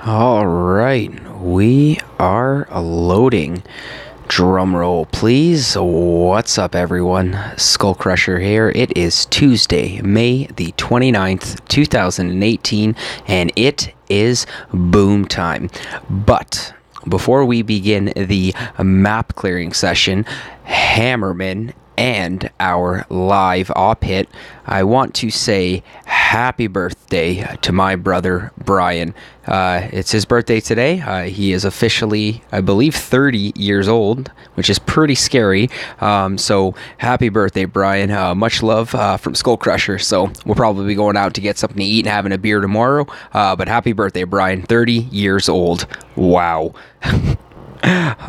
All right, we are loading. Drum roll, please. What's up, everyone? SkullCrusher here. It is Tuesday, May the 29th, 2018, and it is boom time. But before we begin the map clearing session, Hammerman and our live op hit, I want to say happy birthday to my brother Brian. It's his birthday today. He is officially, I believe, 30 years old, which is pretty scary. So happy birthday, Brian. Much love from SkullCrusher. So we'll probably be going out to get something to eat and having a beer tomorrow. But happy birthday, Brian. 30 years old. Wow.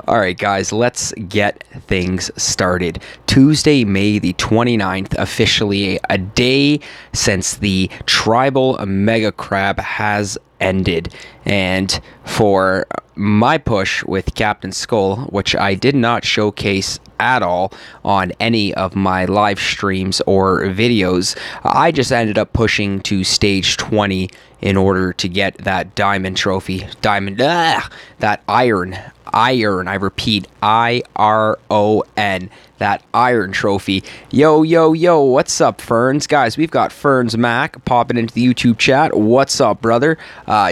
All right, guys, let's get things started. Tuesday, May the 29th, officially a day since the tribal mega crab has ended. And for my push with Cpt.Skull, which I did not showcase at all on any of my live streams or videos, I just ended up pushing to stage 20 in order to get that diamond trophy. That iron, I repeat, IRON, that iron trophy. Yo, what's up, Ferns? Guys, we've got Ferns Mac popping into the YouTube chat. What's up, brother?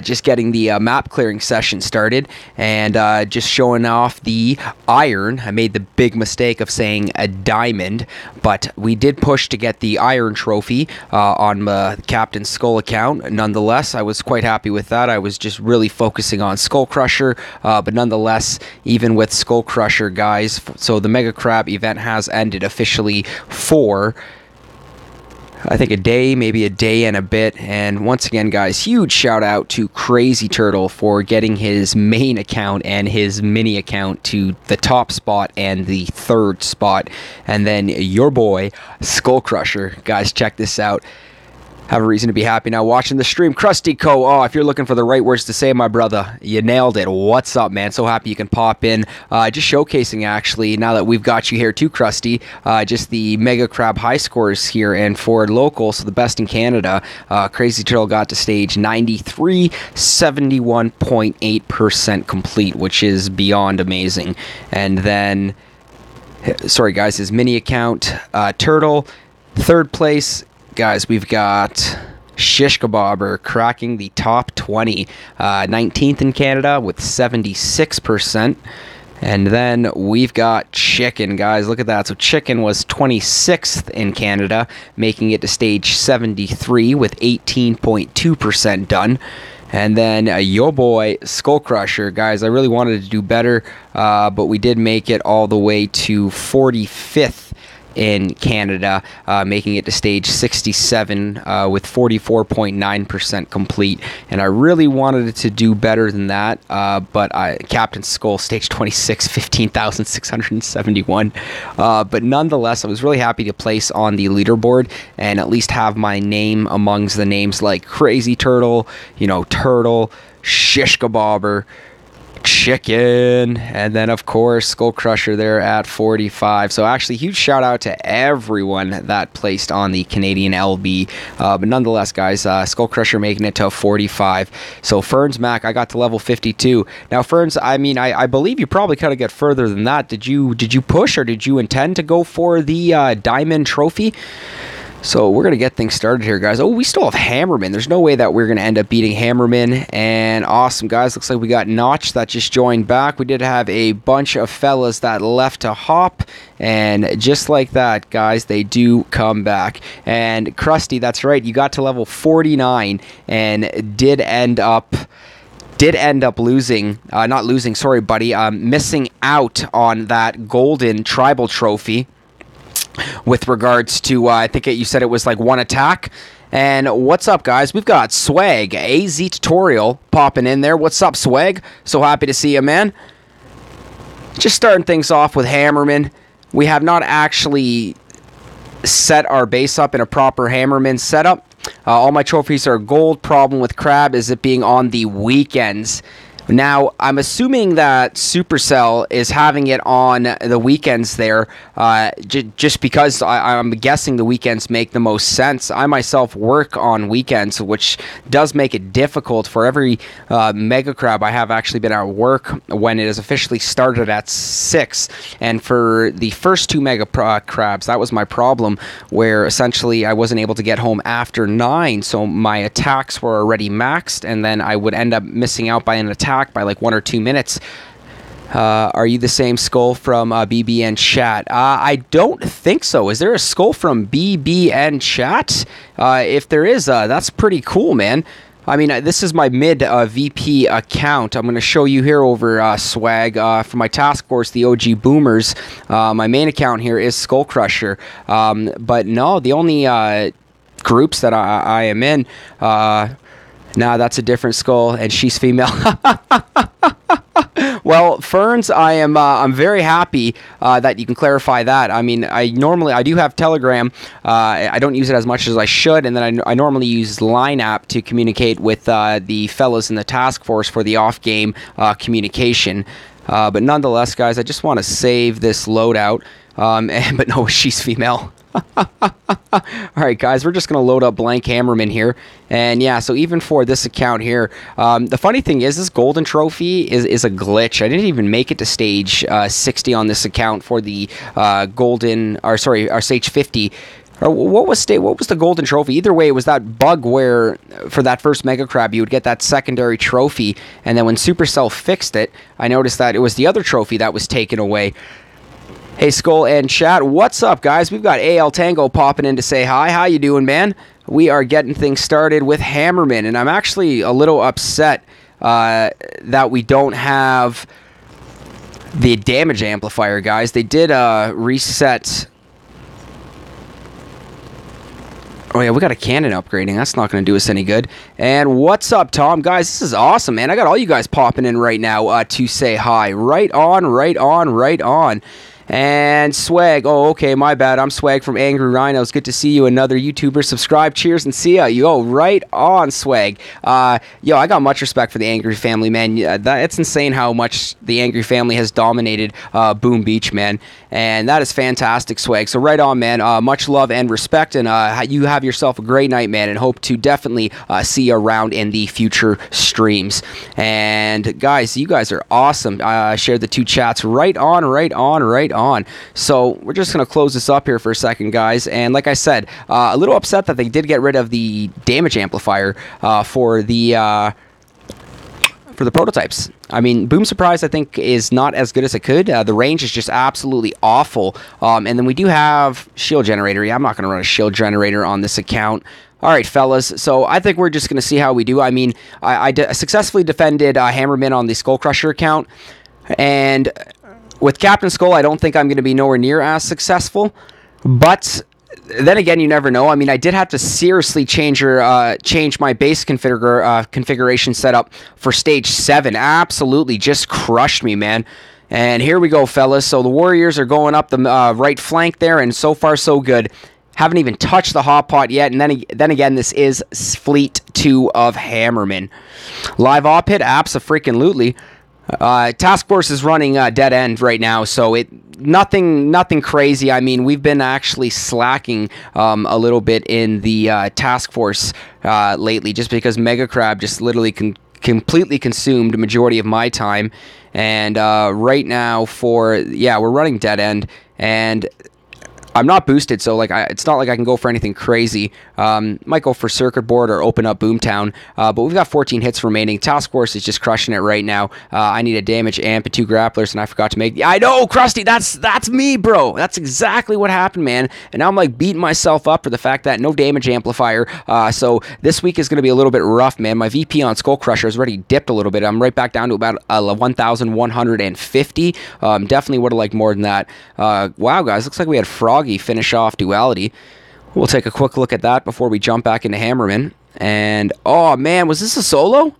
Just getting the map clearing session started, and just showing off the iron. I made the big mistake of saying a diamond, but we did push to get the iron trophy on the Cpt.Skull account. Nonetheless, I was quite happy with that. I was just really focusing on SkullCrusher, but nonetheless, even with SkullCrusher, guys, so the Mega Crab event has ended officially for, I think, a day, maybe a day and a bit. And once again, guys, huge shout out to Crazy Turtle for getting his main account and his mini account to the top spot and the third spot. And then your boy, SkullCrusher. Guys, check this out. Have a reason to be happy now watching the stream. Krusty Co. Oh, if you're looking for the right words to say, my brother, you nailed it. What's up, man? So happy you can pop in. Just showcasing, actually, now that we've got you here too, Krusty, just the Mega Crab high scores here and for local, so the best in Canada. Crazy Turtle got to stage 93, 71.8% complete, which is beyond amazing. And then, sorry guys, his mini account, Turtle, third place. Guys, we've got Shish Kebabber cracking the top 20, 19th in Canada with 76%. And then we've got Chicken, guys. Look at that. So Chicken was 26th in Canada, making it to stage 73 with 18.2% done. And then your boy, SkullCrusher. Guys, I really wanted to do better, but we did make it all the way to 45th in Canada, making it to stage 67 with 44.9% complete. And I really wanted it to do better than that, but Cpt.Skull, stage 26, 15,671. But nonetheless, I was really happy to place on the leaderboard and at least have my name amongst the names like Crazy Turtle, Turtle, Shish Kebabber, Chicken, and then of course SkullCrusher there at 45. So actually, huge shout out to everyone that placed on the Canadian LB. But nonetheless, guys, SkullCrusher making it to 45. So Ferns Mac, I got to level 52. Now Ferns, I mean, I believe you probably could have get further than that. Did you push, or did you intend to go for the diamond trophy? So we're going to get things started here, guys. Oh, we still have Hammerman. There's no way that we're going to end up beating Hammerman. And awesome, guys. Looks like we got Notch that just joined back. We did have a bunch of fellas that left to hop. And just like that, guys, they do come back. And Krusty, that's right. You got to level 49 and did end up losing. Not losing, sorry, buddy. Missing out on that golden tribal trophy. With regards to, I think you said it was like one attack. And what's up, guys? We've got Swag, AZ Tutorial, popping in there. What's up, Swag? So happy to see you, man. Just starting things off with Hammerman. We have not actually set our base up in a proper Hammerman setup. All my trophies are gold. Problem with Crab is it being on the weekends. Now, I'm assuming that Supercell is having it on the weekends there, just because I'm guessing the weekends make the most sense. I myself work on weekends, which does make it difficult. For every Mega Crab, I have actually been at work when it is officially started at 6. And for the first 2 Mega Crabs, that was my problem, where essentially I wasn't able to get home after 9, so my attacks were already maxed, and then I would end up missing out by an attack by like 1 or 2 minutes. Are you the same Skull from BBN Chat? I don't think so. Is there a Skull from BBN Chat? If there is, that's pretty cool, man. I mean, this is my MidVP account. I'm going to show you here over Swag. For my task force, the OG Boomers, my main account here is SkullCrusher. But no, the only groups that I am in... Nah, that's a different Skull, and she's female. Well, Ferns, I'm very happy that you can clarify that. I mean, I do have Telegram. I don't use it as much as I should, and then I normally use Line app to communicate with the fellas in the task force for the off-game communication. But nonetheless, guys, I just want to save this loadout. But no, she's female. Alright guys, we're just going to load up blank Hammerman here. And yeah, so even for this account here, the funny thing is this golden trophy is a glitch. I didn't even make it to stage 60 on this account for the our stage 50. What was the golden trophy? Either way, it was that bug where for that first Mega Crab you would get that secondary trophy, and then when Supercell fixed it, I noticed that it was the other trophy that was taken away. Hey, Skull and chat, what's up, guys? We've got AL Tango popping in to say hi. How you doing, man? We are getting things started with Hammerman, and I'm actually a little upset that we don't have the damage amplifier, guys. They did reset... Oh, yeah, we got a cannon upgrading. That's not going to do us any good. And what's up, Tom? Guys, this is awesome, man. I got all you guys popping in right now to say hi. Right on, right on, right on. And Swag, oh, okay, my bad. I'm Swag from Angry Rhinos. Good to see you, another YouTuber. Subscribe, cheers, and see ya. Yo, right on, Swag. Yo, I got much respect for the Angry family, man. It's insane how much the Angry family has dominated Boom Beach, man. And that is fantastic, Swag. So right on, man. Much love and respect, and you have yourself a great night, man, and hope to definitely see you around in the future streams. And guys, you guys are awesome. Share the 2 chats. Right on, right on, right on. So we're just going to close this up here for a second, guys. And like I said, a little upset that they did get rid of the damage amplifier for the prototypes. I mean, Boom Surprise, I think, is not as good as it could. The range is just absolutely awful. And then we do have shield generator. Yeah, I'm not going to run a shield generator on this account. All right, fellas, so I think we're just going to see how we do. I mean, I successfully defended Hammerman on the SkullCrusher account, and with Captain Skull, I don't think I'm going to be nowhere near as successful, but then again, you never know. I mean, I did have to seriously change my base configuration setup for stage 7. Absolutely just crushed me, man. And here we go, fellas. So the Warriors are going up the right flank there, and so far so good. Haven't even touched the hot pot yet, and then again, this is Fleet 2 of Hammerman. Live op hit, abso-freaking-lutely. Task Force is running dead end right now, so nothing crazy. I mean, we've been actually slacking a little bit in the Task Force lately, just because Mega Crab just literally completely consumed the majority of my time. And right now, we're running dead end, and I'm not boosted, so it's not like I can go for anything crazy. Might go for Circuit Board or open up Boomtown, but we've got 14 hits remaining. Task Force is just crushing it right now. I need a damage amp and 2 grapplers, and I forgot to make... I know, Krusty, that's me, bro. That's exactly what happened, man. And now I'm beating myself up for the fact that no damage amplifier. So this week is going to be a little bit rough, man. My VP on SkullCrusher has already dipped a little bit. I'm right back down to about 1,150. Definitely would have liked more than that. Wow, guys, looks like we had Froggy finish off Duality. We'll take a quick look at that before we jump back into Hammerman. And oh man, was this a solo?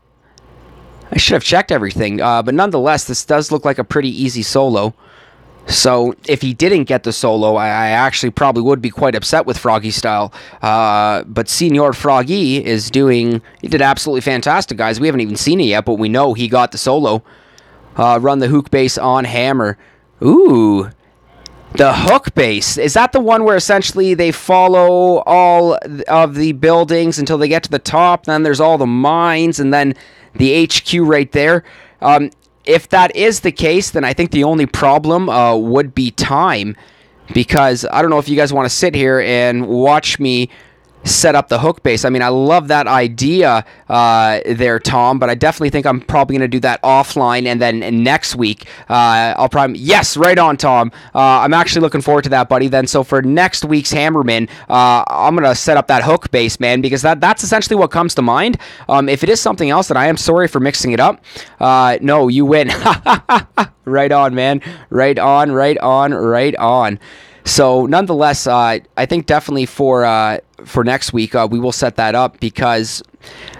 I should have checked everything, but nonetheless, this does look like a pretty easy solo. So if he didn't get the solo, I actually probably would be quite upset with Froggy Style. But Senior Froggy he did absolutely fantastic, guys. We haven't even seen it yet, but we know he got the solo. Run the hook base on Hammer. Ooh. The hook base. Is that the one where essentially they follow all of the buildings until they get to the top? Then there's all the mines and then the HQ right there. If that is the case, then I think the only problem would be time. Because I don't know if you guys want to sit here and watch me set up the hook base. I mean, I love that idea there, Tom, but I definitely think I'm probably going to do that offline, and then next week I'll probably... Yes, right on, Tom. I'm actually looking forward to that, buddy. Then, so for next week's Hammerman, I'm going to set up that hook base, man, because that's essentially what comes to mind. If it is something else, then I am sorry for mixing it up. No, you win. Right on, man. Right on, right on, right on. So, nonetheless, I think definitely for next week, we will set that up because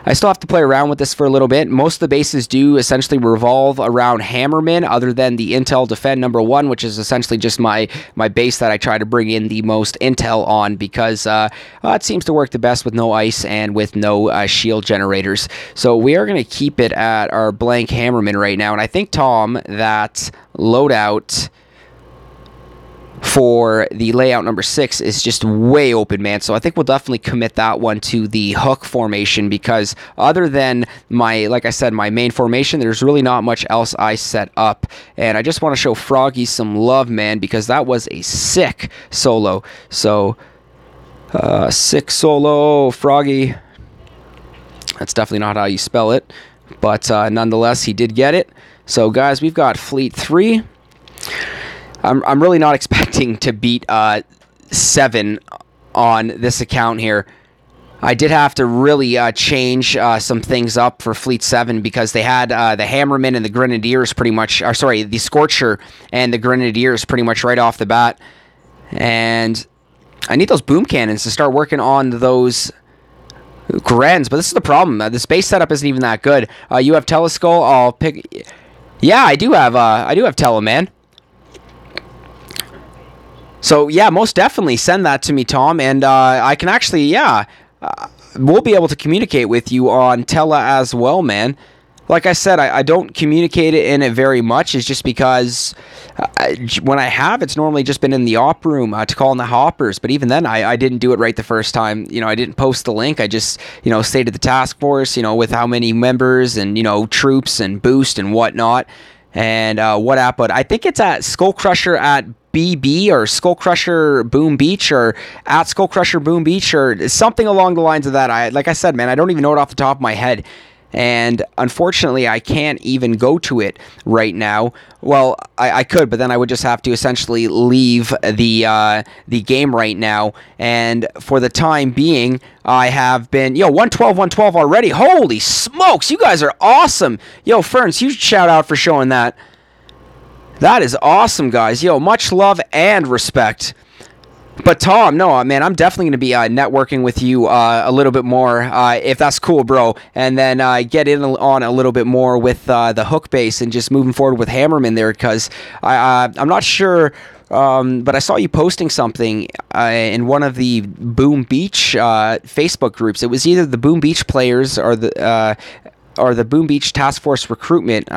I still have to play around with this for a little bit. Most of the bases do essentially revolve around Hammerman, other than the Intel Defend #1, which is essentially just my base that I try to bring in the most intel on because it seems to work the best with no ice and with no shield generators. So we are going to keep it at our blank Hammerman right now, and I think, Tom, that loadout for the layout number 6 is just way open, man. So I think we'll definitely commit that one to the hook formation because other than like I said, my main formation, there's really not much else I set up. And I just want to show Froggy some love, man, because that was a sick solo. So, sick solo, Froggy. That's definitely not how you spell it. But nonetheless, he did get it. So, guys, we've got Fleet 3. I'm really not expecting to beat 7 on this account here. I did have to really change some things up for Fleet 7 because they had the Hammerman and the Grenadiers pretty much, or sorry, the Scorcher and the Grenadiers pretty much right off the bat. And I need those boom cannons to start working on those Grens, but this is the problem. The space setup isn't even that good. You have Skull. I'll pick... Yeah, I do have Tele, man. So, yeah, most definitely send that to me, Tom, and I can actually, we'll be able to communicate with you on Tele as well, man. Like I said, I don't communicate in it very much. It's just because when I have, it's normally just been in the op room to call in the hoppers. But even then, I didn't do it right the first time. You know, I didn't post the link. I just, stated the task force, with how many members and, troops and boost and whatnot. And what app, but I think it's at SkullCrusher at BB or SkullCrusher Boom Beach or at SkullCrusher Boom Beach or something along the lines of that. Like I said, man, I don't even know it off the top of my head. And unfortunately, I can't even go to it right now. Well, I could, but then I would just have to essentially leave the game right now. And for the time being, I have been... 112 already. Holy smokes, you guys are awesome. Yo, Ferns, huge shout out for showing that. That is awesome, guys. Much love and respect. But Tom, no, man, I'm definitely going to be networking with you a little bit more, if that's cool, bro. And then get in on a little bit more with the hook base and just moving forward with Hammerman there, because I'm not sure, but I saw you posting something in one of the Boom Beach Facebook groups. It was either the Boom Beach players or the Boom Beach Task Force recruitment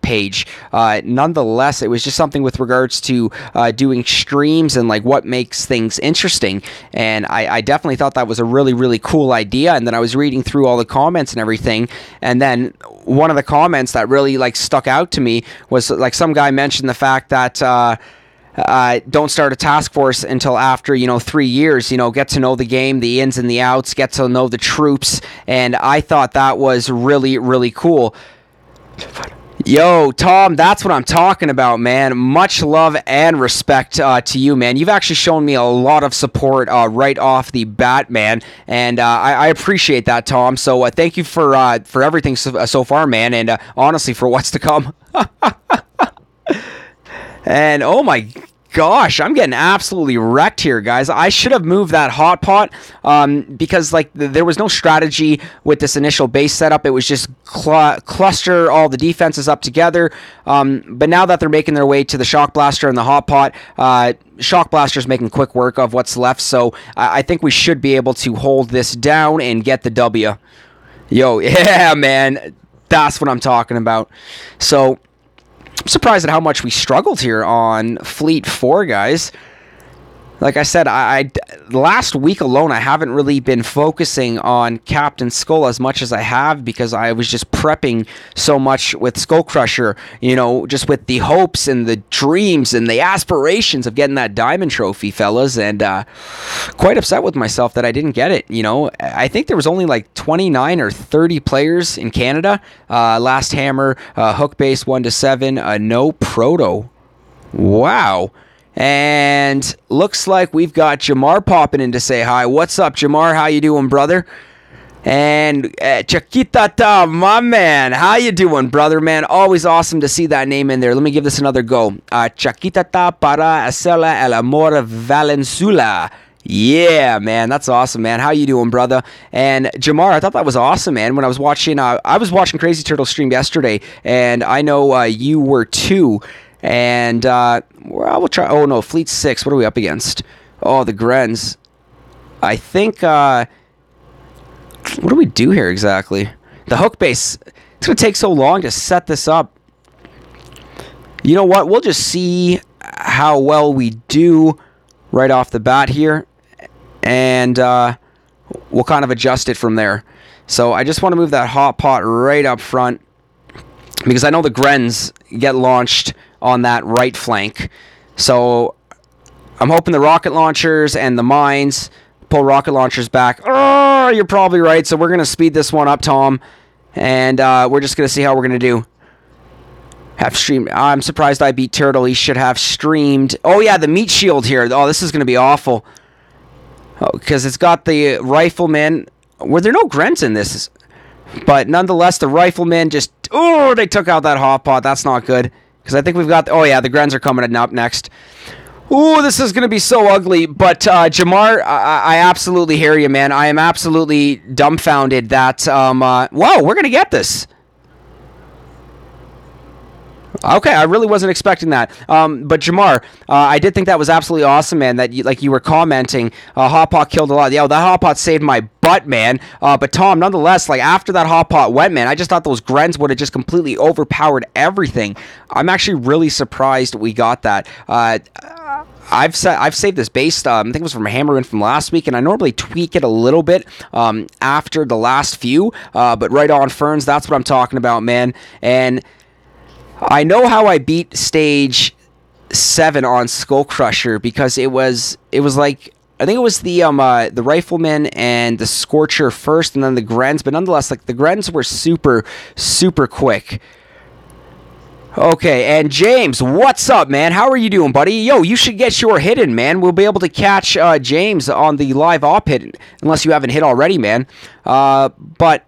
page. Nonetheless, it was just something with regards to doing streams and like what makes things interesting. And I definitely thought that was a really, really cool idea. And then I was reading through all the comments and everything. And then one of the comments that really like stuck out to me was like some guy mentioned the fact that don't start a task force until after, 3 years, get to know the game, the ins and the outs, get to know the troops, and I thought that was really, really cool. Yo, Tom, that's what I'm talking about, man. Much love and respect to you, man. You've actually shown me a lot of support right off the bat, man, and I appreciate that, Tom. So thank you for everything so far, man, and honestly, for what's to come. And oh my gosh, I'm getting absolutely wrecked here, guys. I should have moved that hot pot because like there was no strategy with this initial base setup. It was just cluster all the defenses up together. But now that they're making their way to the shock blaster and the hot pot, shock blaster's making quick work of what's left. So I think we should be able to hold this down and get the W. Yo, yeah, man. That's what I'm talking about. So I'm surprised at how much we struggled here on Fleet 4, guys. Like I said, last week alone, I haven't really been focusing on Cpt.Skull as much as I have because I was just prepping so much with SkullCrusher, you know, just with the hopes and the dreams and the aspirations of getting that diamond trophy, fellas, and quite upset with myself that I didn't get it, you know. I think there was only like 29 or 30 players in Canada. Last hammer, hook base 1 to 7, no proto. Wow. And looks like we've got Jamar popping in to say hi. What's up, Jamar? How you doing, brother? And Chiquitata, my man. How you doing, brother, man? Always awesome to see that name in there. Let me give this another go. Chiquitata para hacerla el amor Valenzuela. Yeah, man, that's awesome, man. How you doing, brother? And Jamar, I thought that was awesome, man. When I was watching Crazy Turtle stream yesterday, and I know you were too. And I will try. Oh no, Fleet 6. What are we up against? Oh, the Grens. I think. What do we do here exactly? The hook base. It's gonna take so long to set this up. You know what? We'll just see how well we do right off the bat here, and we'll kind of adjust it from there. So I just want to move that hot pot right up front because I know the Grens get launched on that right flank. So I'm hoping the rocket launchers and the mines pull rocket launchers back. Oh, you're probably right. So we're going to speed this one up, Tom. And we're just going to see how we're going to do. Have streamed. I'm surprised I beat Turtle. He should have streamed. Oh, yeah, the meat shield here. Oh, this is going to be awful. Because it's got the rifleman. Were there no Grents in this? But nonetheless, the rifleman just... Oh, they took out that hot pot. That's not good. Because I think we've got... Oh, yeah, the Grens are coming up next. Ooh, this is going to be so ugly. But, Jamar, I absolutely hear you, man. I am absolutely dumbfounded that... wow, we're going to get this. Okay, I really wasn't expecting that. But Jamar, I did think that was absolutely awesome, man. That you were commenting, hot pot killed a lot. Yeah, that hot pot saved my butt, man. But Tom, nonetheless, like after that hot pot went, man, I just thought those Grens would have just completely overpowered everything. I'm actually really surprised we got that. I've saved this base. I think it was from Hammerman from last week, and I normally tweak it a little bit after the last few. But right on Ferns, that's what I'm talking about, man. And I know how I beat stage 7 on SkullCrusher because it was like I think it was the rifleman and the Scorcher first, and then the Grens. But nonetheless, like the Grens were super quick. Okay, and James, what's up, man? How are you doing, buddy? Yo, you should get your hit in, man. We'll be able to catch James on the live op hit, unless you haven't hit already, man. But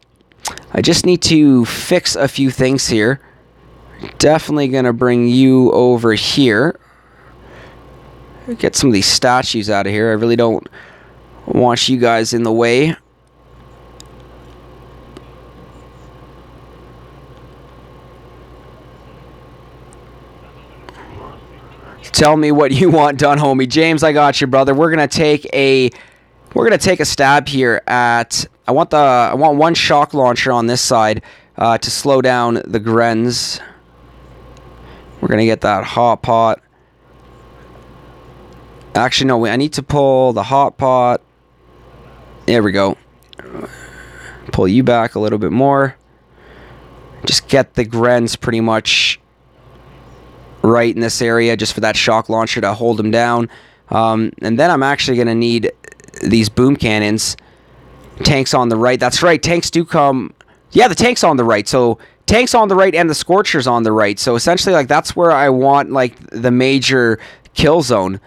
I just need to fix a few things here. Definitely going to bring you over here. Get some of these statues out of here. I really don't want you guys in the way. Tell me what you want done, homie. James, I got you, brother. We're going to take a stab here at I want one shock launcher on this side to slow down the Grens. We're going to get that hot pot. Actually, no, I need to pull the hot pot. There we go. Pull you back a little bit more. Just get the Grens pretty much right in this area just for that shock launcher to hold them down. And then I'm actually going to need these boom cannons. Tanks on the right. That's right, tanks do come... Yeah, the tank's on the right, so... Tanks on the right and the Scorcher's on the right. So essentially, like, that's where I want, like, the major kill zone.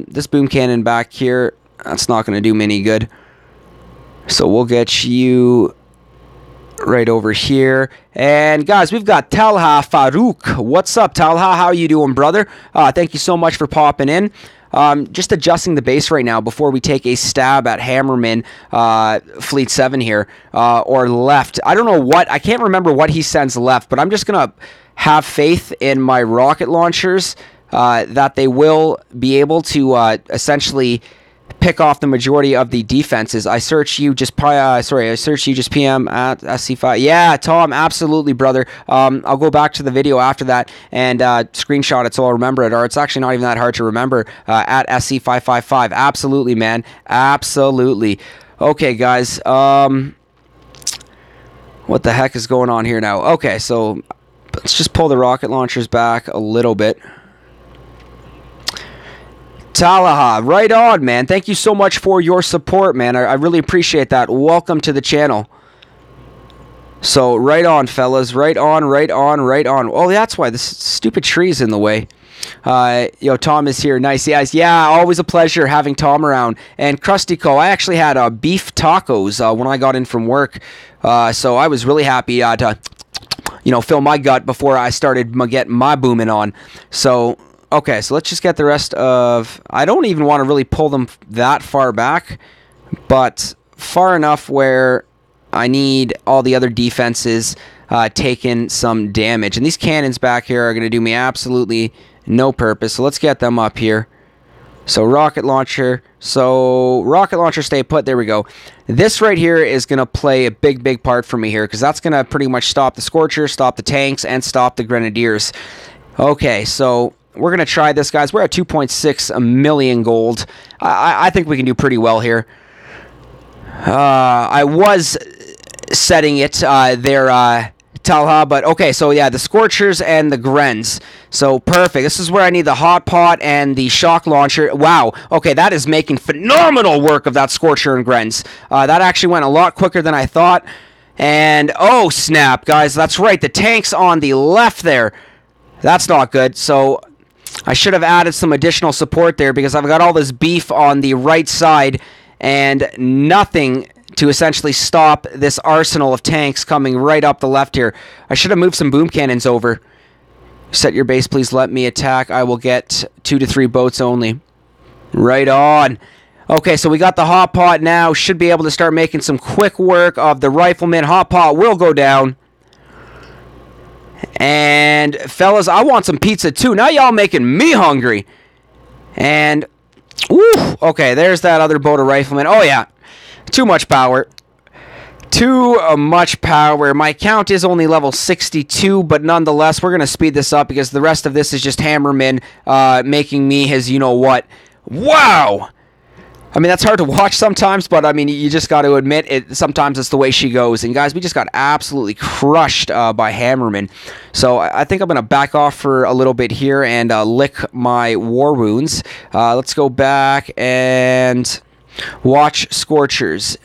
This boom cannon back here, that's not going to do me any good. So we'll get you right over here. And guys, we've got Talha Farouk. What's up, Talha? How you doing, brother? Thank you so much for popping in. Just adjusting the base right now before we take a stab at Hammerman Fleet 7 here, or left. I don't know what, I can't remember what he sends left, but I'm just going to have faith in my rocket launchers that they will be able to essentially pick off the majority of the defenses. I search you just PM at SC5. Yeah, Tom, absolutely, brother. I'll go back to the video after that and screenshot it so I'll remember it, or it's actually not even that hard to remember, at SC555. Absolutely, man. Absolutely. Okay, guys. What the heck is going on here now? Okay, so let's just pull the rocket launchers back a little bit. Talaha, right on, man. Thank you so much for your support, man. I really appreciate that. Welcome to the channel. So, right on, fellas. Right on, right on, right on. Oh, that's why this stupid tree's in the way. Yo, Tom is here. Nice. Yes, yeah, always a pleasure having Tom around. And Krustyco, I actually had beef tacos when I got in from work. So, I was really happy to, fill my gut before I started getting my booming on. So, okay, so let's just get the rest of... I don't even want to really pull them that far back, but far enough where I need all the other defenses taking some damage. And these cannons back here are going to do me absolutely no purpose, so let's get them up here. So rocket launcher. So rocket launcher, stay put. There we go. This right here is going to play a big part for me here, because that's going to pretty much stop the Scorcher, stop the tanks, and stop the Grenadiers. Okay, so... we're going to try this, guys. We're at 2.6 million gold. I think we can do pretty well here. I was setting it there, Talha, but okay, so yeah, the Scorchers and the Grens. So perfect. This is where I need the Hot Pot and the Shock Launcher. Wow. Okay, that is making phenomenal work of that Scorcher and Grens. That actually went a lot quicker than I thought. And, oh, snap, guys. That's right. The tanks on the left there. That's not good. So... I should have added some additional support there, because I've got all this beef on the right side and nothing to essentially stop this arsenal of tanks coming right up the left here. I should have moved some boom cannons over. Set your base, please let me attack. I will get 2 to 3 boats only. Right on. Okay, so we got the Hot Pot now. Should be able to start making some quick work of the Rifleman. Hot Pot will go down. And, fellas, I want some pizza, too. Now y'all making me hungry. And, woo, okay, there's that other boat of Riflemen. Oh, yeah, too much power. Too much power. My count is only level 62, but nonetheless, we're going to speed this up, because the rest of this is just Hammerman making me his you-know-what. Wow! I mean, that's hard to watch sometimes, but, I mean, you just got to admit, sometimes it's the way she goes. And, guys, we just got absolutely crushed by Hammerman. So, I think I'm going to back off for a little bit here and lick my war wounds. Let's go back and watch Scorchers.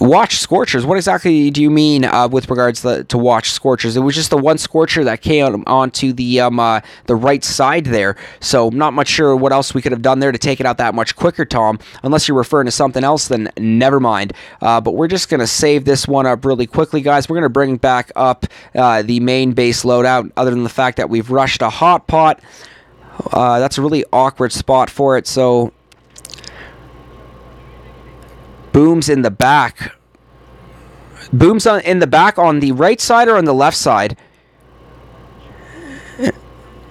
Watch Scorchers? What exactly do you mean with regards to watch Scorchers? It was just the one Scorcher that came onto the right side there, so I'm not much sure what else we could have done there to take it out that much quicker, Tom. Unless you're referring to something else, then never mind. But we're just going to save this one up really quickly, guys. We're going to bring back up the main base loadout, other than the fact that we've rushed a Hot Pot. That's a really awkward spot for it, so... Booms in the back. Booms in the back on the right side or on the left side?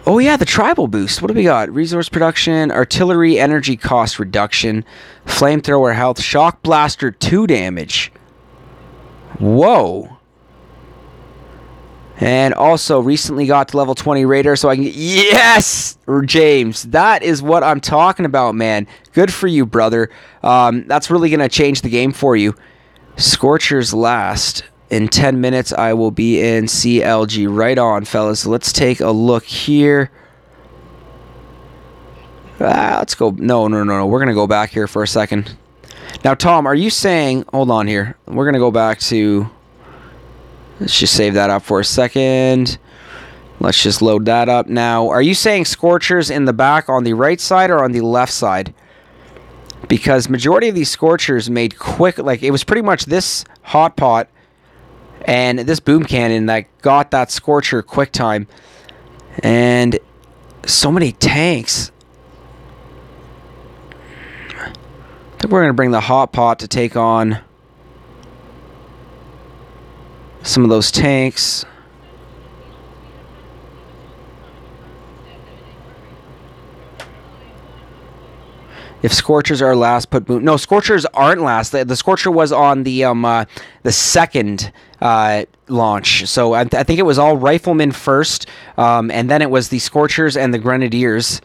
Oh, yeah, the tribal boost. What do we got? Resource production, artillery, energy cost reduction, flamethrower health, shock blaster 2 damage. Whoa. And also recently got to level 20 Raider, so I can... Yes! James, that is what I'm talking about, man. Good for you, brother. That's really going to change the game for you. Scorchers last. In 10 minutes, I will be in CLG. Right on, fellas. Let's take a look here. Let's go... No. We're going to go back here for a second. Now, Tom, are you saying... Hold on here. We're going to go back to... Let's just save that up for a second. Let's just load that up now. Are you saying Scorchers in the back on the right side or on the left side? Because majority of these Scorchers made quick... Like, it was pretty much this Hot Pot And this boom cannon that got that Scorcher quick time. And so many tanks. I think we're going to bring the hot pot to take on some of those tanks. If Scorchers are last, put boom. No, Scorchers aren't last. The Scorcher was on the second launch. So I think it was all Riflemen first, and then it was the Scorchers and the Grenadiers.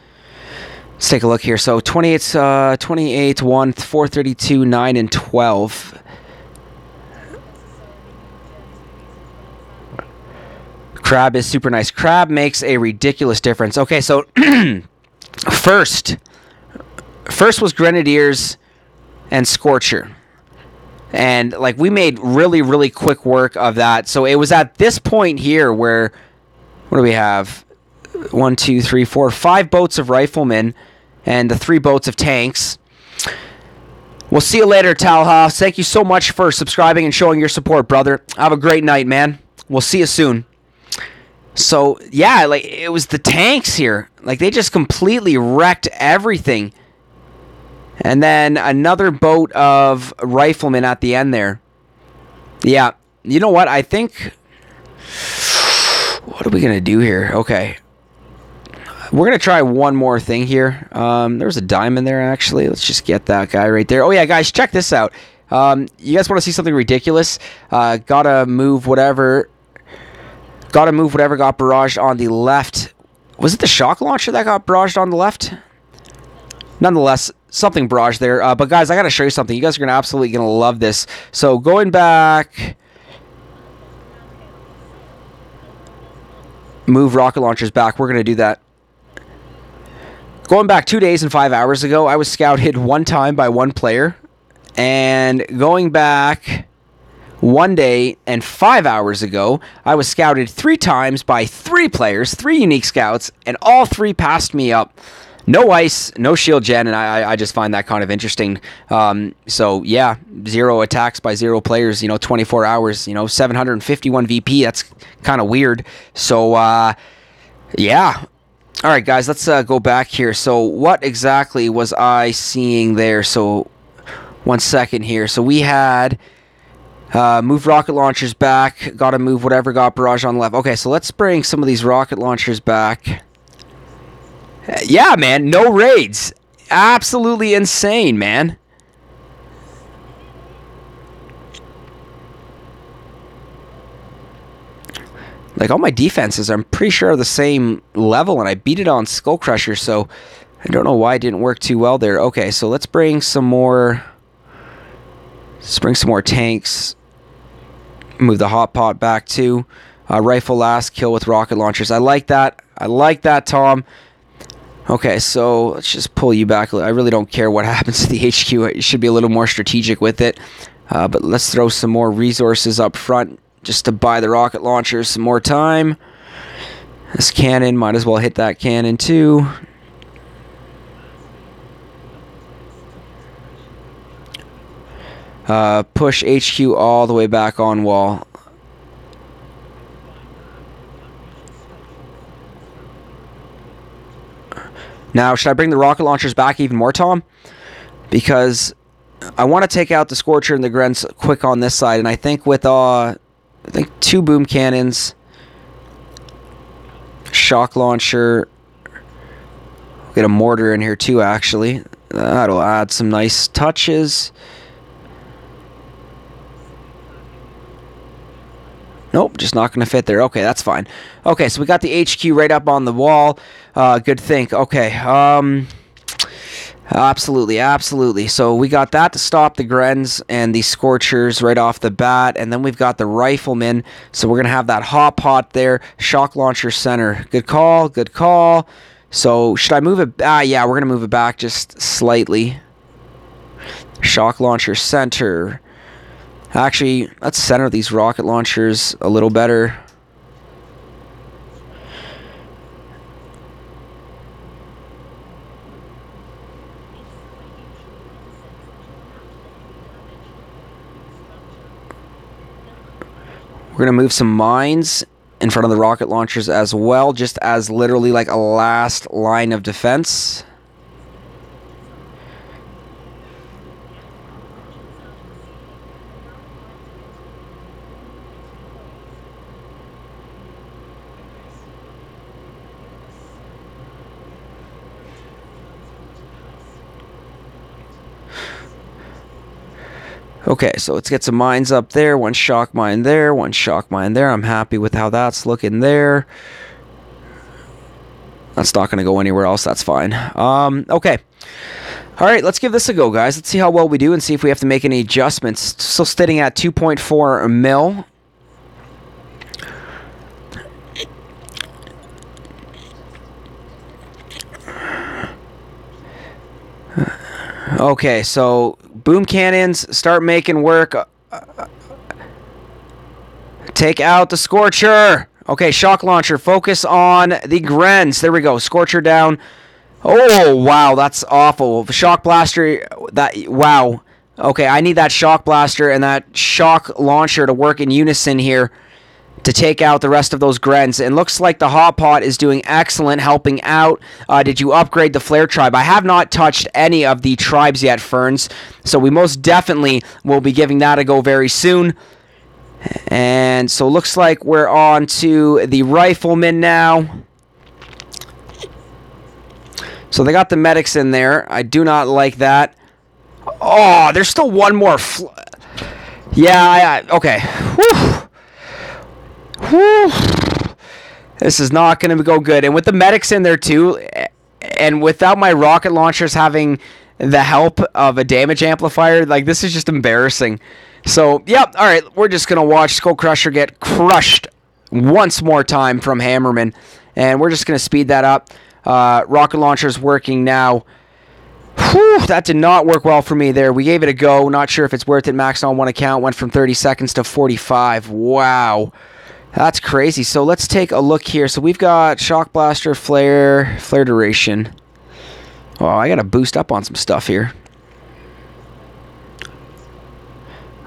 Let's take a look here. So 28, 1, 432, 9, and 12. Crab is super nice. Crab makes a ridiculous difference. Okay, so first was Grenadiers and Scorcher. And like we made really, really quick work of that. So it was at this point here where, what do we have? 1, 2, 3, 4, 5 boats of Riflemen and the 3 boats of tanks. We'll see you later, Talhoff. Thank you so much for subscribing and showing your support, brother. Have a great night, man. We'll see you soon. So, yeah, like it was the tanks here. Like they just completely wrecked everything. And then another boat of Riflemen at the end there. Yeah, you know what? I think... What are we going to do here? Okay. We're going to try one more thing here. There's a diamond there, actually. Let's just get that guy right there. Oh, yeah, guys, check this out. You guys want to see something ridiculous? Gotta move whatever got barraged on the left. Was it the shock launcher that got barraged on the left? Nonetheless, something barraged there. But guys, I got to show you something. You guys are absolutely going to love this. So going back, move rocket launchers back. We're going to do that. Going back 2 days and 5 hours ago, I was scouted 1 time by 1 player. And going back 1 day and 5 hours ago, I was scouted 3 times by 3 players, 3 unique scouts, and all 3 passed me up. No ice, no shield gen, and I just find that kind of interesting. So, yeah, 0 attacks by 0 players, 24 hours, 751 VP. That's kind of weird. So, yeah. All right, guys, let's go back here. So, what exactly was I seeing there? So, 1 second here. So, we had moved rocket launchers back. Got to move whatever got barrage on the left. Okay, so let's bring some of these rocket launchers back. Yeah, man, no raids. Absolutely insane, man. Like, all my defenses, I'm pretty sure are the same level, and I beat it on SkullCrusher, so I don't know why it didn't work too well there. Okay, so let's bring some more... Let's bring some more tanks. Move the hot pot back, too. Rifle last, kill with rocket launchers. I like that. I like that, Tom. Okay, so let's just pull you back. I really don't care what happens to the HQ. You should be a little more strategic with it. But let's throw some more resources up front just to buy the rocket launchers some more time. This cannon, might as well hit that cannon too. Push HQ all the way back on wall. Now, should I bring the rocket launchers back even more, Tom? Because I want to take out the Scorcher and the Grens quick on this side, and I think with I think 2 boom cannons, shock launcher, get a mortar in here too, actually. That'll add some nice touches. Nope, just not going to fit there. Okay, that's fine. Okay, so we got the HQ right up on the wall. Good think. Okay, absolutely, absolutely. So we got that to stop the Grens and the Scorchers right off the bat, and then we've got the Riflemen. So we're going to have that hot pot there. Shock launcher center. Good call, good call. So should I move it? Yeah, we're going to move it back just slightly. Shock launcher center. Actually, let's center these rocket launchers a little better. We're going to move some mines in front of the rocket launchers as well, just as literally like a last line of defense. Okay, so let's get some mines up there. One shock mine there, one shock mine there. I'm happy with how that's looking there. That's not going to go anywhere else. That's fine. Okay. All right, let's give this a go, guys. Let's see how well we do and see if we have to make any adjustments. Still sitting at 2.4 mil. Okay, so boom cannons, start making work. Take out the Scorcher. Okay, shock launcher, focus on the Grens. There we go, Scorcher down. Oh, wow, that's awful. Shock blaster, wow. Okay, I need that shock blaster and that shock launcher to work in unison here to take out the rest of those Grens. And looks like the Hot Pot is doing excellent, helping out. Did you upgrade the Flare Tribe? I have not touched any of the tribes yet, Ferns, so we most definitely will be giving that a go very soon. And so looks like we're on to the Riflemen now. So they got the medics in there. I do not like that. Oh, there's still one more. Yeah, okay. Whew. Whew. This is not going to go good. And with the medics in there too, and without my rocket launchers having the help of a damage amplifier, like, this is just embarrassing. So, yep, all right, we're just going to watch SkullCrusher get crushed once more time from Hammerman. And we're just going to speed that up. Rocket launcher's working now. Whew, that did not work well for me there. We gave it a go. Not sure if it's worth it. Maxed on one account. Went from 30 seconds to 45. Wow. That's crazy. So let's take a look here. So we've got shock blaster, flare duration. Oh, I got to boost up on some stuff here.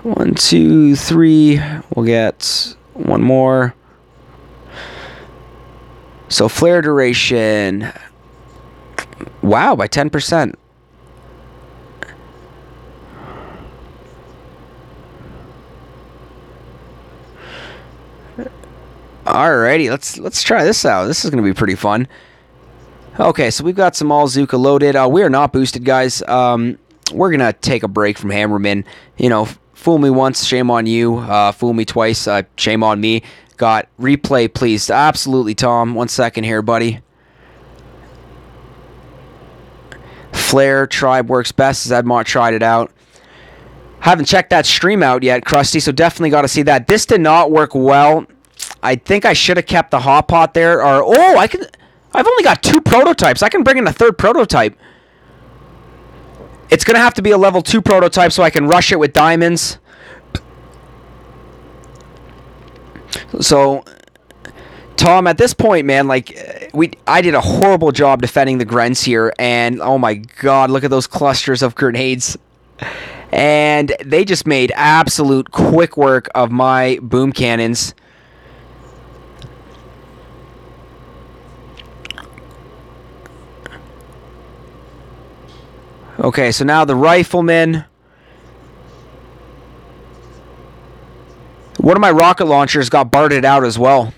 1, 2, 3. We'll get one more. So flare duration. Wow, by 10%. Alrighty, let's try this out. This is going to be pretty fun. Okay, so we've got some All-Zuka loaded. We are not boosted, guys. We're going to take a break from Hammerman. You know, fool me once, shame on you. Fool me twice, shame on me. Got replay, please. Absolutely, Tom. 1 second here, buddy. Flare Tribe works best. Zedmont tried it out. Haven't checked that stream out yet, Krusty, so definitely got to see that. This did not work well. I think I should have kept the Hot Pot there. Or, oh, I've only got 2 prototypes. I can bring in a 3rd prototype. It's going to have to be a level 2 prototype so I can rush it with diamonds. So, Tom, at this point, man, like, I did a horrible job defending the Grens here. And, oh my god, look at those clusters of grenades. And they just made absolute quick work of my boom cannons. Okay, so now the Riflemen. One of my rocket launchers got barded out as well.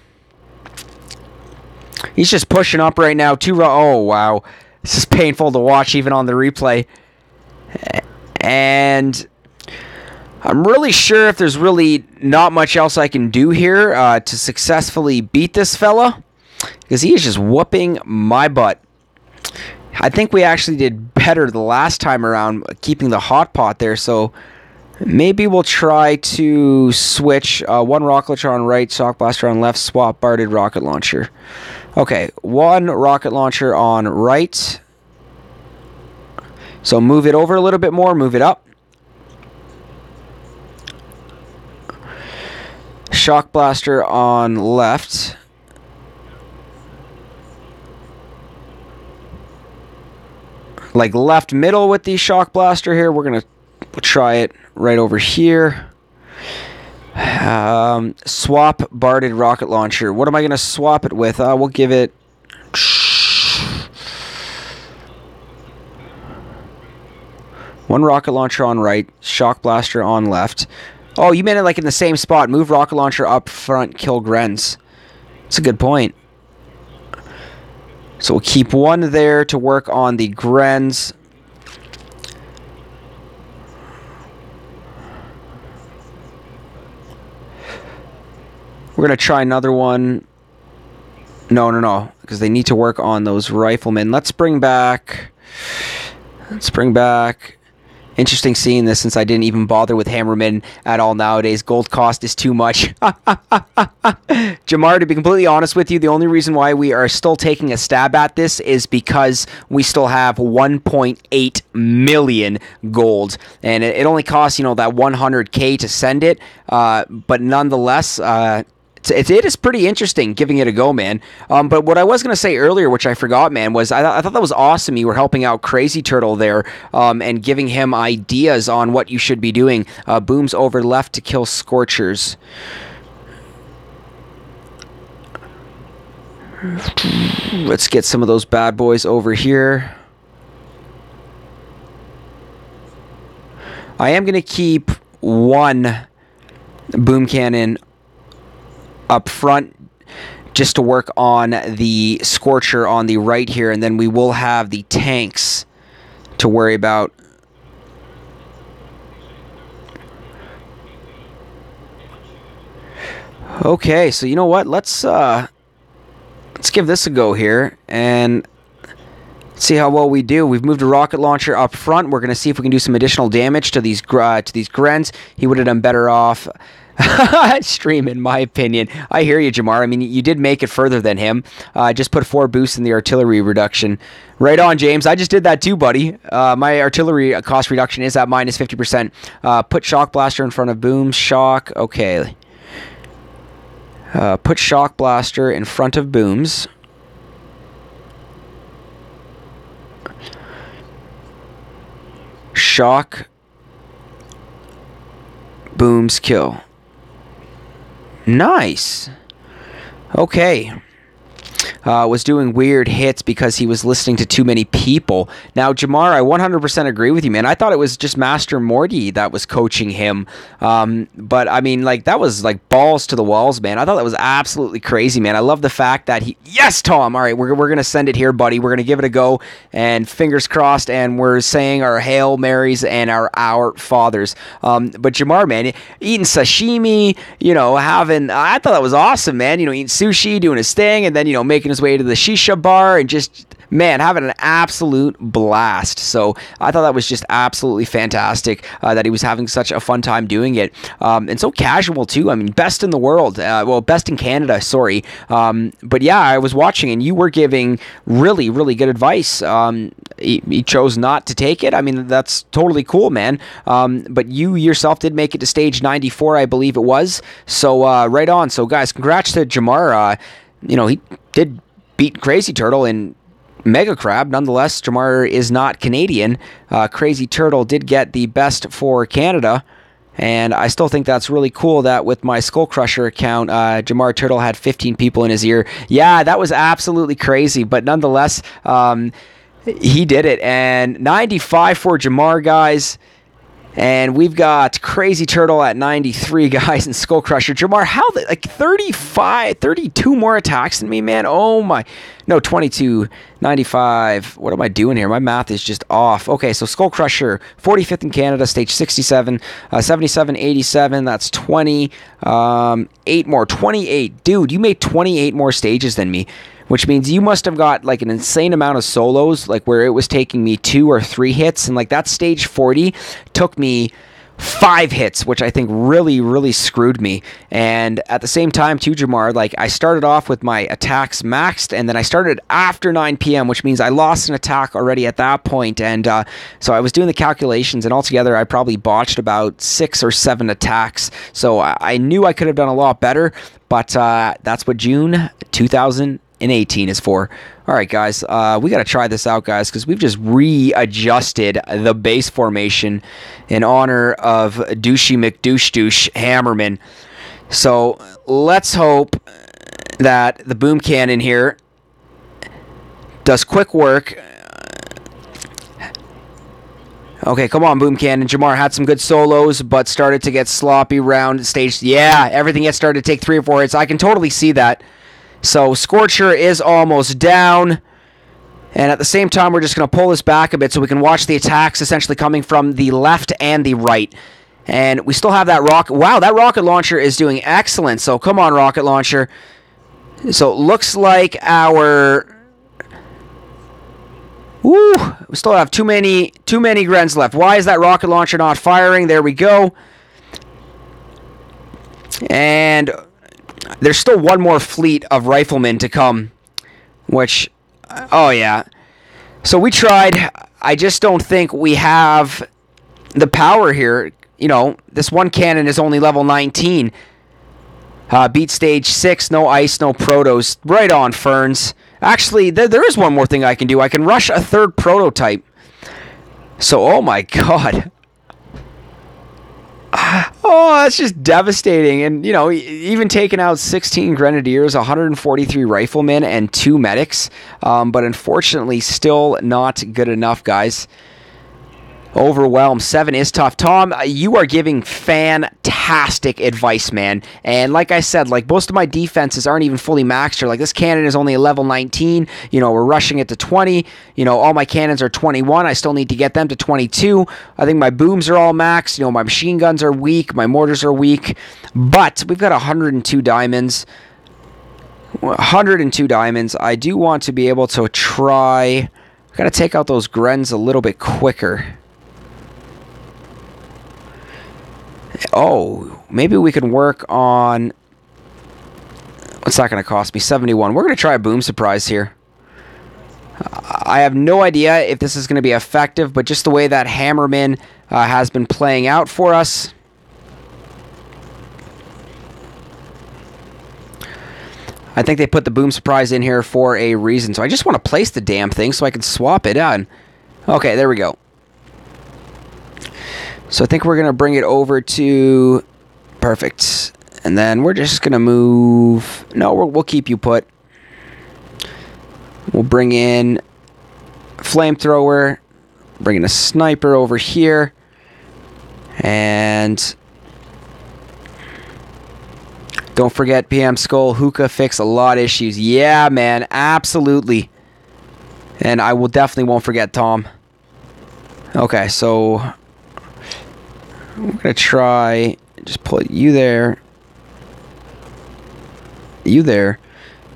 He's just pushing up right now. Oh, wow. This is painful to watch even on the replay. And I'm really sure if there's really not much else I can do here to successfully beat this fella, because he is just whooping my butt. I think we actually did better the last time around keeping the Hot Pot there, so maybe we'll try to switch one rocket launcher on right, shock blaster on left, swap barded rocket launcher. Okay, one rocket launcher on right. So move it over a little bit more, move it up. Shock blaster on left. Like left middle with the shock blaster here. We're going to try it right over here. Swap Barded rocket launcher. What am I going to swap it with? We'll give it... one rocket launcher on right, shock blaster on left. Oh, you meant it like in the same spot. Move rocket launcher up front, kill Grens. That's a good point. So we'll keep one there to work on the Grens. We're going to try another one. No, because they need to work on those riflemen. Let's bring back... Interesting seeing this since I didn't even bother with Hammerman at all nowadays. Gold cost is too much. Jamar, to be completely honest with you, the only reason why we are still taking a stab at this is because we still have 1.8 million gold. And it only costs, that 100K to send it. But nonetheless... It is pretty interesting giving it a go, man. But what I was going to say earlier, which I forgot, man, was I thought that was awesome. You were helping out Crazy Turtle there and giving him ideas on what you should be doing. Booms over left to kill Scorchers. Let's get some of those bad boys over here. I am going to keep one boom cannon up front just to work on the Scorcher on the right here, and then we will have the tanks to worry about. Okay, so you know what? Let's give this a go here and see how well we do. We've moved a rocket launcher up front. We're going to see if we can do some additional damage to these Grens. He would have done better off stream, in my opinion. I hear you, Jamar. I mean, you did make it further than him. Just put 4 boosts in the artillery reduction. Right on, James. I just did that too, buddy. My artillery cost reduction is at minus 50%. Put shock blaster in front of booms. Shock. Okay. Put shock blaster in front of booms. Shock. Booms kill. Nice. Okay. Was doing weird hits because he was listening to too many people. Now, Jamar, I 100% agree with you, man. I thought it was just Master Morty that was coaching him. But, I mean, like, that was, like, balls to the walls, man. I thought that was absolutely crazy, man. I love the fact that he... Yes, Tom! All right, we're going to send it here, buddy. We're going to give it a go, and fingers crossed, and we're saying our Hail Marys and our Fathers. But, Jamar, man, eating sashimi, having... I thought that was awesome, man. Eating sushi, doing his thing, and then, making his way to the shisha bar and just, man, having an absolute blast. So I thought that was just absolutely fantastic that he was having such a fun time doing it. And so casual, too. I mean, best in the world. Well, best in Canada, sorry. But yeah, I was watching and you were giving really, really good advice. He chose not to take it. I mean, that's totally cool, man. But you yourself did make it to stage 94, I believe it was. So right on. So guys, congrats to Jamar. He did beat Crazy Turtle in Mega Crab. Nonetheless, Jamar is not Canadian. Crazy Turtle did get the best for Canada. And I still think that's really cool that with my SkullCrusher account, Jamar Turtle had 15 people in his ear. Yeah, that was absolutely crazy. But nonetheless, he did it. And 95 for Jamar, guys. And we've got Crazy Turtle at 93, guys, and SkullCrusher. Jamar, how the, 32 more attacks than me, man? Oh my, no, 22, 95. What am I doing here? My math is just off. Okay, so SkullCrusher, 45th in Canada, stage 67, 77, 87, that's 20, 8 more, 28. Dude, you made 28 more stages than me. Which means you must have got like an insane amount of solos, like where it was taking me 2 or 3 hits, and like that stage 40 took me 5 hits, which I think really, really screwed me. And at the same time, too, Jamar, like I started off with my attacks maxed, and then I started after 9 p.m., which means I lost an attack already at that point. And so I was doing the calculations, and altogether I probably botched about 6 or 7 attacks. So I knew I could have done a lot better, but that's what June 2000 and 18 is 4. All right, guys, we got to try this out, guys, because we've just readjusted the base formation in honor of Douchey McDouche Hammerman. So let's hope that the boom cannon here does quick work. Okay, come on, boom cannon. Jamar had some good solos, but started to get sloppy round stage. Yeah, everything yet started to take 3 or 4 hits. I can totally see that. So SkullCrusher is almost down. And at the same time, we're just going to pull this back a bit so we can watch the attacks essentially coming from the left and the right. And we still have that rocket. Wow, that rocket launcher is doing excellent. So come on, rocket launcher. So it looks like our... Woo! We still have too many Grens left. Why is that rocket launcher not firing? There we go. And there's still one more fleet of riflemen to come. Which, oh yeah. So we tried. I just don't think we have the power here. You know, this one cannon is only level 19. Beat stage 6, no ice, no protos. Right on, Ferns. Actually, there is one more thing I can do. I can rush a 3rd prototype. So, oh my god. Oh, that's just devastating. And, you know, even taking out 16 Grenadiers, 143 Riflemen, and 2 Medics. But unfortunately, still not good enough, guys. Overwhelmed. 7 is tough. Tom, you are giving fantastic advice, man. And like I said, like most of my defenses aren't even fully maxed here. Like this cannon is only a level 19. You know, we're rushing it to 20. You know, all my cannons are 21. I still need to get them to 22. I think my booms are all maxed. You know, my machine guns are weak. My mortars are weak. But we've got 102 diamonds. 102 diamonds. I do want to be able to try... I gotta take out those Grens a little bit quicker. Oh, maybe we can work on... What's that going to cost me? 71. We're going to try a boom surprise here. I have no idea if this is going to be effective, but just the way that Hammerman has been playing out for us. I think they put the boom surprise in here for a reason. So I just want to place the damn thing so I can swap it on. Okay, there we go. So I think we're going to bring it over to... Perfect. And then we're just going to move... No, we'll keep you put. We'll bring in flamethrower. Bring in a sniper over here. And... Don't forget Cpt.Skull. Hookah fix a lot of issues. Yeah, man. Absolutely. And I will definitely won't forget Tom. Okay, so... We're going to try, just put you there, you there.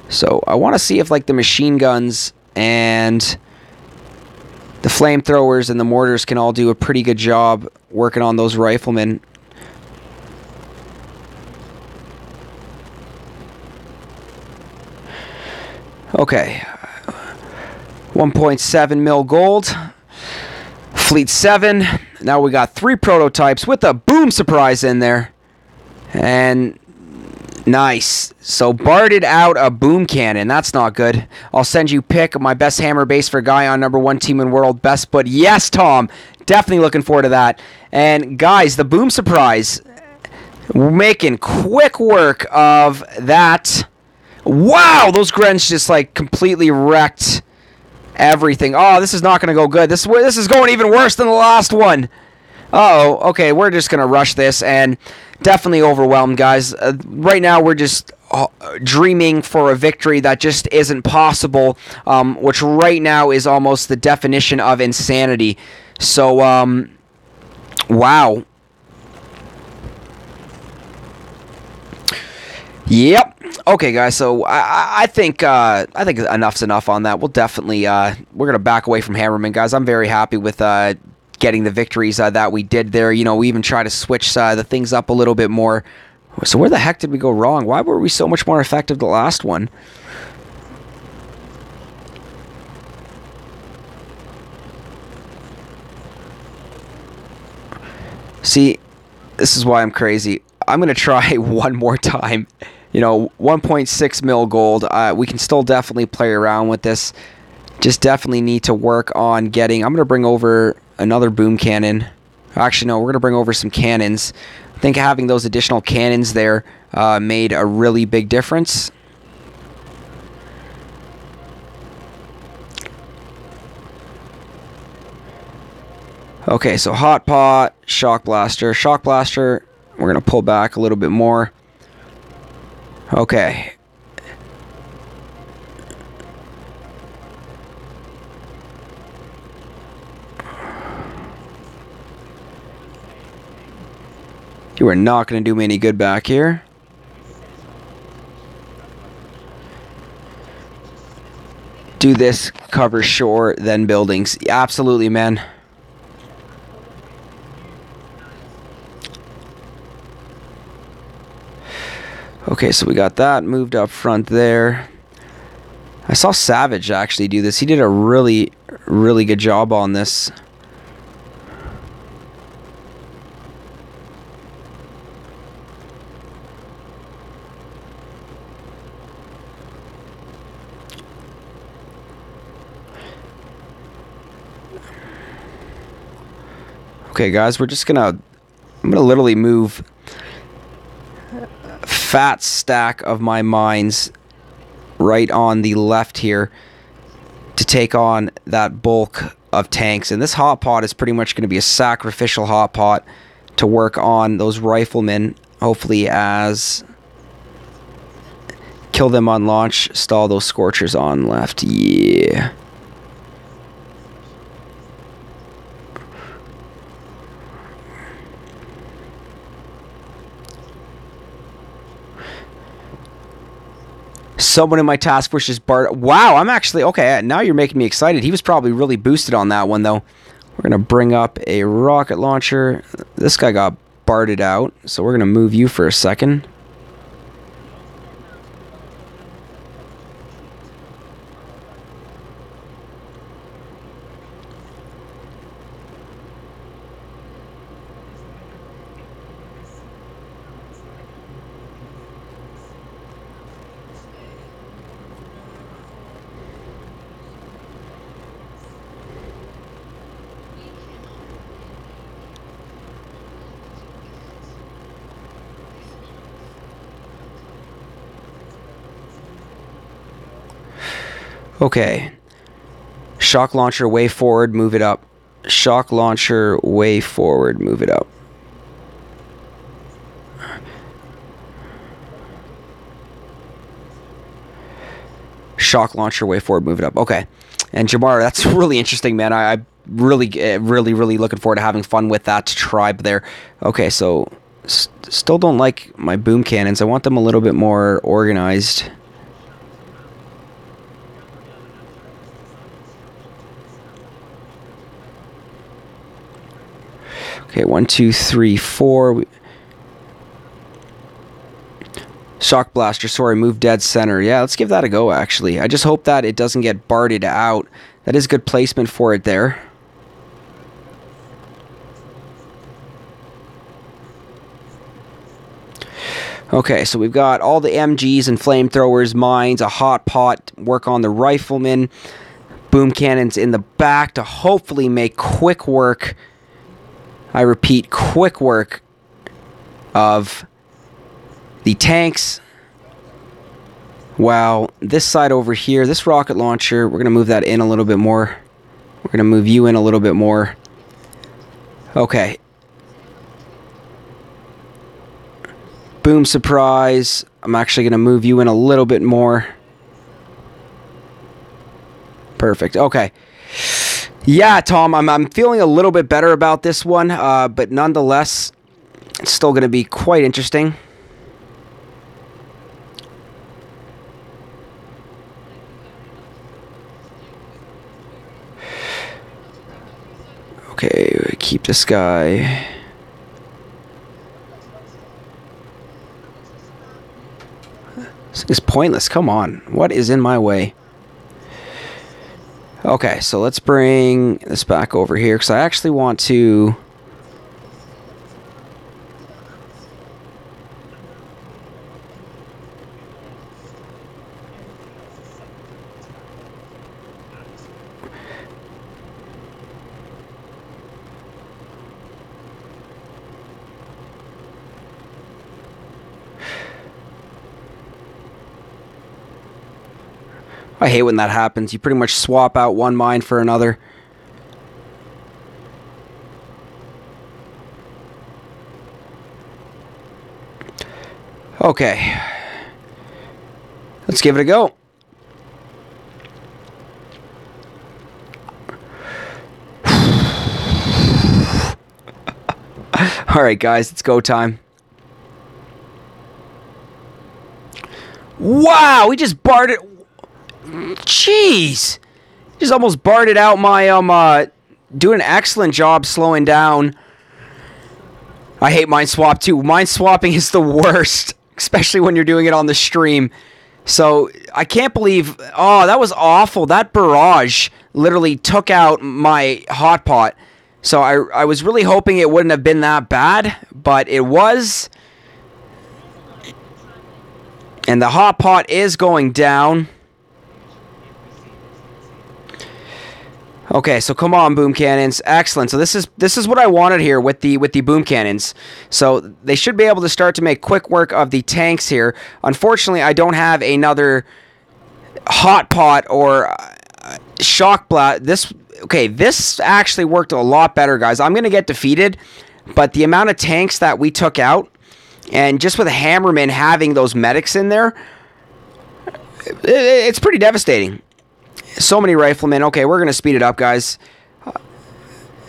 So I want to see if like the machine guns and the flamethrowers and the mortars can all do a pretty good job working on those riflemen. Okay, 1.7 mil gold. Fleet 7. Now we got 3 prototypes with a boom surprise in there. And nice. So barded out a boom cannon. That's not good. I'll send you pick my best hammer base for guy on #1 team in world best. But yes, Tom. Definitely looking forward to that. And guys, the boom surprise. We're making quick work of that. Wow, those Grens just like completely wrecked everything. Oh, this is not going to go good. This is going even worse than the last one. Uh-oh. Okay, we're just going to rush this and definitely overwhelmed, guys. Right now, we're just dreaming for a victory that just isn't possible, which right now is almost the definition of insanity. So, wow. Yep. Okay, guys. So I think enough's enough on that. We'll definitely we're gonna back away from Hammerman, guys. I'm very happy with getting the victories that we did there. You know, we even try to switch the things up a little bit more. So where the heck did we go wrong? Why were we so much more effective the last one? See, this is why I'm crazy. I'm gonna try one more time. you know, 1.6 mil gold. We can still definitely play around with this. Just definitely need to work on getting... I'm going to bring over another boom cannon. Actually, no, we're going to bring over some cannons. I think having those additional cannons there made a really big difference. Okay, so hot pot, shock blaster. Shock blaster, we're going to pull back a little bit more. Okay. You are not going to do me any good back here. Do this, cover shore, then buildings. Absolutely, man. Okay, so we got that moved up front there. I saw Savage actually do this. He did a really, really good job on this. Okay, guys, we're just gonna... I'm gonna literally move a fat stack of my mines right on the left here to take on that bulk of tanks. And this hot pot is pretty much going to be a sacrificial hot pot to work on those riflemen, hopefully as... Kill them on launch, stall those scorchers on left. Yeah. Someone in my task force just barred... Wow, I'm actually... Okay, now you're making me excited. He was probably really boosted on that one, though. We're going to bring up a rocket launcher. This guy got barded out, so we're going to move you for a second. Okay. Shock launcher way forward, move it up. Shock launcher way forward, move it up. Shock launcher way forward, move it up. Okay. And Jamar, that's really interesting, man. I really looking forward to having fun with that tribe there. Okay, so still don't like my boom cannons. I want them a little bit more organized. Okay, 1, 2, 3, 4. Shock blaster, sorry, move dead center. Yeah, let's give that a go, actually. I just hope that it doesn't get barded out. That is good placement for it there. Okay, so we've got all the MGs and flamethrowers, mines, a hot pot, work on the riflemen, boom cannons in the back to hopefully make quick work. I repeat, quick work of the tanks. Wow, this side over here, this rocket launcher, we're going to move that in a little bit more. We're going to move you in a little bit more. Okay. Boom surprise. I'm actually going to move you in a little bit more. Perfect. Okay. Yeah, Tom, I'm feeling a little bit better about this one, but nonetheless, it's still going to be quite interesting. Okay, keep this guy. This is pointless. Come on. What is in my way? Okay, so let's bring this back over here because I actually want to... I hate when that happens. You pretty much swap out one mine for another. Okay. Let's give it a go. Alright guys, it's go time. Wow, we just barred it. Jeez. Just almost barred it out my, doing an excellent job slowing down. I hate mine swap too. Mine swapping is the worst, especially when you're doing it on the stream. So, I can't believe, oh, that was awful. That barrage literally took out my hot pot. So, I was really hoping it wouldn't have been that bad, but it was. And the hot pot is going down. Okay, so come on, boom cannons. Excellent. So this is what I wanted here with the boom cannons. So they should be able to start to make quick work of the tanks here. Unfortunately, I don't have another hot pot or shock blast. This actually worked a lot better, guys. I'm going to get defeated, but the amount of tanks that we took out, and just with Hammerman having those medics in there, it's pretty devastating. So many riflemen. Okay, we're going to speed it up, guys.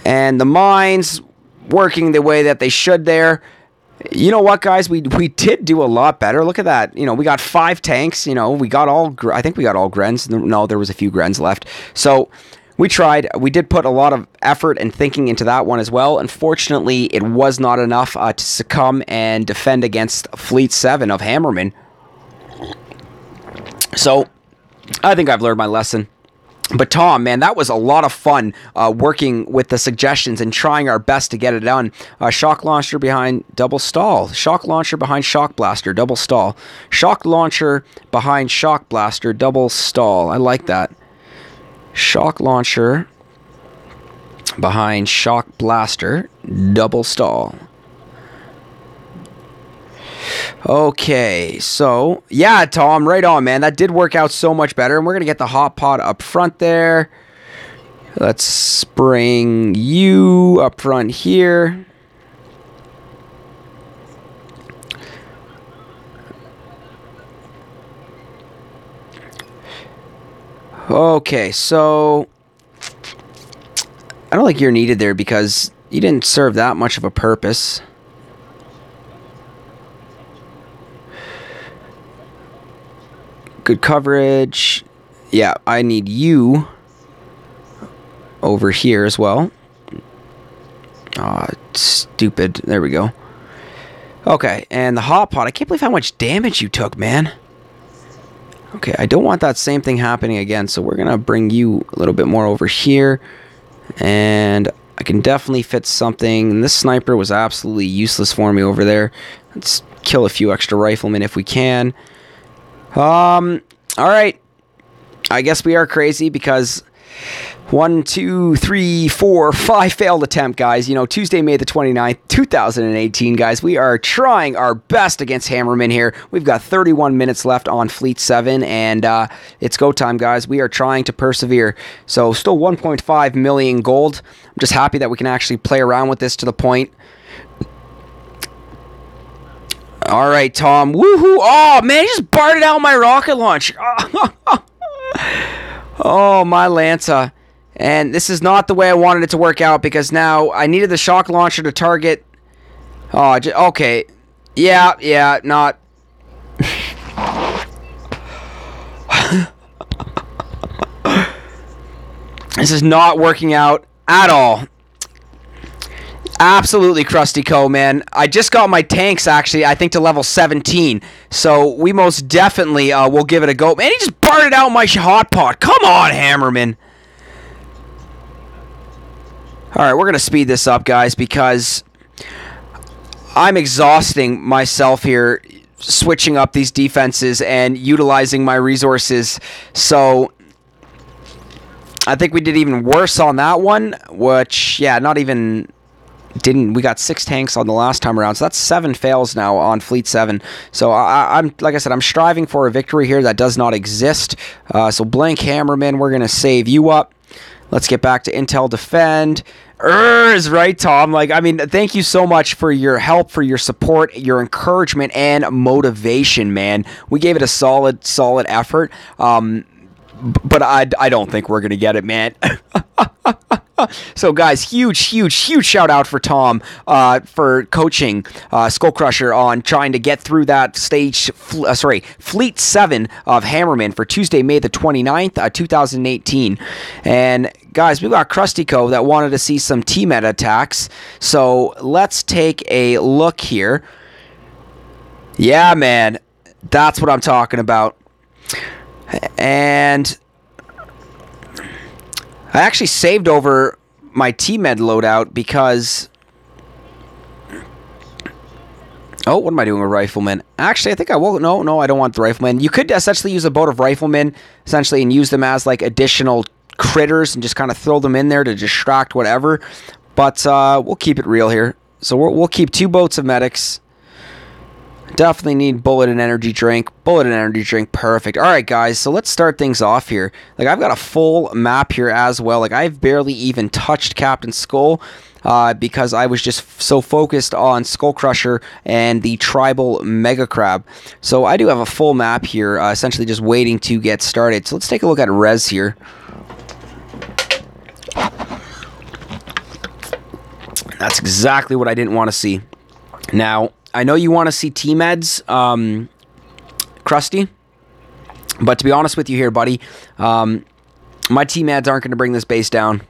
And the mines working the way that they should there. You know what, guys? We did do a lot better. Look at that. You know, we got 5 tanks. You know, we got all... I think we got all Grens. No, there was a few Grens left. So, we tried. We did put a lot of effort and thinking into that one as well. Unfortunately, it was not enough to succumb and defend against Fleet 7 of Hammerman. So, I think I've learned my lesson. But Tom, man, that was a lot of fun working with the suggestions and trying our best to get it done. Shock launcher behind double stall. Shock launcher behind shock blaster, double stall. Shock launcher behind shock blaster, double stall. I like that. Shock launcher behind shock blaster, double stall. Okay, so, yeah, Tom, right on, man. That did work out so much better, and we're going to get the hot pot up front there. Let's bring you up front here. Okay, so, I don't think you're needed there because you didn't serve that much of a purpose. Good coverage. Yeah, I need you over here as well. Aw, stupid. There we go. Okay, and the hot pot. I can't believe how much damage you took, man. Okay, I don't want that same thing happening again, so we're going to bring you a little bit more over here. And I can definitely fit something. And this sniper was absolutely useless for me over there. Let's kill a few extra riflemen if we can. Alright. I guess we are crazy because 1, 2, 3, 4, 5 failed attempt, guys. You know, Tuesday, May the 29th, 2018, guys. We are trying our best against Hammerman here. We've got 31 minutes left on Fleet 7, and it's go time, guys. We are trying to persevere. So, still 1.5 million gold. I'm just happy that we can actually play around with this to the point. All right, Tom. Woohoo! Oh, man, he just barred out my rocket launch. Oh, my Lanta. And this is not the way I wanted it to work out because now I needed the shock launcher to target. Oh, okay. Yeah, not. This is not working out at all. Absolutely, Krusty Co, man. I just got my tanks, actually, I think to level 17. So, we most definitely will give it a go. Man, he just barred out my hot pot. Come on, Hammerman. Alright, we're going to speed this up, guys, because I'm exhausting myself here switching up these defenses and utilizing my resources. So, I think we did even worse on that one, which, yeah, not even we got 6 tanks on the last time around, so that's 7 fails now on Fleet 7. So I'm like I said, I'm striving for a victory here that does not exist. So blank Hammerman, we're going to save you up. Let's get back to Intel Defend. Is right, Tom. Like, I mean, thank you so much for your help, for your support, your encouragement, and motivation, man. We gave it a solid effort. But I don't think we're going to get it, man. So, guys, huge shout out for Tom for coaching SkullCrusher on trying to get through that Fleet 7 of Hammerman for Tuesday, May the 29th, 2018. And, guys, we've got Krustyco that wanted to see some T-Med attacks. So, let's take a look here. Yeah, man, that's what I'm talking about. And I actually saved over my T-Med loadout because... Oh, what am I doing with Rifleman? Actually, I think I will... No, I don't want the Rifleman. You could essentially use a boat of Riflemen, essentially, and use them as, like, additional critters and just kind of throw them in there to distract whatever. But we'll keep it real here. So we'll keep 2 boats of medics. Definitely need bullet and energy drink. Bullet and energy drink, perfect. All right, guys, so let's start things off here. Like, I've got a full map here as well. Like, I've barely even touched Cpt.Skull because I was just so focused on SkullCrusher and the tribal mega crab. So I do have a full map here, essentially just waiting to get started. So let's take a look at res here. That's exactly what I didn't want to see. Now, I know you want to see T-Meds, Krusty, but to be honest with you here, buddy, my T-Meds aren't going to bring this base down.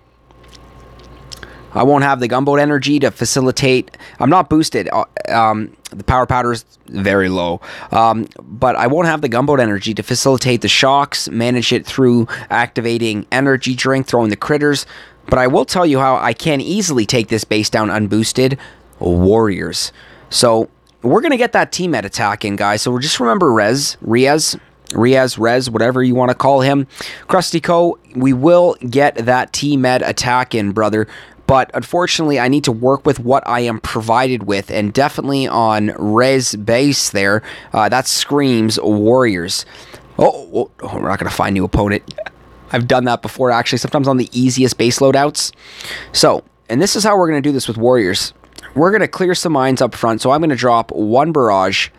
I won't have the gunboat energy to facilitate. I'm not boosted. The power powder is very low, but I won't have the gunboat energy to facilitate the shocks, manage it through activating energy drink, throwing the critters. But I will tell you how I can easily take this base down unboosted. Warriors. So we're going to get that T-Med attack in, guys. So just remember Rez, whatever you want to call him. Krustyco, we will get that T-Med attack in, brother. But unfortunately, I need to work with what I am provided with. And definitely on Rez base there, that screams Warriors. Oh, we're not going to find a new opponent. I've done that before, actually, sometimes on the easiest base loadouts. So, and this is how we're going to do this with Warriors. We're going to clear some mines up front, so I'm going to drop 1 barrage.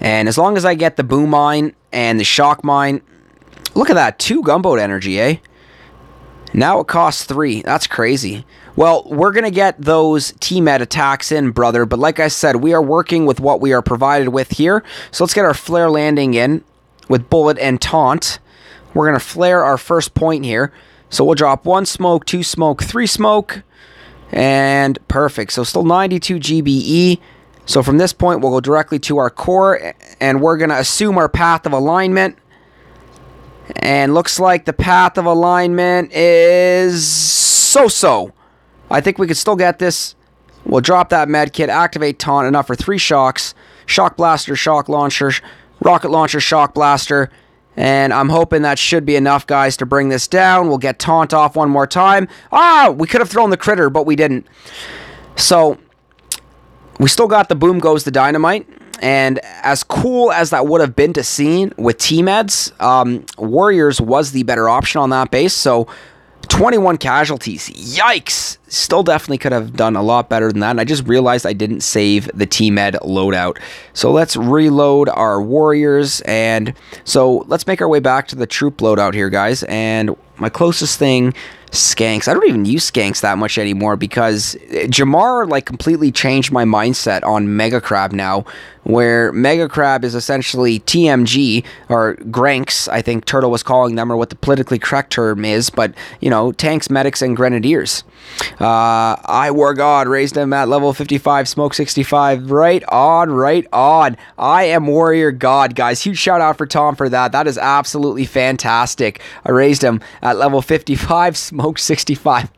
And as long as I get the boom mine and the shock mine... Look at that, 2 gunboat energy, eh? Now it costs 3. That's crazy. Well, we're going to get those T-Med attacks in, brother. But like I said, we are working with what we are provided with here. So let's get our flare landing in with bullet and taunt. We're going to flare our first point here. So we'll drop 1 smoke, 2 smoke, 3 smoke. And perfect. So still 92 GBE. So from this point, we'll go directly to our core. And we're going to assume our path of alignment. And looks like the path of alignment is so-so. I think we could still get this. We'll drop that med kit, activate taunt, enough for 3 shocks. Shock blaster, shock launcher, rocket launcher, shock blaster. And I'm hoping that should be enough, guys, to bring this down. We'll get taunt off one more time. We could have thrown the critter, but we didn't. So, we still got the boom goes the dynamite. And as cool as that would have been to see with T-Meds, Warriors was the better option on that base. So, 21 casualties. Yikes! Still definitely could have done a lot better than that. And I just realized I didn't save the T-Med loadout. So let's reload our Warriors. And so let's make our way back to the troop loadout here, guys. And my closest thing, Skanks. I don't even use Skanks that much anymore because Jamar like completely changed my mindset on Mega Crab now, where Mega Crab is essentially TMG, or Granks, I think Turtle was calling them, or what the politically correct term is, but, you know, tanks, medics, and grenadiers. I War God raised him at level 55, smoke 65. Right on, right on. I am Warrior God, guys. Huge shout out for Tom for that. That is absolutely fantastic. I raised him at level 55, smoke 65.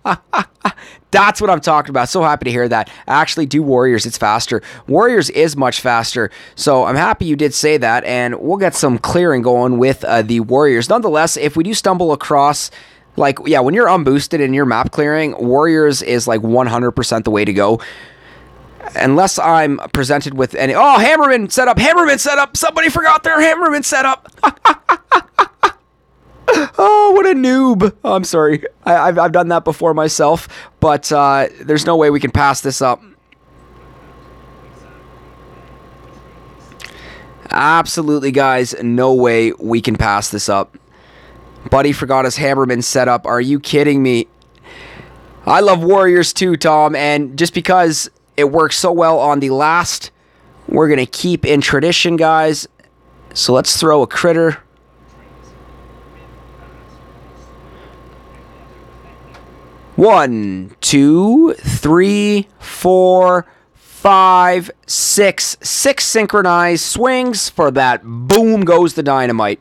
That's what I'm talking about. So happy to hear that. Actually, do Warriors. It's faster. Warriors is much faster. So I'm happy you did say that, and we'll get some clearing going with the Warriors. Nonetheless, if we do stumble across Like, yeah, when you're unboosted and you're map clearing, Warriors is like 100% the way to go. Unless I'm presented with any... Oh, Hammerman set up! Hammerman set up! Somebody forgot their Hammerman set up! Oh, what a noob. Oh, I'm sorry. I've done that before myself, but there's no way we can pass this up. Absolutely, guys. No way we can pass this up. Buddy forgot his Hammerman setup. Are you kidding me? I love Warriors too, Tom, and just because it works so well on the last, we're going to keep in tradition, guys. So let's throw a critter. One, two, three, four, 5, 6. 6 synchronized swings for that. Boom goes the dynamite.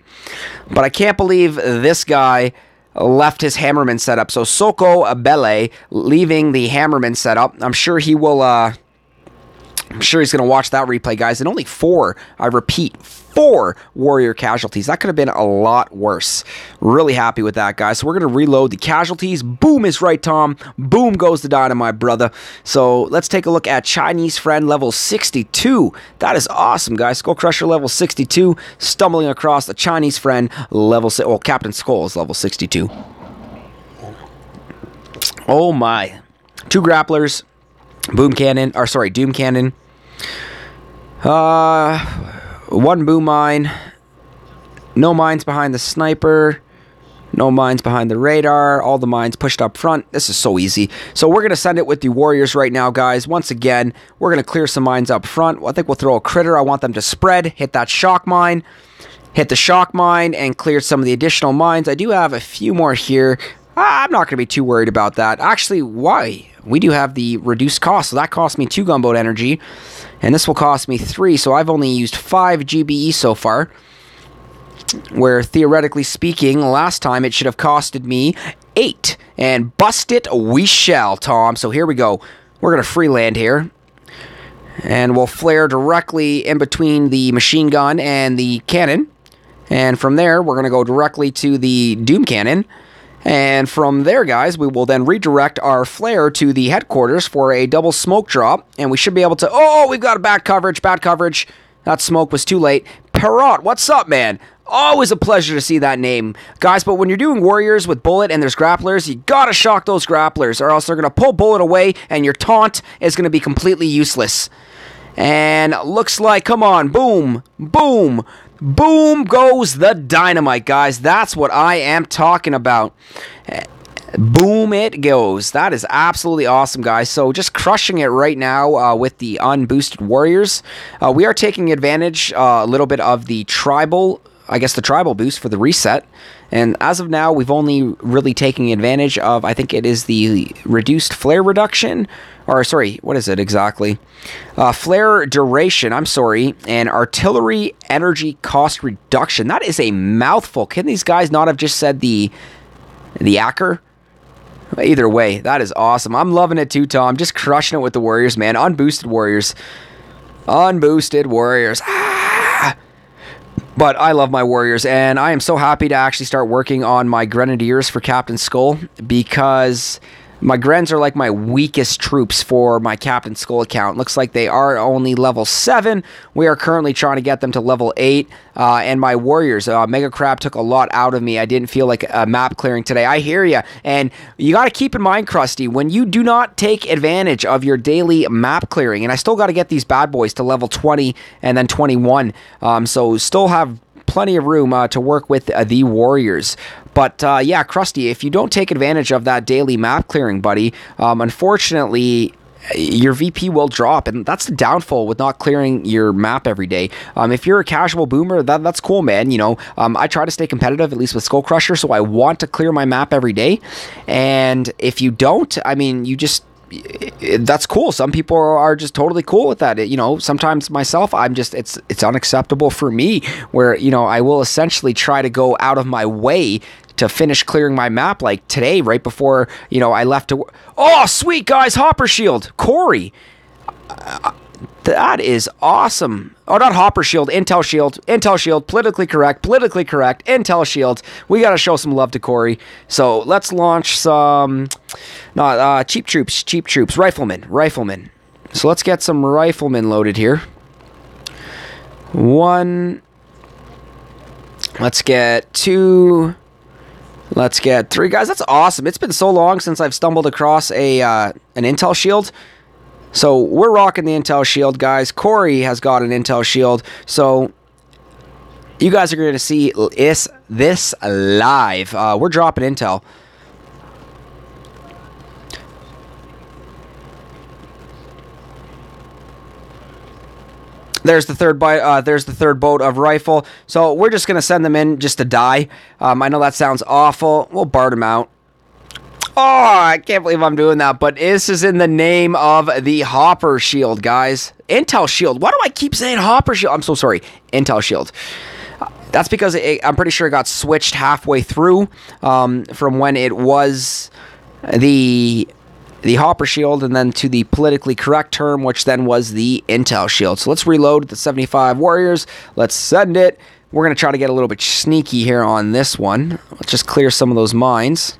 But I can't believe this guy left his Hammerman setup. So Soko Abele leaving the Hammerman setup. I'm sure he will... I'm sure he's going to watch that replay, guys. And only 4, I repeat, 4 warrior casualties. That could have been a lot worse. Really happy with that, guys. So we're going to reload the casualties. Boom is right, Tom. Boom goes the dynamite, brother. So let's take a look at Chinese Friend level 62. That is awesome, guys. SkullCrusher level 62. Stumbling across the Chinese Friend level... Well, Cpt.Skull is level 62. Oh, my. 2 grapplers. Boom cannon, or sorry, doom cannon. 1 boom mine. No mines behind the sniper. No mines behind the radar. All the mines pushed up front. This is so easy. So we're going to send it with the Warriors right now, guys. Once again, we're going to clear some mines up front. I think we'll throw a critter. I want them to spread. Hit that shock mine. Hit the shock mine and clear some of the additional mines. I do have a few more here. I'm not going to be too worried about that. Actually, why? We do have the reduced cost, so that cost me 2 gunboat energy, and this will cost me 3, so I've only used 5 GBE so far, where theoretically speaking, last time it should have costed me 8, and bust it we shall, Tom. So here we go. We're going to freeland here, and we'll flare directly in between the machine gun and the cannon, and from there, we're going to go directly to the doom cannon. And from there, guys, we will then redirect our flare to the headquarters for a double smoke drop. And we should be able to... Oh, we've got a bad coverage, bad coverage. That smoke was too late. Perrot, what's up, man? Always a pleasure to see that name. Guys, but when you're doing Warriors with Bullet and there's grapplers, you gotta shock those grapplers, or else they're gonna pull Bullet away and your taunt is gonna be completely useless. And looks like, come on, boom, boom. Boom goes the dynamite, guys. That's what I am talking about. Boom it goes. That is absolutely awesome, guys. So just crushing it right now with the unboosted Warriors. We are taking advantage a little bit of the tribal, I guess the tribal boost for the reset. And as of now, we've only really taken advantage of, I think it is the reduced flare reduction. Or, sorry, what is it exactly? Flare duration, I'm sorry. And artillery energy cost reduction. That is a mouthful. Can these guys not have just said the Acker? Either way, that is awesome. I'm loving it too, Tom. Just crushing it with the Warriors, man. Unboosted Warriors. Unboosted Warriors. Ah! But I love my Warriors, and I am so happy to actually start working on my Grenadiers for Cpt.Skull, because my Grens are like my weakest troops for my Cpt.Skull account. Looks like they are only level 7. We are currently trying to get them to level 8. And my Warriors, Mega Crab took a lot out of me. I didn't feel like map clearing today. I hear you. And you got to keep in mind, Krusty, when you do not take advantage of your daily map clearing, and I still got to get these bad boys to level 20 and then 21. So still have plenty of room to work with the Warriors. But yeah, Krusty, if you don't take advantage of that daily map clearing, buddy, unfortunately, your VP will drop, and that's the downfall with not clearing your map every day. If you're a casual boomer, that's cool, man. You know, I try to stay competitive, at least with SkullCrusher, so I want to clear my map every day. And if you don't, I mean, you just... that's cool. Some people are just totally cool with that. You know, sometimes myself, I'm just, it's unacceptable for me, where, you know, I will essentially try to go out of my way to finish clearing my map, like today, right before, you know, I left to... Oh, sweet, guys, Hopper Shield. Corey. That is awesome. Oh, not Hopper Shield, Intel Shield, Intel Shield, politically correct, Intel Shield. We got to show some love to Corey. So let's launch some, cheap troops, riflemen. So let's get some riflemen loaded here. One, let's get two, let's get three. Guys, that's awesome. It's been so long since I've stumbled across an Intel Shield. So we're rocking the Intel Shield, guys. Corey has got an Intel Shield. So you guys are going to see this live. We're dropping Intel. There's the third boat of rifle. So we're just going to send them in just to die. I know that sounds awful. We'll BART them out. Oh, I can't believe I'm doing that, but this is in the name of the Hopper Shield, guys. Intel Shield. Why do I keep saying Hopper Shield? I'm so sorry. Intel Shield. That's because I'm pretty sure it got switched halfway through from when it was the Hopper Shield and then to the politically correct term, which then was the Intel Shield. So let's reload the 75 Warriors. Let's send it. We're going to try to get a little bit sneaky here on this one. Let's just clear some of those mines.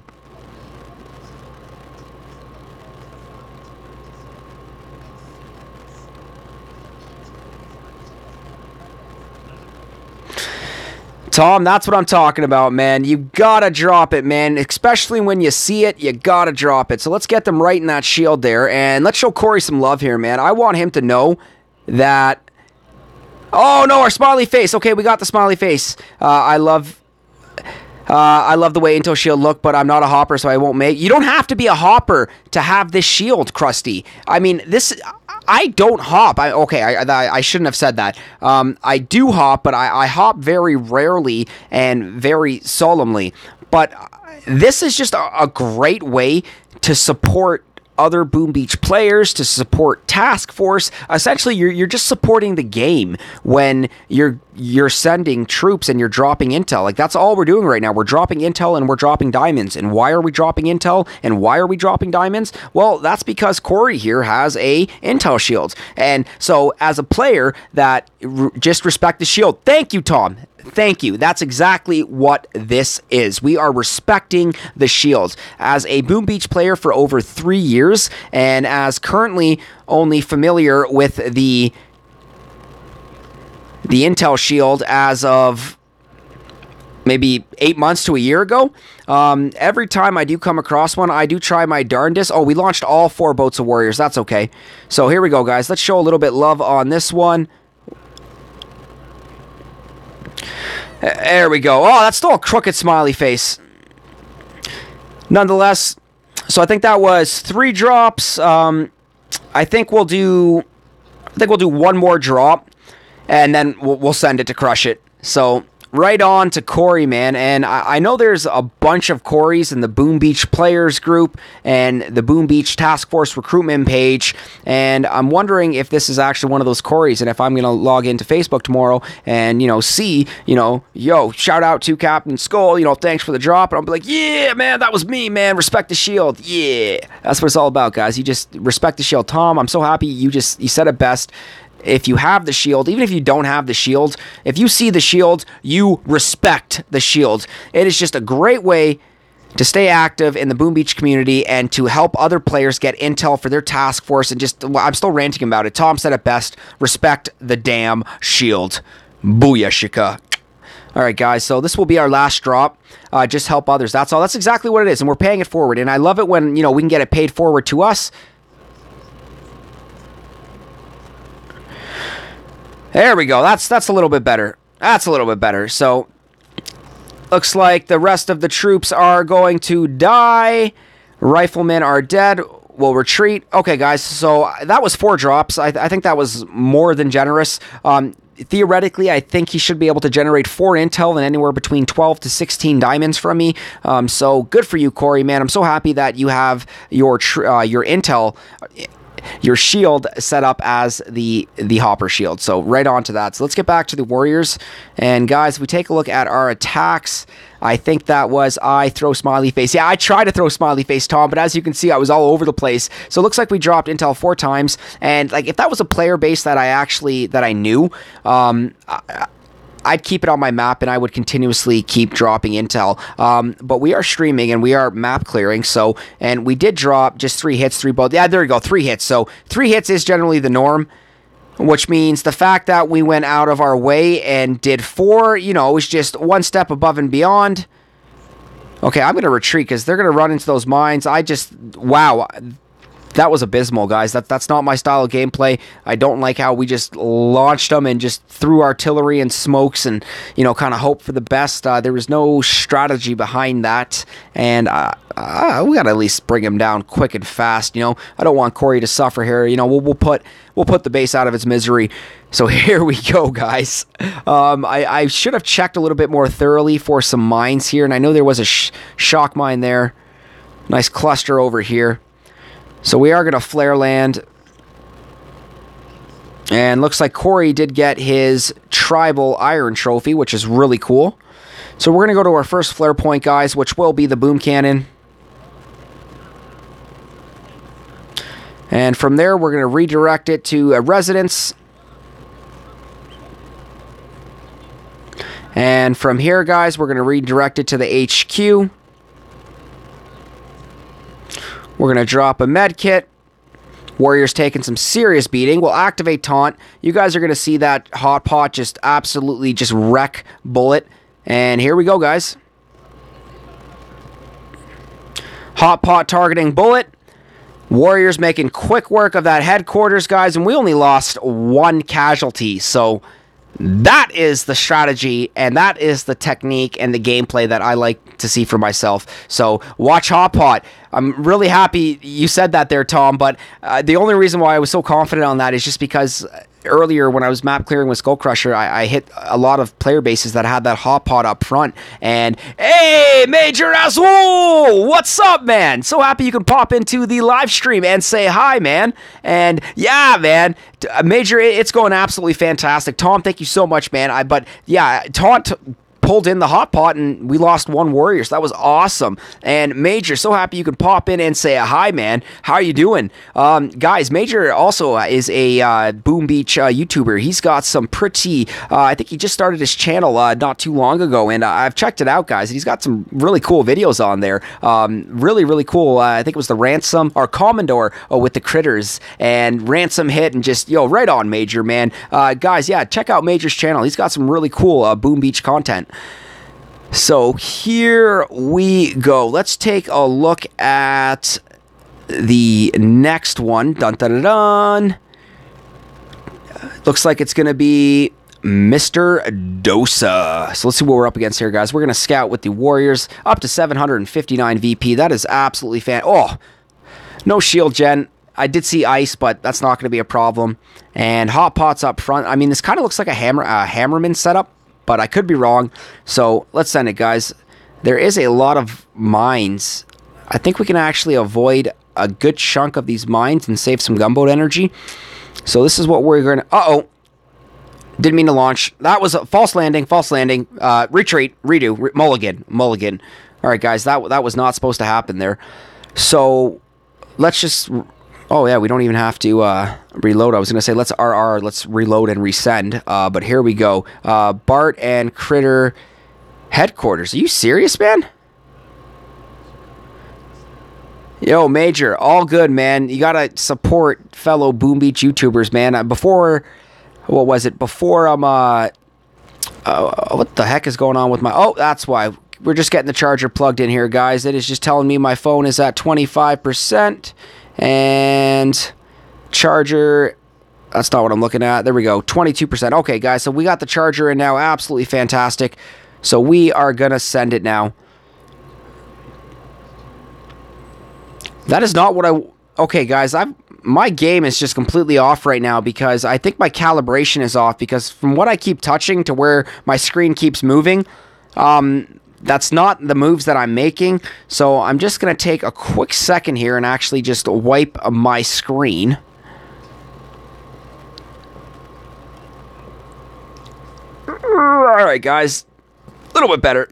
Tom, that's what I'm talking about, man. You gotta drop it, man. Especially when you see it, you gotta drop it. So let's get them right in that shield there, and let's show Corey some love here, man. I want him to know that... Oh, no, our smiley face. Okay, we got the smiley face. I love the way Intel Shield look, but I'm not a hopper, so I won't make... You don't have to be a hopper to have this shield, Krusty. I mean, this... I don't hop. I shouldn't have said that. I do hop, but I hop very rarely and very solemnly. But this is just a great way to support other Boom Beach players, to support Task Force. Essentially, you're just supporting the game when you're sending troops and you're dropping intel. Like, that's all we're doing right now. We're dropping intel and we're dropping diamonds. And why are we dropping intel and why are we dropping diamonds? Well, that's because Corey here has a Intel Shield. And so as a player that just respect the shield. Thank you, Tom. Thank you. That's exactly what this is. We are respecting the shields. As a Boom Beach player for over 3 years, and as currently only familiar with the Intel Shield as of maybe 8 months to a year ago, every time I do come across one, I do try my darndest. Oh, we launched all 4 boats of warriors. That's okay. So here we go, guys. Let's show a little bit love on this one. There we go. Oh, that's still a crooked smiley face. Nonetheless, so I think that was 3 drops. I think we'll do one more drop, and then we'll send it to Crush It. So right on to Corey, man. And I know there's a bunch of Corys in the Boom Beach players group and the Boom Beach Task Force recruitment page. And I'm wondering if this is actually one of those Corys, and if I'm going to log into Facebook tomorrow and, see, yo, shout out to Cpt.Skull, thanks for the drop. And I'll be like, yeah, man, that was me, man. Respect the shield. Yeah. That's what it's all about, guys. You just respect the shield. Tom, I'm so happy you said it best. If you have the shield, even if you don't have the shield, if you see the shield, you respect the shield. It is just a great way to stay active in the Boom Beach community and to help other players get intel for their task force. And I'm still ranting about it. Tom said it best. Respect the damn shield. Booyah. All right, guys, so this will be our last drop. Just help others. That's all. That's exactly what it is, and we're paying it forward. And I love it when, we can get it paid forward to us. There we go. That's a little bit better. That's a little bit better. So, looks like the rest of the troops are going to die. Riflemen are dead. We'll retreat. Okay, guys. So, that was 4 drops. I think that was more than generous. Theoretically, I think he should be able to generate 4 intel and anywhere between 12 to 16 diamonds from me. So, good for you, Corey, man. I'm so happy that you have your intel your shield set up as the hopper shield. So right onto that. So let's get back to the warriors. And guys, if we take a look at our attacks, I think that was I throw smiley face. Yeah, I tried to throw smiley face, Tom, but as you can see, I was all over the place. So it looks like we dropped intel 4 times. And like if that was a player base that I knew, I'd keep it on my map and I would continuously keep dropping intel. But we are streaming and we are map clearing. So, and we did drop just 3 hits, 3 bullets. Yeah, there we go, 3 hits. So 3 hits is generally the norm, which means the fact that we went out of our way and did 4, you know, is just one step above and beyond. Okay, I'm going to retreat because they're going to run into those mines. Wow. That was abysmal, guys. That's not my style of gameplay. I don't like how we just launched them and just threw artillery and smokes and, you know, kind of hope for the best. There was no strategy behind that, and we got to at least bring him down quick and fast. You know, I don't want Corey to suffer here. You know, we'll put the base out of its misery. So here we go, guys. I should have checked a little bit more thoroughly for some mines here, and I know there was a shock mine there. Nice cluster over here. So we are going to flare land. And looks like Corey did get his tribal iron trophy, which is really cool. So we're going to go to our first flare point, guys, which will be the boom cannon. And from there, we're going to redirect it to a residence. And from here, guys, we're going to redirect it to the HQ. We're going to drop a med kit. Warrior's taking some serious beating. We'll activate taunt. You guys are going to see that hot pot just absolutely just wreck bullet. And here we go, guys. Hot pot targeting bullet. Warriors making quick work of that headquarters, guys. And we only lost 1 casualty. So that is the strategy, and that is the technique and the gameplay that I like to see for myself. So watch Hot Pot. I'm really happy you said that there, Tom, but the only reason why I was so confident on that is just because earlier when I was map clearing with SkullCrusher, I hit a lot of player bases that had that hot pot up front. And hey, Major Asshole! What's up, man? So happy you can pop into the live stream and say hi, man. And yeah, man, Major, it's going absolutely fantastic. Tom, thank you so much, man. But yeah, Taunt pulled in the hot pot and we lost 1 warrior, so that was awesome. And Major, so happy you could pop in and say hi, man. How are you doing? Guys, Major also is a Boom Beach YouTuber. He's got some pretty, I think he just started his channel not too long ago, and I've checked it out, guys. He's got some really cool videos on there. Really cool. I think it was the Ransom, or Commodore with the critters, and Ransom hit, and just, yo, right on, Major, man. Guys, yeah, check out Major's channel. He's got some really cool Boom Beach content. So here we go. Let's take a look at the next one. Dun dun dun dun. Looks like it's going to be Mr. Dosa. So let's see what we're up against here, guys. We're going to scout with the Warriors up to 759 VP. That is absolutely Oh, no shield gen. I did see ice, but that's not going to be a problem. And hot pots up front. I mean, this kind of looks like a Hammerman setup, but I could be wrong. So let's send it, guys. There is a lot of mines. I think we can actually avoid a good chunk of these mines and save some gunboat energy. So this is what we're going to... Uh-oh. Didn't mean to launch. That was a false landing. False landing. Retreat. Redo. Mulligan. All right, guys. That was not supposed to happen there. So let's just... Oh, yeah, we don't even have to reload. I was going to say, let's RR, let's reload and resend. But here we go. Bart and Critter headquarters. Are you serious, man? Yo, Major, all good, man. You got to support fellow Boom Beach YouTubers, man. Before, what was it? Before, what the heck is going on with my... Oh, that's why. We're just getting the charger plugged in here, guys. It is just telling me my phone is at 25%. And charger, that's not what I'm looking at. There we go, 22%. Okay, guys, so we got the charger in now. Absolutely fantastic. So we are going to send it now. That is not what I... Okay, guys, my game is just completely off right now because I think my calibration is off because from what I keep touching to where my screen keeps moving, that's not the moves that I'm making. So I'm just going to take a quick second here and actually just wipe my screen. Alright, guys. A little bit better.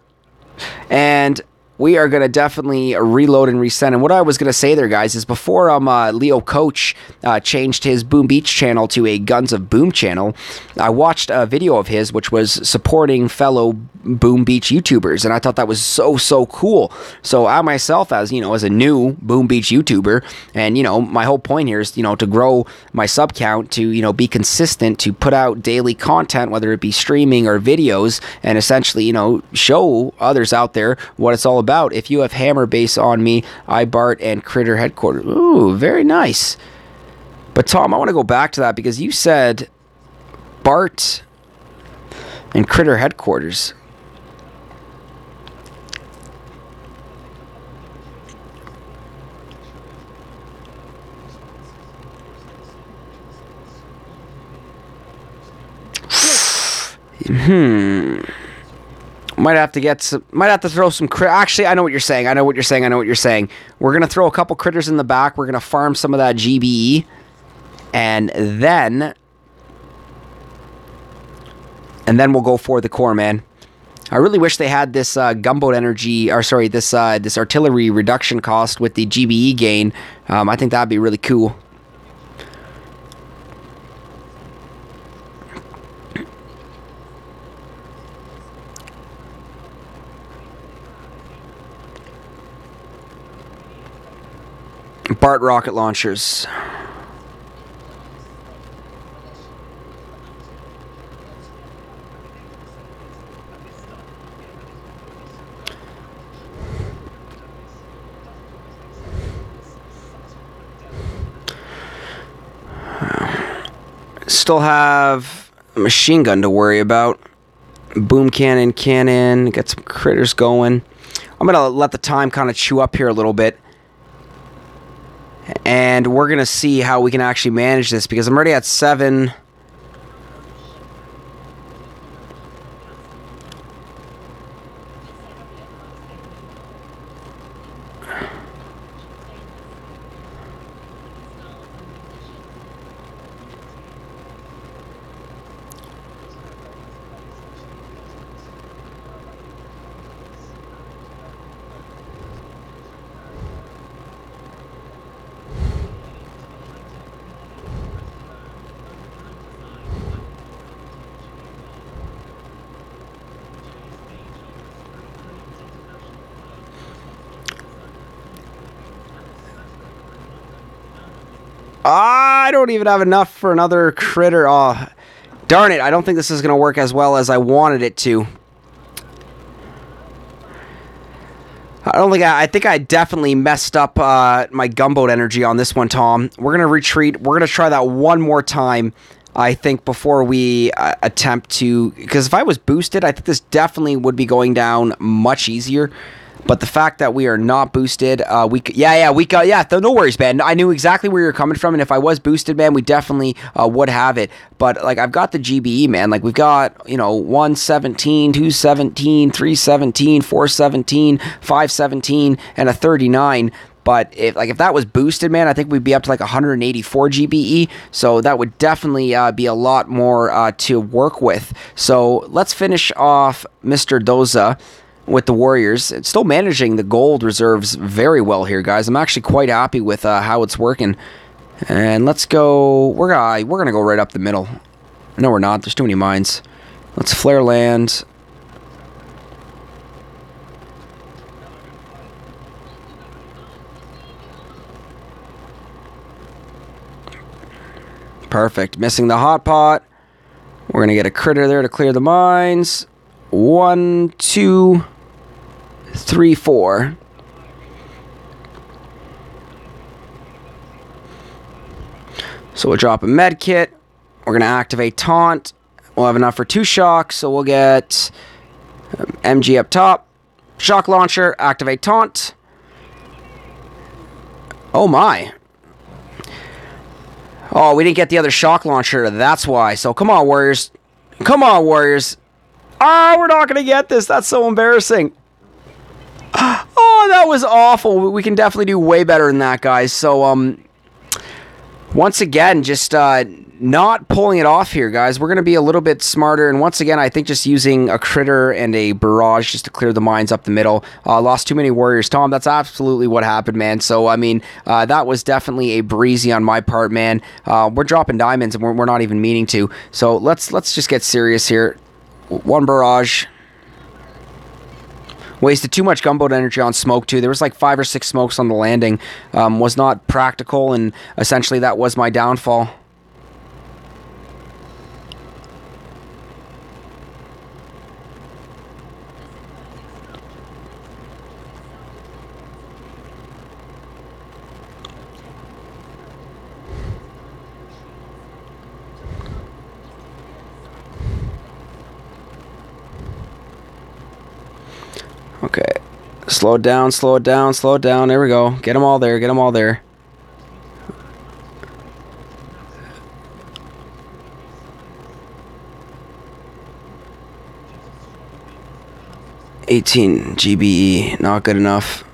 And we are going to definitely reload and resend. And what I was going to say there, guys, is before Leo Coach changed his Boom Beach channel to a Guns of Boom channel, I watched a video of his which was supporting fellow Boom Beach YouTubers, and I thought that was so cool. So I myself, as a new Boom Beach YouTuber, and my whole point here is to grow my sub count, to be consistent, to put out daily content, whether it be streaming or videos, and essentially show others out there what it's all about. If you have hammer base on me, I Bart and Critter headquarters. Ooh, very nice. But Tom, I want to go back to that because you said Bart and Critter headquarters. Might have to throw some actually, I know what you're saying. We're gonna throw a couple critters in the back. We're gonna farm some of that GBE, and then we'll go for the core, man. I really wish they had this gunboat energy, or sorry, this artillery reduction cost with the GBE gain. I think that'd be really cool. Bart rocket launchers. Still have a machine gun to worry about. Boom cannon, get some critters going. I'm gonna let the time kind of chew up here a little bit. And we're going to see how we can actually manage this, because I'm already at 7. I don't even have enough for another critter. Oh, darn it. I don't think this is going to work as well as I wanted it to. I think I definitely messed up my gunboat energy on this one, Tom. We're going to retreat. We're going to try that one more time, I think, before we attempt to... Because if I was boosted, I think this definitely would be going down much easier. But the fact that we are not boosted, no worries, man. I knew exactly where you're coming from, and if I was boosted, man, we definitely would have it. But, like, I've got the GBE, man. Like, we've got, 117, 217, 317, 417, 517, and a 39. But if that was boosted, man, I think we'd be up to like 184 GBE. So that would definitely be a lot more to work with. So let's finish off Mr. Doza with the Warriors. It's still managing the gold reserves very well here, guys. I'm actually quite happy with how it's working. And let's go... We're gonna go right up the middle. No, we're not. There's too many mines. Let's flare land. Perfect. Missing the hot pot. We're gonna get a critter there to clear the mines. 1, 2, 3, 4. So we'll drop a med kit. We're gonna activate taunt. We'll have enough for 2 shocks, so we'll get MG up top. Shock launcher, activate taunt. Oh my. Oh, we didn't get the other shock launcher, that's why. So come on, Warriors. Come on, Warriors. Oh, we're not going to get this. That's so embarrassing. Oh, that was awful. We can definitely do way better than that, guys. So, once again, just not pulling it off here, guys. We're going to be a little bit smarter. And once again, I think just using a critter and a barrage just to clear the mines up the middle. Lost too many warriors. Tom, that's absolutely what happened, man. So, I mean, that was definitely a breezy on my part, man. We're dropping diamonds and we're not even meaning to. So let's just get serious here. One barrage. Wasted too much gunboat energy on smoke, too. There was like 5 or 6 smokes on the landing. Was not practical, and essentially that was my downfall. Okay, slow it down, slow it down, slow it down. There we go. Get them all there, get them all there. $18 GBE, not good enough.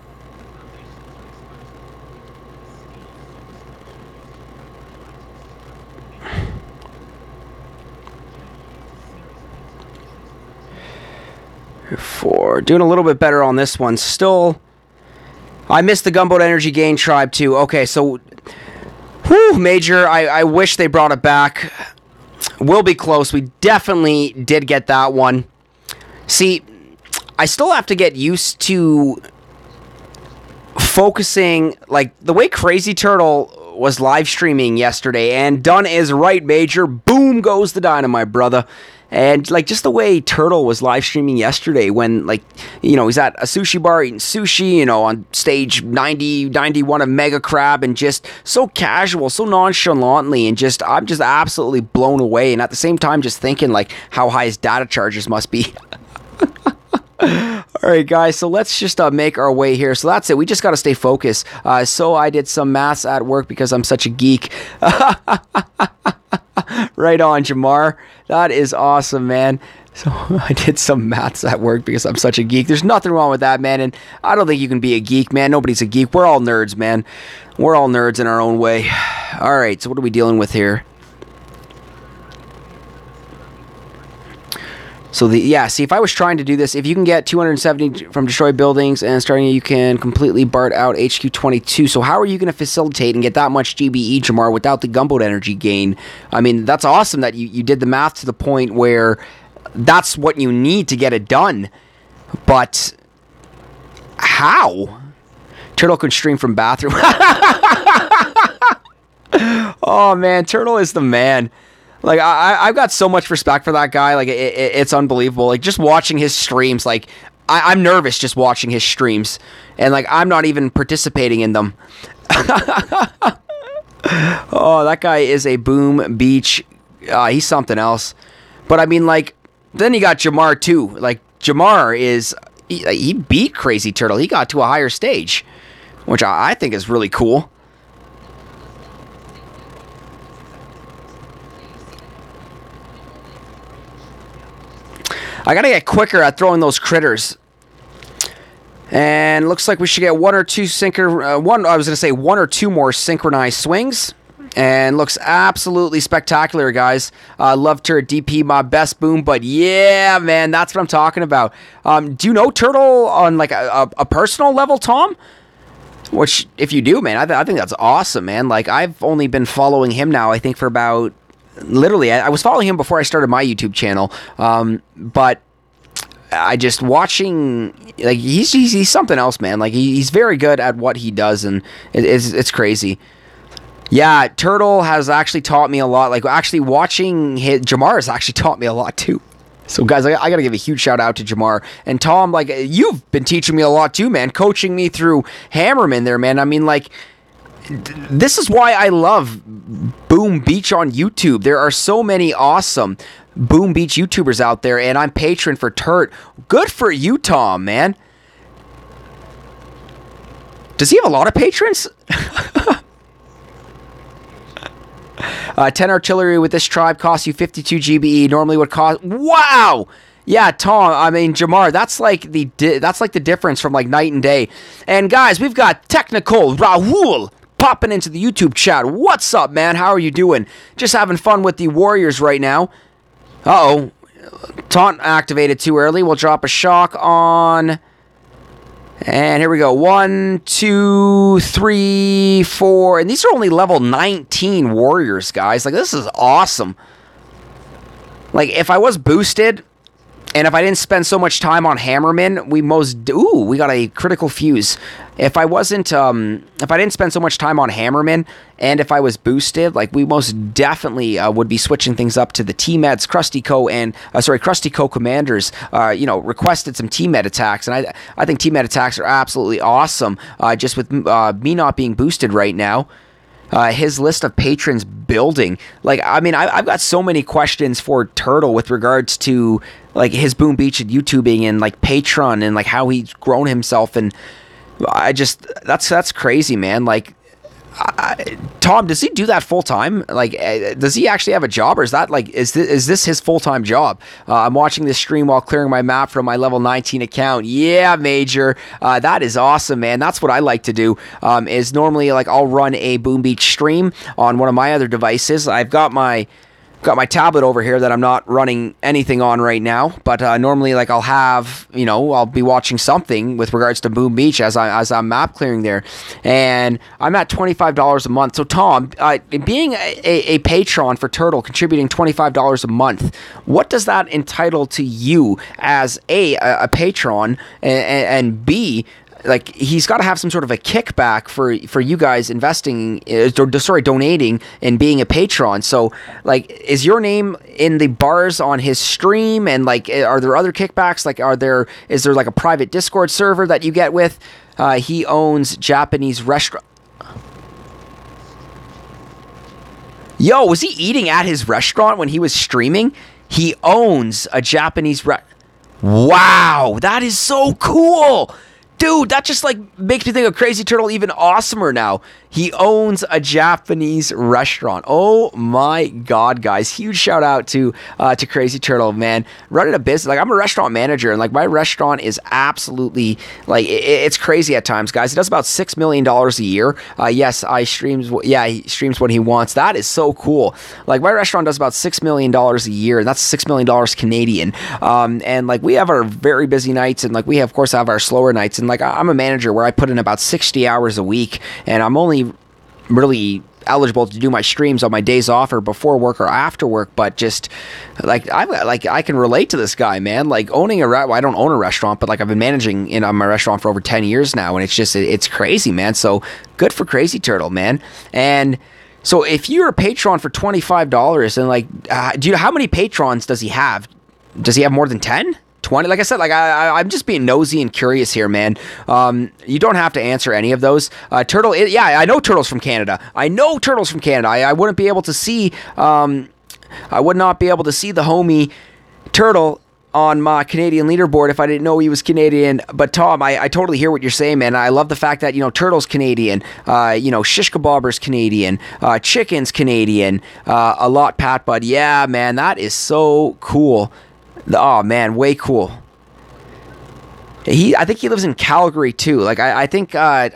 Doing a little bit better on this one. Still, I missed the gunboat energy gain tribe too. Okay, so, whew, Major, I wish they brought it back. We'll be close. We definitely did get that one. See, I still have to get used to focusing, like, the way Crazy Turtle was live streaming yesterday, and done is right, Major. Boom goes the dynamite, brother. And, like, just the way Turtle was live streaming yesterday when, like, you know, he's at a sushi bar eating sushi, you know, on stage 90, 91 of Mega Crab, and just so casual, so nonchalantly, and just, I'm just absolutely blown away. And at the same time, just thinking, like, how high his data charges must be. Alright, guys, so let's just make our way here. So that's it. We just got to stay focused. So I did some maths at work because I'm such a geek. Right on, Jamar. That is awesome, man. So I did some maths at work because I'm such a geek. There's nothing wrong with that, man. And I don't think you can be a geek, man. Nobody's a geek. We're all nerds, man. We're all nerds in our own way. Alright, so what are we dealing with here? So, see, if I was trying to do this, if you can get 270 from destroyed buildings and starting, you can completely BART out HQ22. So how are you going to facilitate and get that much GBE, Jamar, without the gunboat energy gain? I mean, that's awesome that you did the math to the point where that's what you need to get it done. But how? Turtle can stream from bathroom. Oh, man, Turtle is the man. Like, I've got so much respect for that guy. Like, it's unbelievable. Like, just watching his streams, like, I'm nervous just watching his streams. And, like, I'm not even participating in them. Oh, that guy is a boom beach. He's something else. But, I mean, like, then you got Jamar, too. Like, Jamar is... He beat Crazy Turtle. He got to a higher stage, which I think is really cool. I gotta get quicker at throwing those critters. And looks like we should get one or two more synchronized swings. And looks absolutely spectacular, guys. Love Turret DP, my best boom. But yeah, man, that's what I'm talking about. Do you know Turtle on like a personal level, Tom? Which, if you do, man, I think that's awesome, man. Like, I've only been following him now, I think, for about... Literally, I was following him before I started my YouTube channel, but I just watching, like, he's something else, man. Like, he's very good at what he does, and it's crazy. Yeah, Turtle has actually taught me a lot. Like, actually watching Jamar has actually taught me a lot, too. So, guys, I got to give a huge shout-out to Jamar. And Tom, like, you've been teaching me a lot, too, man. Coaching me through Hammerman there, man. I mean, like... This is why I love Boom Beach on YouTube. There are so many awesome Boom Beach YouTubers out there, and I'm patron for Turt. Good for you, Tom, man. Does he have a lot of patrons? 10 artillery with this tribe costs you 52 GBE. Normally would cost... Wow! Yeah, Tom, I mean, Jamar, that's like the difference from, like, night and day. And, guys, we've got Technical Rahul popping into the YouTube chat. What's up, man? How are you doing? Just having fun with the Warriors right now. Uh-oh. Taunt activated too early. We'll drop a shock on... And here we go. 1, 2, 3, 4. And these are only level 19 warriors, guys. Like, this is awesome. Like, if I was boosted, and if I didn't spend so much time on Hammerman, we got a critical fuse. If I didn't spend so much time on Hammerman, and if I was boosted, like, we most definitely would be switching things up to the T-Meds, Krusty Co commanders, requested some T-Med attacks, and I think T-Med attacks are absolutely awesome, just with me not being boosted right now. His list of patrons building. Like, I mean, I've got so many questions for Turtle with regards to, like, his Boom Beach and YouTubing and, like, Patreon and, like, how he's grown himself. And that's crazy, man. Like, Tom, does he do that full time? Like, does he actually have a job, or is that, like, is this his full time job? I'm watching this stream while clearing my map from my level 19 account. Yeah, Major, that is awesome, man. That's what I like to do. Is normally, like, I'll run a Boom Beach stream on one of my other devices. I've got my tablet over here that I'm not running anything on right now, but normally, like, I'll have, I'll be watching something with regards to Boom Beach as I'm map clearing there, and I'm at $25 a month. So Tom, being a patron for Turtle, contributing $25 a month, what does that entitle to you as a patron, and B, like, he's got to have some sort of a kickback for you guys donating and being a patron. So, like, is your name in the bars on his stream? And, like, are there other kickbacks? Like, is there like a private Discord server that you get with? He owns Japanese restaurant. Yo, was he eating at his restaurant when he was streaming? He owns a Japanese Wow, that is so cool. Dude, that just, like, makes me think of Crazy Turtle even awesomer now. He owns a Japanese restaurant. Oh my god, guys. Huge shout out to Crazy Turtle, man. Running a business. Like, I'm a restaurant manager, and, like, my restaurant is absolutely, like, it's crazy at times, guys. It does about $6 million a year. Yes, he streams when he wants. That is so cool. Like, my restaurant does about $6 million a year, and that's $6 million Canadian. And, like, we have our very busy nights, and, like, we of course have our slower nights, and, like, I'm a manager where I put in about 60 hours a week, and I'm only really eligible to do my streams on my days off or before work or after work. But just, like, I can relate to this guy, man. Like, owning I don't own a restaurant, but, like, I've been managing my restaurant for over 10 years now, and it's crazy, man. So good for Crazy Turtle, man. And so if you're a patron for $25, and, like, how many patrons does he have? Does he have more than 10? 20? Like I said, like, I'm just being nosy and curious here, man. You don't have to answer any of those. Turtle, I know Turtle's from Canada. I wouldn't be able to see, I would not be able to see the homie Turtle on my Canadian leaderboard if I didn't know he was Canadian. But Tom, I totally hear what you're saying, man. I love the fact that, Turtle's Canadian, Shish Kebabber's Canadian, Chicken's Canadian, a lot Pat Bud. Yeah, man, that is so cool. Oh man, way cool. I think he lives in Calgary too. Like, I think like,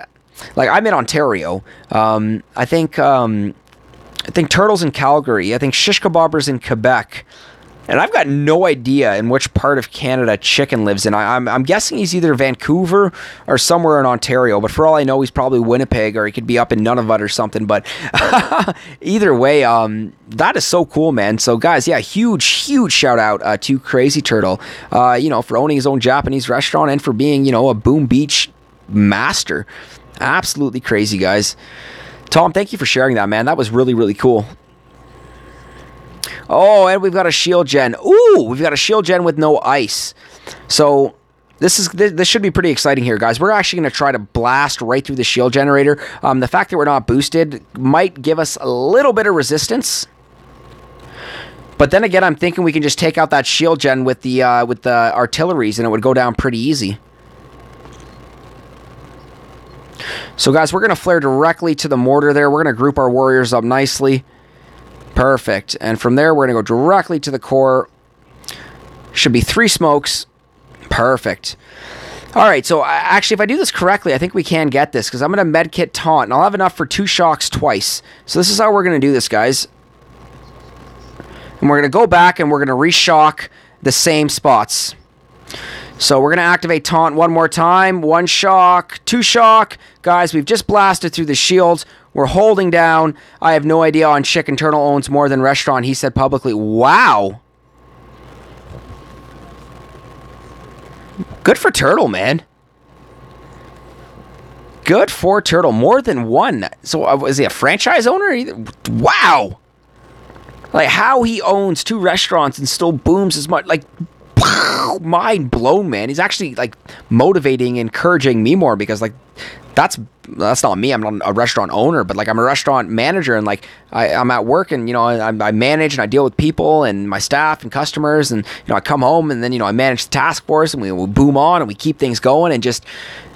I'm in Ontario. I think Turtle's in Calgary. I think Shish Kebabber's in Quebec. And I've got no idea in which part of Canada Chicken lives in. I'm guessing he's either Vancouver or somewhere in Ontario. But for all I know, he's probably Winnipeg, or he could be up in Nunavut or something. But either way, that is so cool, man. So, guys, yeah, huge shout out to Crazy Turtle, for owning his own Japanese restaurant and for being, a Boom Beach master. Absolutely crazy, guys. Tom, thank you for sharing that, man. That was really, really cool. Oh, and we've got a shield gen. Ooh, we've got a shield gen with no ice. So this should be pretty exciting here, guys. We're actually going to try to blast right through the shield generator. The fact that we're not boosted might give us a little bit of resistance. But then again, I'm thinking we can just take out that shield gen with the artilleries, and it would go down pretty easy. So, guys, we're going to flare directly to the mortar there. We're going to group our warriors up nicely. Perfect. And from there, we're going to go directly to the core. Should be 3 smokes. Perfect. All right, so actually, if I do this correctly, I think we can get this, because I'm going to medkit taunt, and I'll have enough for 2 shocks twice. So this is how we're going to do this, guys. And we're going to go back, and we're going to reshock the same spots. So we're going to activate taunt one more time. 1 shock, 2 shock. Guys, we've just blasted through the shields. We're holding down. I have no idea on Chicken Turtle owns more than restaurant, he said publicly. Wow. Good for Turtle, man. Good for Turtle. More than 1. So is he a franchise owner? Wow. Like, how he owns 2 restaurants and still booms as much. Like, mind blown, man. He's actually, like, motivating, encouraging me more, because, like, that's not me. I'm not a restaurant owner, but, like, I'm a restaurant manager, and, like, I'm at work, and, you know, I manage and I deal with people and my staff and customers, and, you know, I come home, and then, you know, I manage the task force, and we boom on, and we keep things going, and just,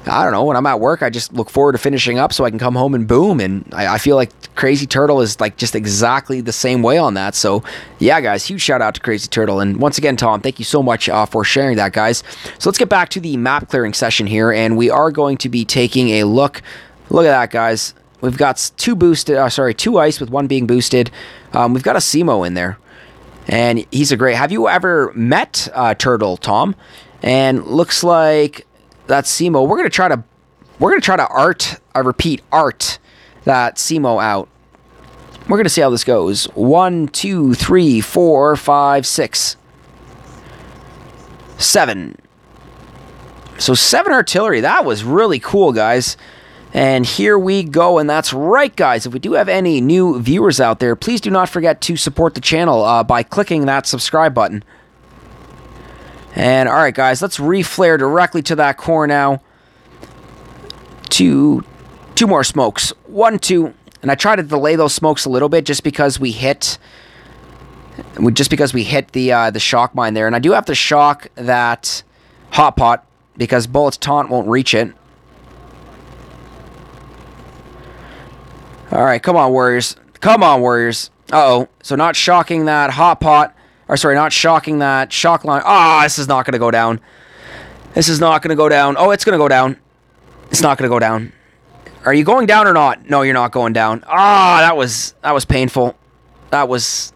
I don't know, when I'm at work, I just look forward to finishing up so I can come home and boom, and I feel like Crazy Turtle is, like, just exactly the same way on that. So, yeah, guys, huge shout out to Crazy Turtle, and once again, Tom, thank you so much for sharing that, guys. So let's get back to the map clearing session here, and we are going to be taking a look. Look at that, guys. We've got 2 boosted, 2 ice with 1 being boosted. We've got a Simo in there, and he's a great. Have you ever met Turtle, Tom? And looks like that's Simo. We're gonna try to art. I repeat, art that Simo out. We're gonna see how this goes. 1, 2, 3, 4, 5, 6, 7. So 7 artillery. That was really cool, guys. And here we go, and that's right, guys. If we do have any new viewers out there, please do not forget to support the channel by clicking that subscribe button. And, alright, guys, let's reflare directly to that core now. 2 more smokes. 1, 2. And I try to delay those smokes a little bit just because we hit the shock mine there. And I do have to shock that hot pot because Bullet's taunt won't reach it. Alright, come on, Warriors. Come on, Warriors. Uh-oh. So not shocking that hot pot. Or, sorry, not shocking that shock line. Ah, this is not going to go down. This is not going to go down. Oh, it's going to go down. It's not going to go down. Are you going down or not? No, you're not going down. Ah, that was painful. That was...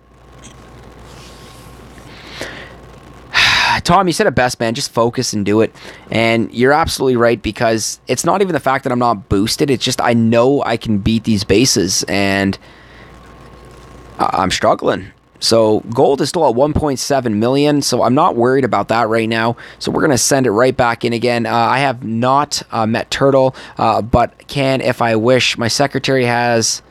Tom, you said it best, man. Just focus and do it. And you're absolutely right, because it's not even the fact that I'm not boosted. It's just I know I can beat these bases, and I'm struggling. So gold is still at 1.7 million, so I'm not worried about that right now. So we're going to send it right back in again. I have not met Turtle, but can if I wish. My secretary has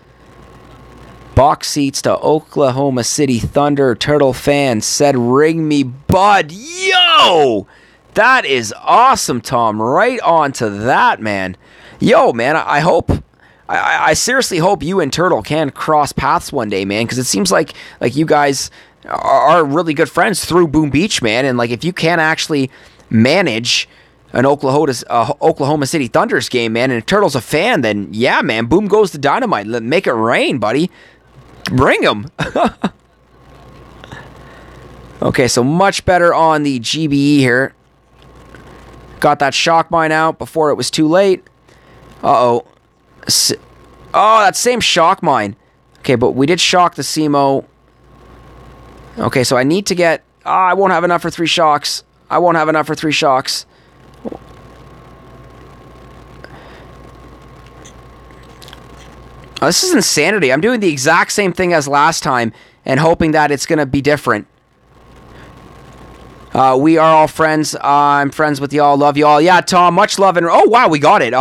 box seats to Oklahoma City Thunder. Turtle fans said, ring me, bud. Yo! That is awesome, Tom. Right on to that, man. Yo, man, I seriously hope you and Turtle can cross paths one day, man, because it seems like you guys are really good friends through Boom Beach, man, and like if you can't actually manage an Oklahoma City Thunders game, man, and Turtle's a fan, then yeah, man, boom goes the dynamite. Make it rain, buddy. Bring him. Okay, so much better on the GBE here. Got that shock mine out before it was too late. Uh-oh. Oh, that same shock mine. Okay, but we did shock the Simo. Okay, so I need to get... I won't have enough for 3 shocks. I won't have enough for 3 shocks. Oh, this is insanity. I'm doing the exact same thing as last time and hoping that it's going to be different. We are all friends. I'm friends with y'all. Love y'all. Yeah, Tom, much love. And oh, wow, we got it.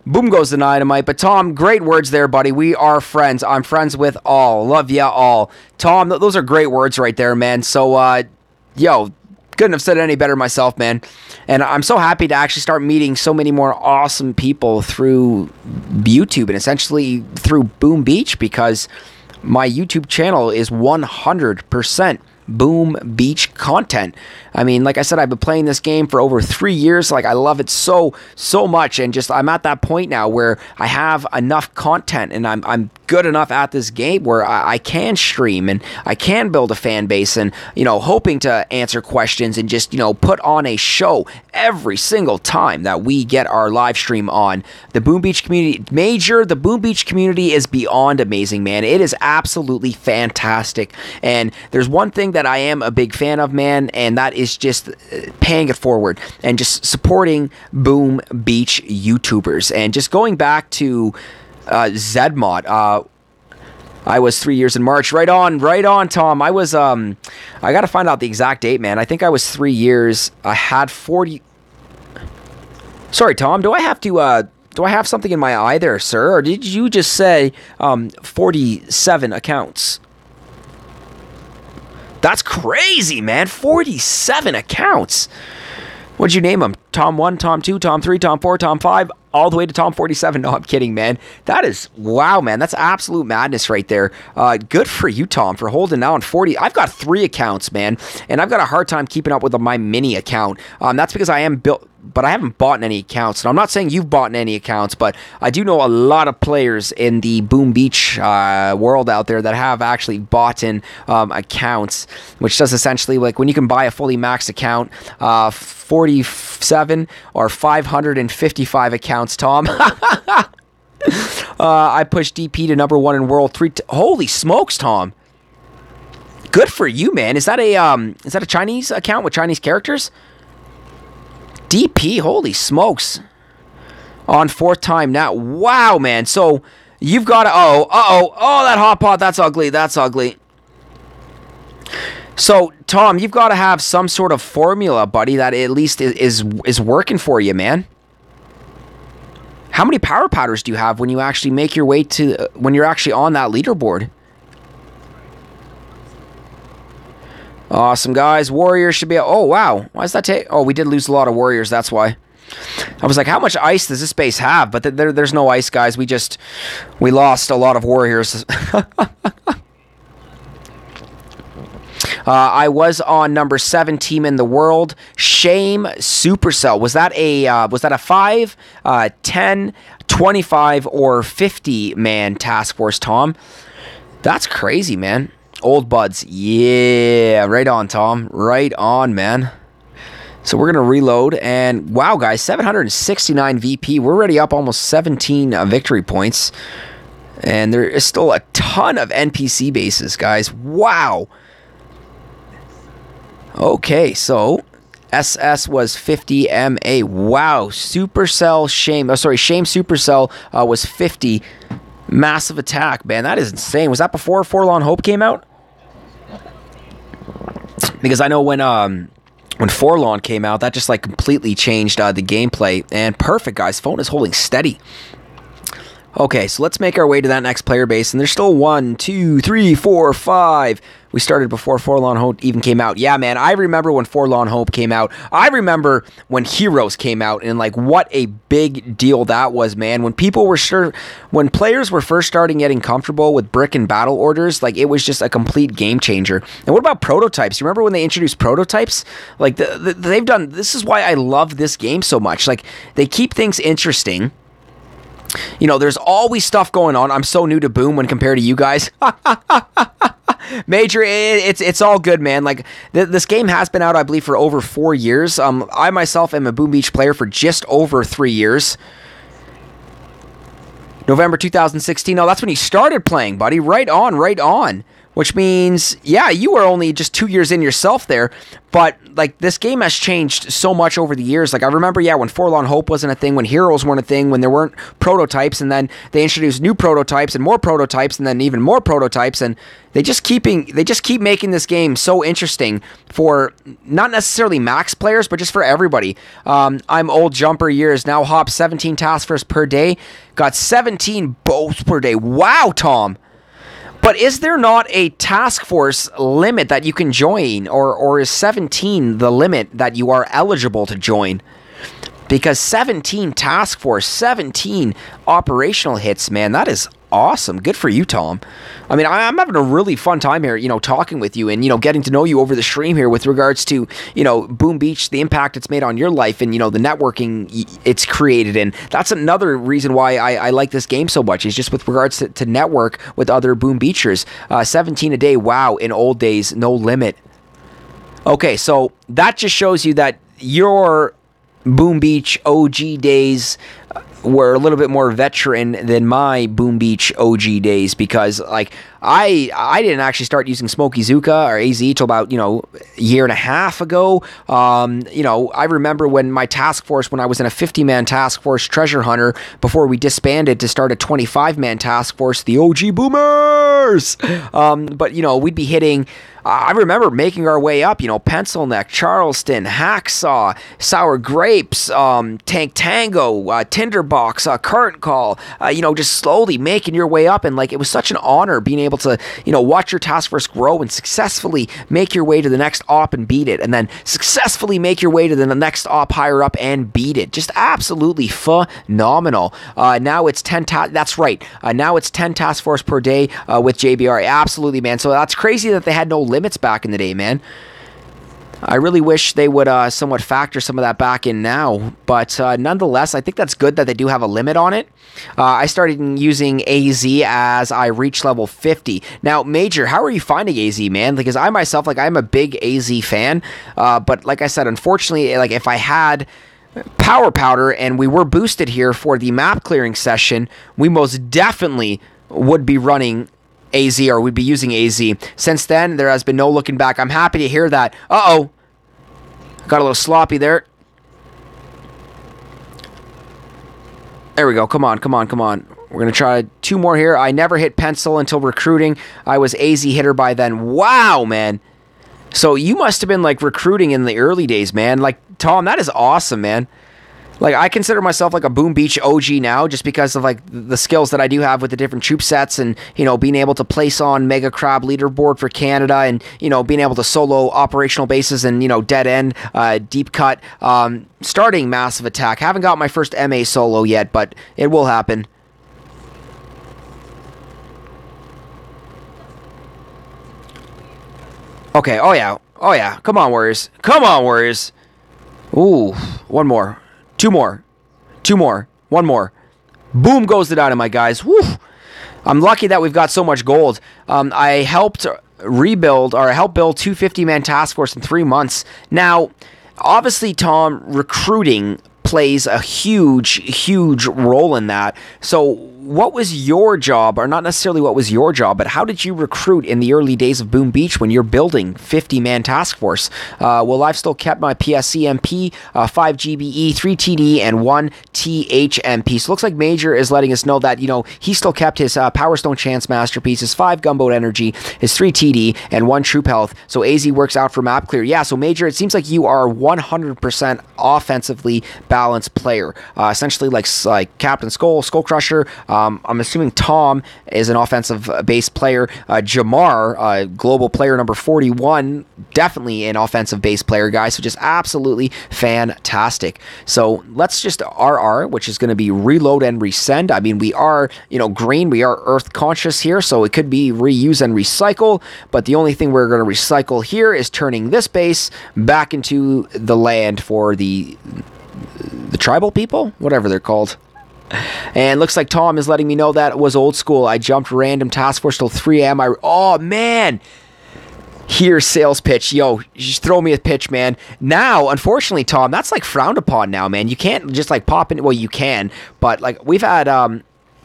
Boom goes the dynamite. But Tom, great words there, buddy. We are friends. I'm friends with all. Love ya all. Tom, those are great words right there, man. So, yo, couldn't have said it any better myself, man. And I'm so happy to actually start meeting so many more awesome people through YouTube and essentially through Boom Beach, because my YouTube channel is 100% Boom Beach content. I mean, like I said, I've been playing this game for over 3 years. Like, I love it so much, and just I'm at that point now where I have enough content, and I'm good enough at this game where I can stream and I can build a fan base, and hoping to answer questions and just put on a show every single time that we get our live stream on. The Boom Beach community, the Boom Beach community is beyond amazing, man. It is absolutely fantastic, and there's one thing that I am a big fan of, man, and that is just paying it forward and just supporting Boom Beach YouTubers. And just going back to Zedmod, I was 3 years in March. Right on, Tom. I was, I gotta find out the exact date, man. I think I was 3 years. I had 40... Sorry, Tom, do I have something in my eye there, sir? Or did you just say 47 accounts? That's crazy, man. 47 accounts. What'd you name them? Tom 1, Tom 2, Tom 3, Tom 4, Tom 5, all the way to Tom 47. No, I'm kidding, man. That is, wow, man. That's absolute madness right there. Good for you, Tom, for holding down 40. I've got 3 accounts, man, and I've got a hard time keeping up with my mini account. That's because I am built, but I haven't bought any accounts. And I'm not saying you've bought any accounts, but I do know a lot of players in the Boom Beach world out there that have actually bought in accounts, which does essentially, like, when you can buy a fully maxed account, 47 or 555 accounts, Tom. I pushed DP to #1 in world 3. Holy smokes, Tom. Good for you, man. Is that a Chinese account with Chinese characters? DP, holy smokes. On 4th time now. Wow, man. So you've got to... Oh, that hot pot. That's ugly. That's ugly. So, Tom, you've got to have some sort of formula, buddy, that at least is working for you, man. How many power powders do you have when you actually make your way to... when you're actually on that leaderboard? Awesome, guys. Warriors should be... Oh, wow. Why does that take... Oh, we did lose a lot of warriors. That's why. I was like, how much ice does this base have? But there's no ice, guys. We lost a lot of warriors. I was on #7 team in the world. Shame Supercell. Was that a 5, 10, 25, or 50 man task force, Tom? That's crazy, man. Old buds. Yeah, right on, Tom. Right on, man. So we're going to reload, and wow, guys, 769 VP. We're already up almost 17 victory points, and there is still a ton of NPC bases, guys. Wow. Okay, so SS was 50 MA. Wow, Supercell Shame. Oh, sorry, Shame Supercell was 50. Massive attack, man. That is insane. Was that before Forlorn Hope came out? Because I know when Forlorn came out, that just like completely changed the gameplay. And perfect, guys. Phone is holding steady. Okay, so let's make our way to that next player base. And there's still 1, 2, 3, 4, 5. We started before Forlorn Hope even came out. Yeah, man, I remember when Forlorn Hope came out. I remember when Heroes came out, and like what a big deal that was, man. When when players were first starting getting comfortable with brick and battle orders, like it was just a complete game changer. And what about prototypes? You remember when they introduced prototypes? Like they've done. This is why I love this game so much. Like they keep things interesting. You know, there's always stuff going on. I'm so new to Boom when compared to you guys. Major, it's all good, man. Like this game has been out, I believe, for over 4 years. I myself am a Boom Beach player for just over 3 years. November 2016. Oh, that's when you started playing, buddy. Right on, right on. Which means, yeah, you were only just 2 years in yourself there, but like this game has changed so much over the years. Like I remember, yeah, when Forlorn Hope wasn't a thing, when Heroes weren't a thing, when there weren't prototypes, and then they introduced new prototypes and more prototypes, and then even more prototypes, and they just keep making this game so interesting for not necessarily max players, but just for everybody. I'm old jumper years now. Hop 17 task force per day, got 17 bows per day. Wow, Tom. But is there not a task force limit that you can join, or is 17 the limit that you are eligible to join? Because 17 task force, 17 operational hits, man, that is awesome. Good for you, Tom. I mean, I'm having a really fun time here, talking with you and, getting to know you over the stream here with regards to, Boom Beach, the impact it's made on your life and, the networking it's created. And that's another reason why I like this game so much, is just with regards to network with other Boom Beachers. 17 a day, wow, in old days, no limit. Okay, so that just shows you that your Boom Beach OG days were a little bit more veteran than my Boom Beach OG days, because like I didn't actually start using Smoky Zuka or AZ till about a year and a half ago. I remember when my task force, when I was in a 50-man task force, Treasure Hunter, before we disbanded to start a 25-man task force, the OG Boomers. But we'd be hitting. I remember making our way up, Pencil Neck, Charleston, Hacksaw, Sour Grapes, Tank Tango, Tinderbox, Curtain Call, just slowly making your way up. And like, it was such an honor being able to, watch your task force grow and successfully make your way to the next op and beat it. And then successfully make your way to the next op higher up and beat it. Just absolutely phenomenal. Now it's 10, that's right. Now it's 10 task force per day with JBR. Absolutely, man. So that's crazy that they had no limits back in the day, man. I really wish they would somewhat factor some of that back in now, but nonetheless, I think that's good that they do have a limit on it. I started using AZ as I reached level 50. Now, Major, how are you finding AZ, man? Because I myself, I'm a big AZ fan, but like I said, unfortunately, if I had Power Powder and we were boosted here for the map clearing session, we most definitely would be running AZ, or we'd be using AZ. Since then, there has been no looking back. I'm happy to hear that. Uh-oh. Got a little sloppy there. There we go. Come on. We're going to try 2 more here. I never hit pencil until recruiting. I was AZ hitter by then. Wow, man. So you must have been recruiting in the early days, man. Tom, that is awesome, man. I consider myself a Boom Beach OG now, just because of the skills that I do have with the different troop sets and, being able to place on Mega Crab leaderboard for Canada and, being able to solo operational bases and, dead end, deep cut, starting massive attack. Haven't got my first MA solo yet, but it will happen. Okay, oh yeah. Come on, Warriors. Ooh, one more. Two more. One more. Boom goes the dynamite, guys. Woo! I'm lucky that we've got so much gold. I helped build 250-man task force in 3 months. Now, obviously, Tom, recruiting plays a huge role in that. So what was your job, or not necessarily what was your job, but how did you recruit in the early days of Boom Beach when you're building 50-man task force? Well, I've still kept my PSC MP, 5 GBE, 3 TD, and 1 THMP. So it looks like Major is letting us know that, he still kept his Power Stone Chance Masterpiece, his 5 Gunboat Energy, his 3 TD, and 1 Troop Health. So AZ works out for map clear. Yeah, so Major, it seems like you are 100% offensively balanced player. Essentially like Cpt.Skull, SkullCrusher. I'm assuming Tom is an offensive base player. Jamar, global player number 41, definitely an offensive base player, guys. So just absolutely fantastic. So let's just RR, which is going to be reload and resend. I mean, we are, green. We are earth conscious here, so it could be reuse and recycle. But the only thing we're going to recycle here is turning this base back into the land for the tribal people, whatever they're called. And looks like Tom is letting me know that it was old school. I jumped random task force till 3 a.m. Oh, man. Here's sales pitch. Yo, just throw me a pitch, man. Now, unfortunately, Tom, that's frowned upon now, man. You can't just pop in. Well, you can, but we've had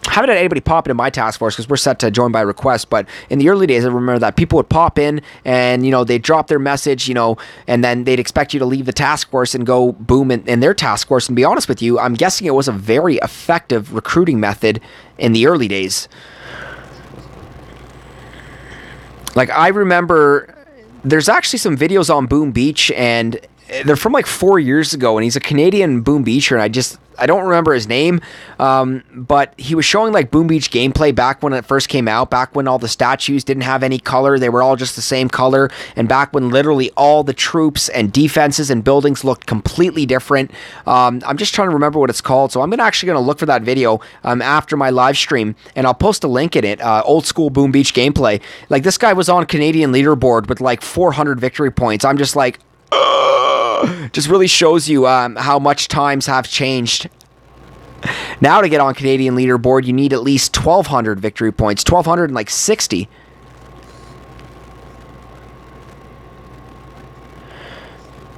haven't had anybody pop into my task force because we're set to join by request. But in the early days, I remember that people would pop in and, they'd drop their message, and then they'd expect you to leave the task force and go boom in their task force. And to be honest with you, I'm guessing it was a very effective recruiting method in the early days. I remember there's actually some videos on Boom Beach, and they're from like 4 years ago, and he's a Canadian Boom Beacher, and I don't remember his name, but he was showing like Boom Beach gameplay back when it first came out, back when all the statues didn't have any color, they were all just the same color, and back when literally all the troops and defenses and buildings looked completely different. I'm just trying to remember what it's called, so I'm actually going to look for that video after my live stream, and I'll post a link in it, old school Boom Beach gameplay. Like, this guy was on Canadian leaderboard with like 400 victory points. I'm just like, just really shows you how much times have changed. Now to get on Canadian leaderboard, you need at least 1,200 victory points, 1,260.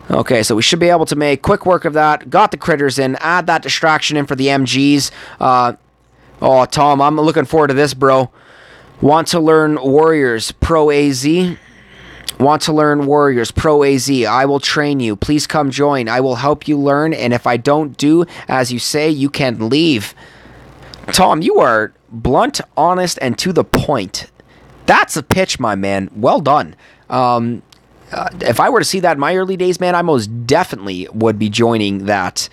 Okay, so we should be able to make quick work of that. Got the critters in. Add that distraction in for the MGs. Oh, Tom, I'm looking forward to this, bro. Want to learn Warriors Pro AZ? Want to learn Warriors Pro AZ? I will train you. Please come join. I will help you learn, and if I don't do as you say, you can leave. Tom, you are blunt, honest, and to the point. That's a pitch, my man. Well done. If I were to see that in my early days, man, I most definitely would be joining that.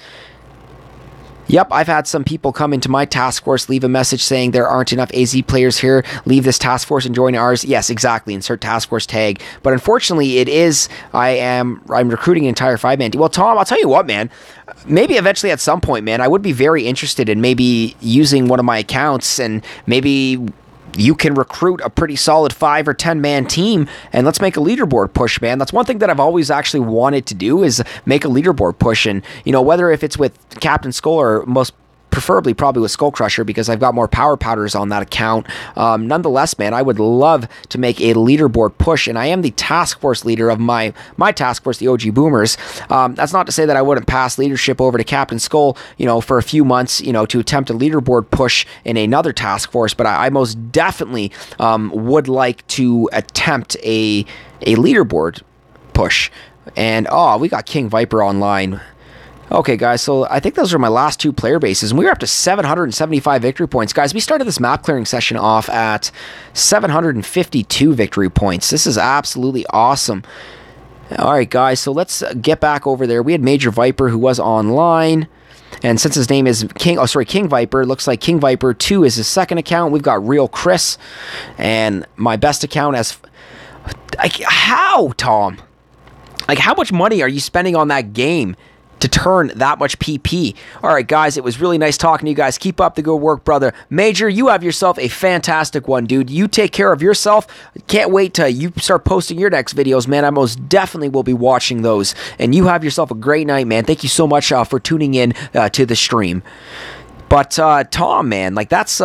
Yep, I've had some people come into my task force, leave a message saying there aren't enough AZ players here, leave this task force and join ours. Yes, exactly, insert task force tag. But unfortunately, it is, I'm recruiting an entire 5-man team. Well, Tom, I'll tell you what, man, maybe eventually at some point, man, I would be very interested in maybe using one of my accounts, and maybe you can recruit a pretty solid 5 or 10-man team, and let's make a leaderboard push, man. That's one thing that I've always actually wanted to do, is make a leaderboard push. And, you know, whether if it's with Cpt.Skull or most preferably probably with SkullCrusher, because I've got more power powders on that account. Nonetheless, man, I would love to make a leaderboard push, and I am the task force leader of my task force, the OG Boomers. That's not to say that I wouldn't pass leadership over to Cpt.Skull, you know, for a few months, you know, to attempt a leaderboard push in another task force, but I most definitely would like to attempt a leaderboard push. And, oh, we got King Viper online. Okay, guys, so I think those are my last 2 player bases, and we were up to 775 victory points. Guys, we started this map clearing session off at 752 victory points. This is absolutely awesome. All right, guys, so let's get back over there. We had Major Viper, who was online, and since his name is King Viper, it looks like King Viper 2 is his second account. We've got Real Chris, and my best account as... how, Tom? Like, how much money are you spending on that game to turn that much PP? All right, guys, it was really nice talking to you guys. Keep up the good work, brother. Major, you have yourself a fantastic one, dude. You take care of yourself. Can't wait till you start posting your next videos, man. I most definitely will be watching those. And you have yourself a great night, man. Thank you so much for tuning in to the stream. But, Tom, man, like, that's...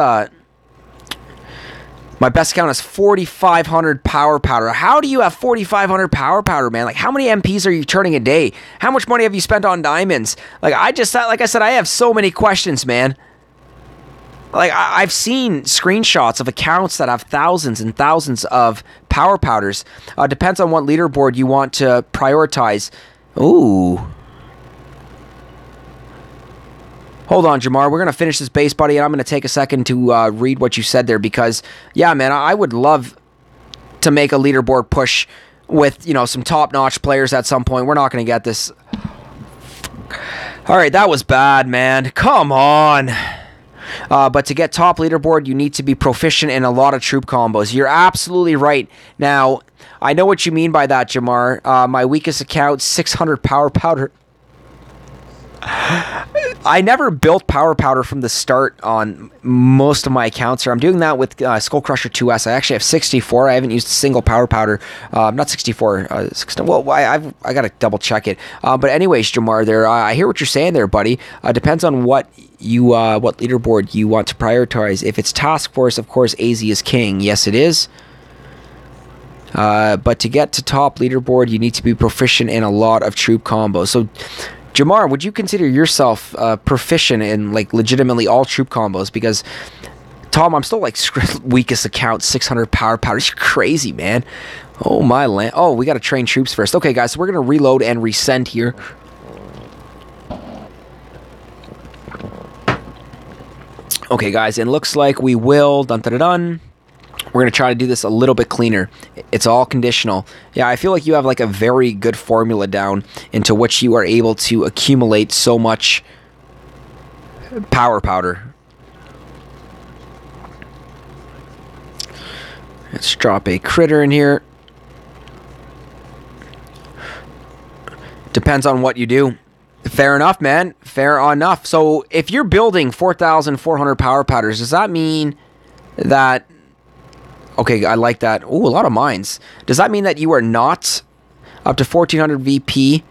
my best account is 4,500 power powder. How do you have 4,500 power powder, man? Like, how many MPs are you turning a day? How much money have you spent on diamonds? Like, like I said, I have so many questions, man. Like, I've seen screenshots of accounts that have thousands and thousands of power powders. Depends on what leaderboard you want to prioritize. Ooh. Hold on, Jamar. We're going to finish this base, buddy, and I'm going to take a second to read what you said there, because, yeah, man, I would love to make a leaderboard push with, you know, some top-notch players at some point. We're not going to get this. All right, that was bad, man. Come on. But to get top leaderboard, you need to be proficient in a lot of troop combos. You're absolutely right. Now, I know what you mean by that, Jamar. My weakest account, 600 power powder. I never built power powder from the start on most of my accounts. I'm doing that with SkullCrusher 2S. I actually have 64. I haven't used a single power powder. Not 64. 16, well, I got to double check it. But anyways, Jamar, there. I hear what you're saying there, buddy. Depends on what leaderboard you want to prioritize. If it's task force, of course, AZ is king. Yes, it is. But to get to top leaderboard, you need to be proficient in a lot of troop combos. So, Jamar, would you consider yourself proficient in, like, legitimately all troop combos? Because, Tom, I'm still, like, weakest account, 600 power powders. You're crazy, man. Oh, my land. Oh, we got to train troops first. Okay, guys, so we're going to reload and resend here. Okay, guys, it looks like we will, dun-dun-dun-dun, We're going to try to do this a little bit cleaner. It's all conditional. Yeah, I feel like you have like a very good formula down into which you are able to accumulate so much power powder. Let's drop a critter in here. Depends on what you do. Fair enough, man. Fair enough. So if you're building 4,400 power powders, does that mean that... Okay, I like that. Ooh, a lot of mines. Does that mean that you are not up to 1,400 VP?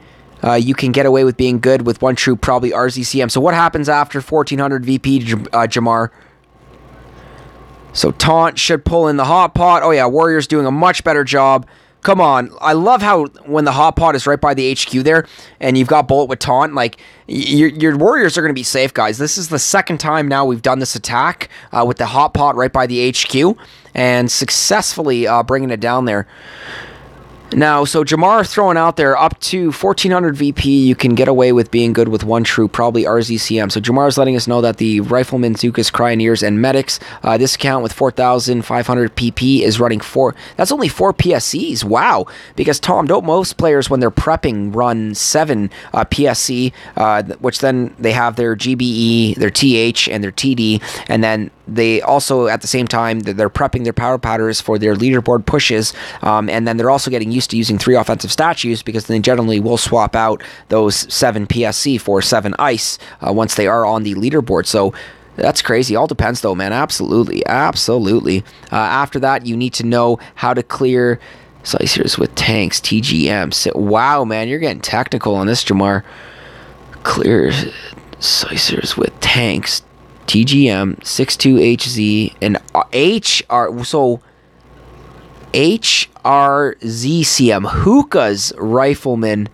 You can get away with being good with one troop, probably RZCM. So what happens after 1,400 VP, Jamar? So Taunt should pull in the hot pot. Oh yeah, Warrior's doing a much better job. Come on. I love how when the hot pot is right by the HQ there and you've got Bullet with Taunt, like your Warriors are going to be safe, guys. This is the second time now we've done this attack with the hot pot right by the HQ and successfully bringing it down there. Now, so Jamar throwing out there up to 1,400 VP, you can get away with being good with one troop, probably RZCM. So Jamar's letting us know that the Riflemen, Zookas, Cryoneers, and Medics, this account with 4,500 PP is running 4. That's only 4 PSCs. Wow. Because, Tom, don't most players, when they're prepping, run 7 PSC, which then they have their GBE, their TH, and their TD, and then they also, at the same time, they're prepping their power powders for their leaderboard pushes, and then they're also getting used to using 3 offensive statues because they generally will swap out those 7 PSC for 7 ice once they are on the leaderboard. So that's crazy. All depends, though, man. Absolutely. Absolutely. After that, you need to know how to clear Slicers with tanks, TGM. Wow, man, you're getting technical on this, Jamar. Clear Slicers with tanks, TGM, 62HZ, and HR. So HRZCM, Hookahs, Riflemen,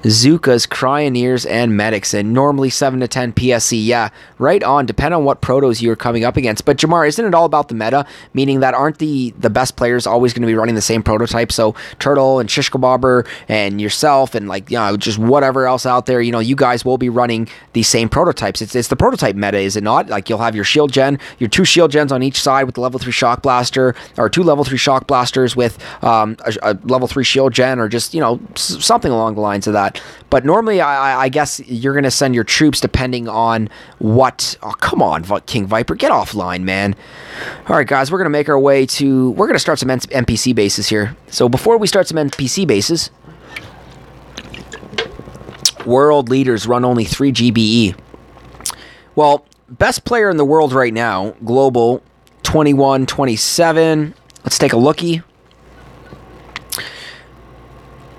Zookas, Cryoneers, and Medics, and normally 7 to 10 PSC. Yeah, right on, depending on what protos you're coming up against. But Jamar, isn't it all about the meta? Meaning that aren't the best players always going to be running the same prototype? So Turtle and Shishkabobber and yourself and like, you know, just whatever else out there, you know, you guys will be running the same prototypes. It's the prototype meta, is it not? Like you'll have your shield gen, your 2 shield gens on each side with the level 3 shock blaster, or 2 level 3 shock blasters with a level 3 shield gen, or just, you know, something along the lines of that. But normally, I guess you're going to send your troops depending on what... Oh, come on, King Viper. Get offline, man. All right, guys, we're going to make our way to... We're going to start some NPC bases here. So before we start some NPC bases, world leaders run only 3 GBE. Well, best player in the world right now, global, 21-27. Let's take a lookie.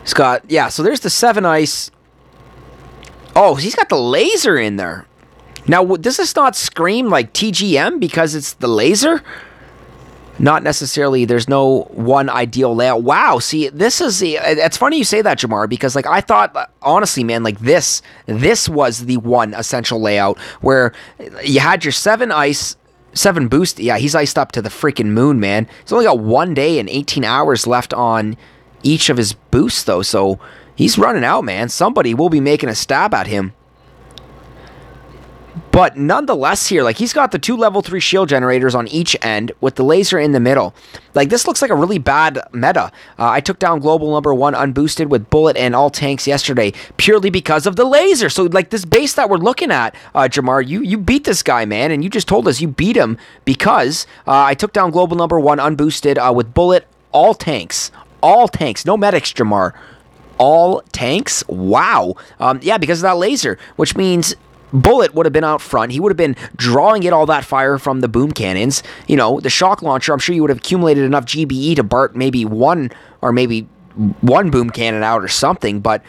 He's got, yeah, so there's the 7 ice. Oh, he's got the laser in there. Now, does this not scream like TGM because it's the laser? Not necessarily. There's no one ideal layout. Wow, see, this is the... It's funny you say that, Jamar, because, like, I thought, honestly, man, like, this was the one essential layout where you had your 7 ice... 7 boost. Yeah, he's iced up to the freaking moon, man. He's only got 1 day and 18 hours left on each of his boosts, though, so he's running out, man. Somebody will be making a stab at him. But nonetheless here, like, he's got the 2 level 3 shield generators on each end with the laser in the middle. Like, this looks like a really bad meta. I took down global number 1 unboosted with Bullet and all tanks yesterday purely because of the laser. So, like, this base that we're looking at, Jamar, you beat this guy, man, and you just told us you beat him because I took down global number 1 unboosted with Bullet, all tanks. All tanks. No medics, Jamar. All tanks? Wow. Yeah, because of that laser, which means Bullet would have been out front. He would have been drawing in all that fire from the boom cannons. You know, the shock launcher, I'm sure you would have accumulated enough GBE to BART maybe one boom cannon out or something. But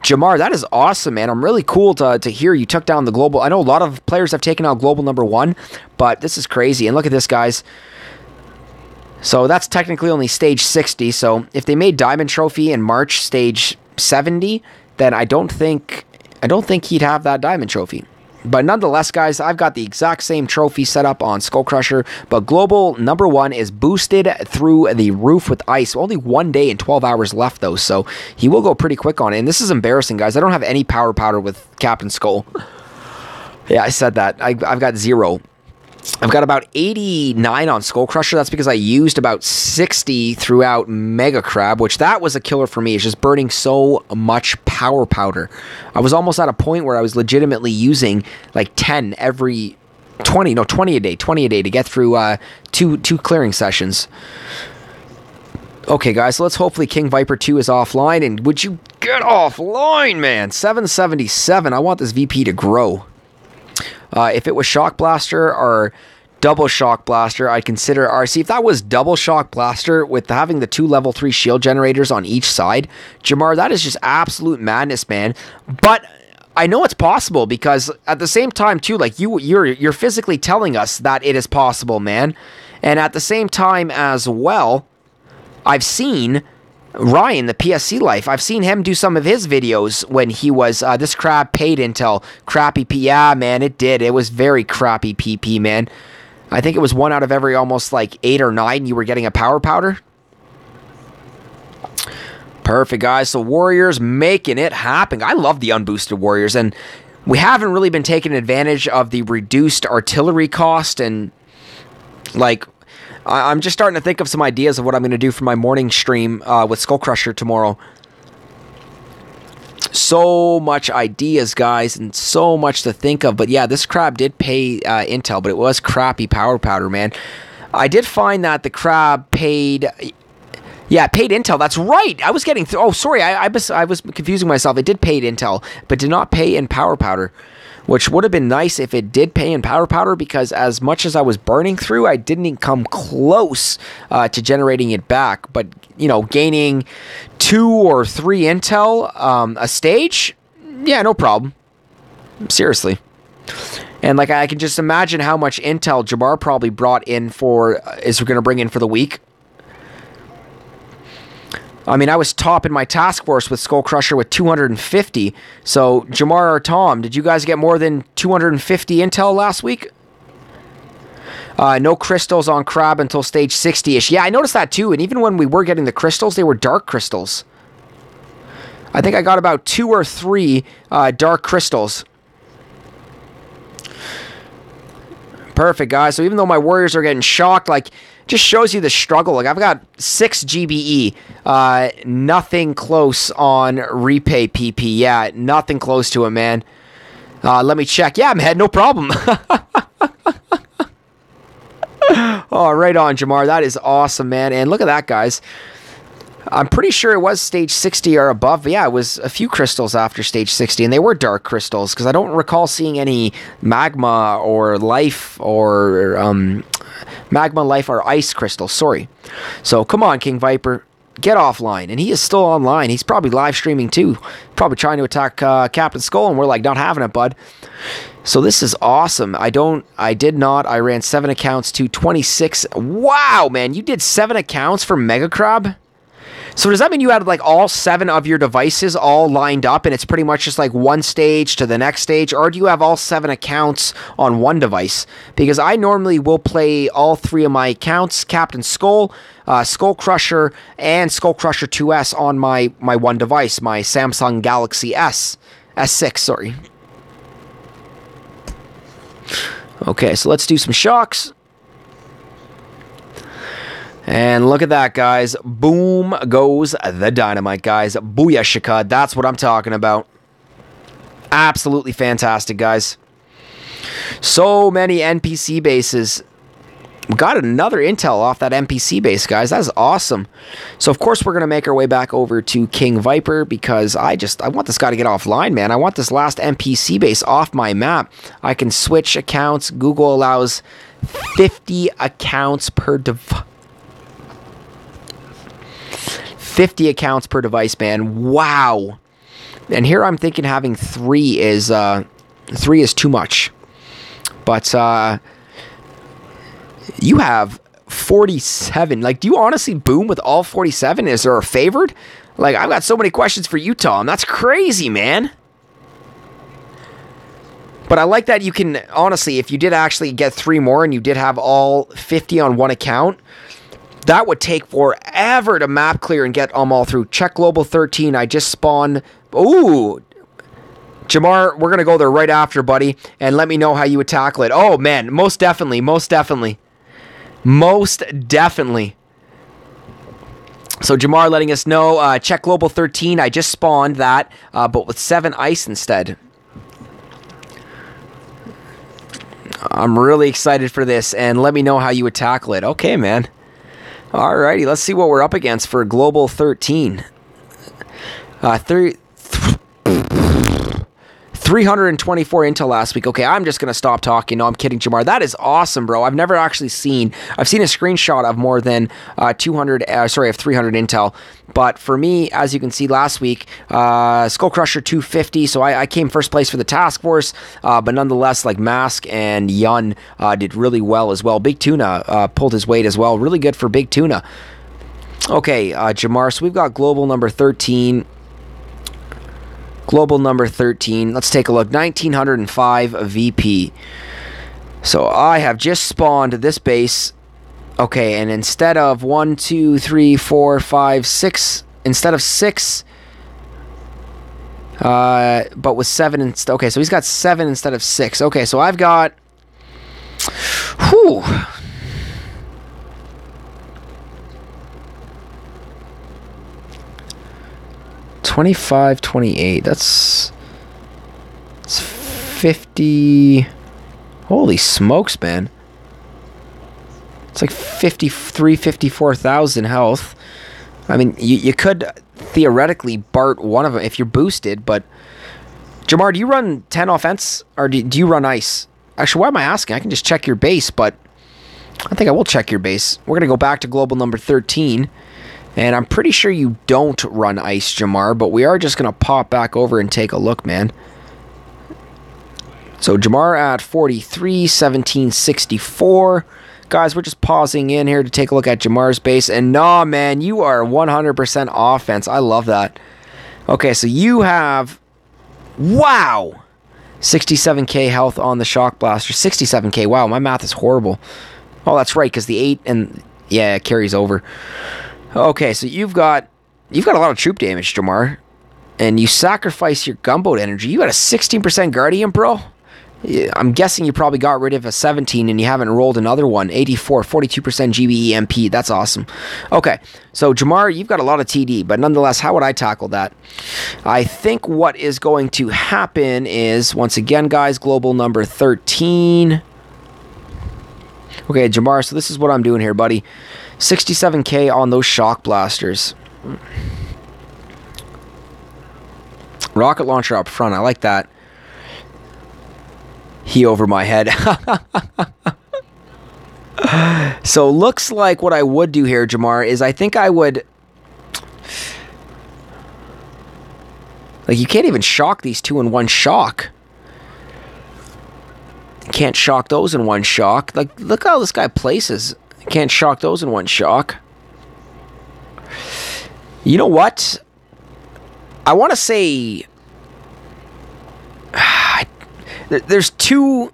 Jamar, that is awesome, man. I'm really cool to hear you took down the global. I know a lot of players have taken out global number 1, but this is crazy. And look at this, guys. So that's technically only stage 60. So if they made Diamond Trophy in March, stage 70, then I don't think he'd have that Diamond Trophy. But nonetheless, guys, I've got the exact same trophy set up on SkullCrusher, but global number 1 is boosted through the roof with ice. Only 1 day and 12 hours left, though, so he will go pretty quick on it. And this is embarrassing, guys. I don't have any power powder with Captain Skull. Yeah, I said that. I've got 0. I've got about 89 on SkullCrusher. That's because I used about 60 throughout Mega Crab, which that was a killer for me. It's just burning so much power powder. I was almost at a point where I was legitimately using like 10 every 20 a day to get through two clearing sessions. Okay, guys, so let's hopefully King Viper 2 is offline. And would you get offline, man? 777. I want this VP to grow. If it was Shock Blaster or double Shock Blaster, I'd consider RC. If that was double Shock Blaster with having the 2 level 3 shield generators on each side, Jamar, that is just absolute madness, man. But I know it's possible because at the same time, too, like you're physically telling us that it is possible, man. And at the same time as well, I've seen Ryan, the PSC Life, I've seen him do some of his videos when he was, this crab paid intel, crappy P, yeah, man, it did, it was very crappy PP, man. I think it was 1 out of every almost like 8 or 9 you were getting a power powder. Perfect, guys, so Warriors making it happen. I love the unboosted Warriors, and we haven't really been taking advantage of the reduced artillery cost, and like, I'm just starting to think of some ideas of what I'm going to do for my morning stream with SkullCrusher tomorrow. So much ideas, guys, and so much to think of. But yeah, this crab did pay intel, but it was crappy power powder, man. I did find that the crab paid... Yeah, paid intel. That's right. I was getting... Oh, sorry. I was confusing myself. It did pay intel, but did not pay in power powder, which would have been nice if it did pay in power powder, because as much as I was burning through, I didn't come close to generating it back. But, you know, gaining 2 or 3 intel a stage, yeah, no problem. Seriously. And, like, I can just imagine how much intel Jabbar probably brought in for, is going to bring in for the week. I mean, I was top in my task force with SkullCrusher with 250. So, Jamar or Tom, did you guys get more than 250 intel last week? No crystals on crab until stage 60-ish. Yeah, I noticed that too. And even when we were getting the crystals, they were dark crystals. I think I got about 2 or 3 dark crystals. Perfect, guys. So even though my Warriors are getting shocked, like, just shows you the struggle. Like, I've got 6 GBE. Nothing close on repay PP. Yeah, nothing close to it, man. Let me check. Yeah, man, no problem. Oh, right on, Jamar. That is awesome, man. And look at that, guys. I'm pretty sure it was stage 60 or above, but yeah, it was a few crystals after stage 60, and they were dark crystals, because I don't recall seeing any magma or life or magma, life, or ice crystals, sorry. So come on, King Viper, get offline. And he is still online. He's probably live streaming too, probably trying to attack Cpt.Skull, and we're like, not having it, bud. So this is awesome. I ran 7 accounts to 26. Wow, man, you did 7 accounts for Mega Crab? So does that mean you had like all 7 of your devices all lined up, and it's pretty much just like one stage to the next stage, or do you have all 7 accounts on one device? Because I normally will play all 3 of my accounts, Cpt.Skull, SkullCrusher, and SkullCrusher 2S on my one device, my Samsung Galaxy S6, sorry. Okay, so let's do some shocks. And look at that, guys. Boom goes the dynamite, guys. Booyah, that's what I'm talking about. Absolutely fantastic, guys. So many NPC bases. We got another intel off that NPC base, guys. That is awesome. So, of course, we're going to make our way back over to King Viper, because I want this guy to get offline, man. I want this last NPC base off my map. I can switch accounts. Google allows 50 accounts per device. 50 accounts per device, man. Wow. And here I'm thinking having 3 is too much. But you have 47. Like, do you honestly boom with all 47? Is there a favored? Like, I've got so many questions for you, Tom. That's crazy, man. But I like that you can, honestly, if you did actually get 3 more and you did have all 50 on one account, that would take forever to map clear and get them all through. Check Global 13. I just spawned... Ooh. Jamar, we're going to go there right after, buddy, and let me know how you would tackle it. Oh, man, most definitely, most definitely. Most definitely. So Jamar letting us know, check Global 13. I just spawned that, but with 7 ice instead. I'm really excited for this, and let me know how you would tackle it. Okay, man. Alrighty, let's see what we're up against for Global 13. 324 intel last week. Okay, I'm just going to stop talking. No, I'm kidding, Jamar. That is awesome, bro. I've never actually seen... I've seen a screenshot of more than 300 intel. But for me, as you can see last week, SkullCrusher 250. So I came first place for the task force. But nonetheless, like Mask and Yun did really well as well. Big Tuna pulled his weight as well. Really good for Big Tuna. Okay, Jamar. So we've got global number 13. Global number 13. Let's take a look. 1905 VP. So I have just spawned this base. Okay, and instead of 1, 2, 3, 4, 5, 6, instead of 6, but with 7 instead. Okay, so he's got 7 instead of 6. Okay, so I've got. Whew. $25, $28. That's 50. Holy smokes, man. It's like 53, 54,000 health. I mean, you could theoretically BART one of them if you're boosted, but Jamar, do you run 10 offense or do you run ice? Actually, why am I asking? I can just check your base, but I think I will check your base. We're going to go back to global number 13. And I'm pretty sure you don't run ice, Jamar, but we are just going to pop back over and take a look, man. So Jamar at 43, 1764. Guys, we're just pausing in here to take a look at Jamar's base. And nah, man, you are 100% offense. I love that. Okay, so you have, wow, 67k health on the Shock Blaster. 67k, wow, my math is horrible. Oh, that's right, because the 8 and, yeah, it carries over. Okay, so you've got a lot of troop damage, Jamar. And you sacrifice your gunboat energy. You got a 16% Guardian, bro? I'm guessing you probably got rid of a 17 and you haven't rolled another one. 84, 42% GBE MP. That's awesome. Okay, so Jamar, you've got a lot of TD, but nonetheless, how would I tackle that? I think what is going to happen is, once again, guys, global number 13. Okay, Jamar, so this is what I'm doing here, buddy. 67k on those shock blasters. Rocket launcher up front. I like that. He over my head. So looks like what I would do here, Jamar, is I think I would... Like, you can't even shock these two in one shock. Can't shock those in one shock. Like, look how this guy places. Can't shock those in one shock. You know what? I want to say... There's two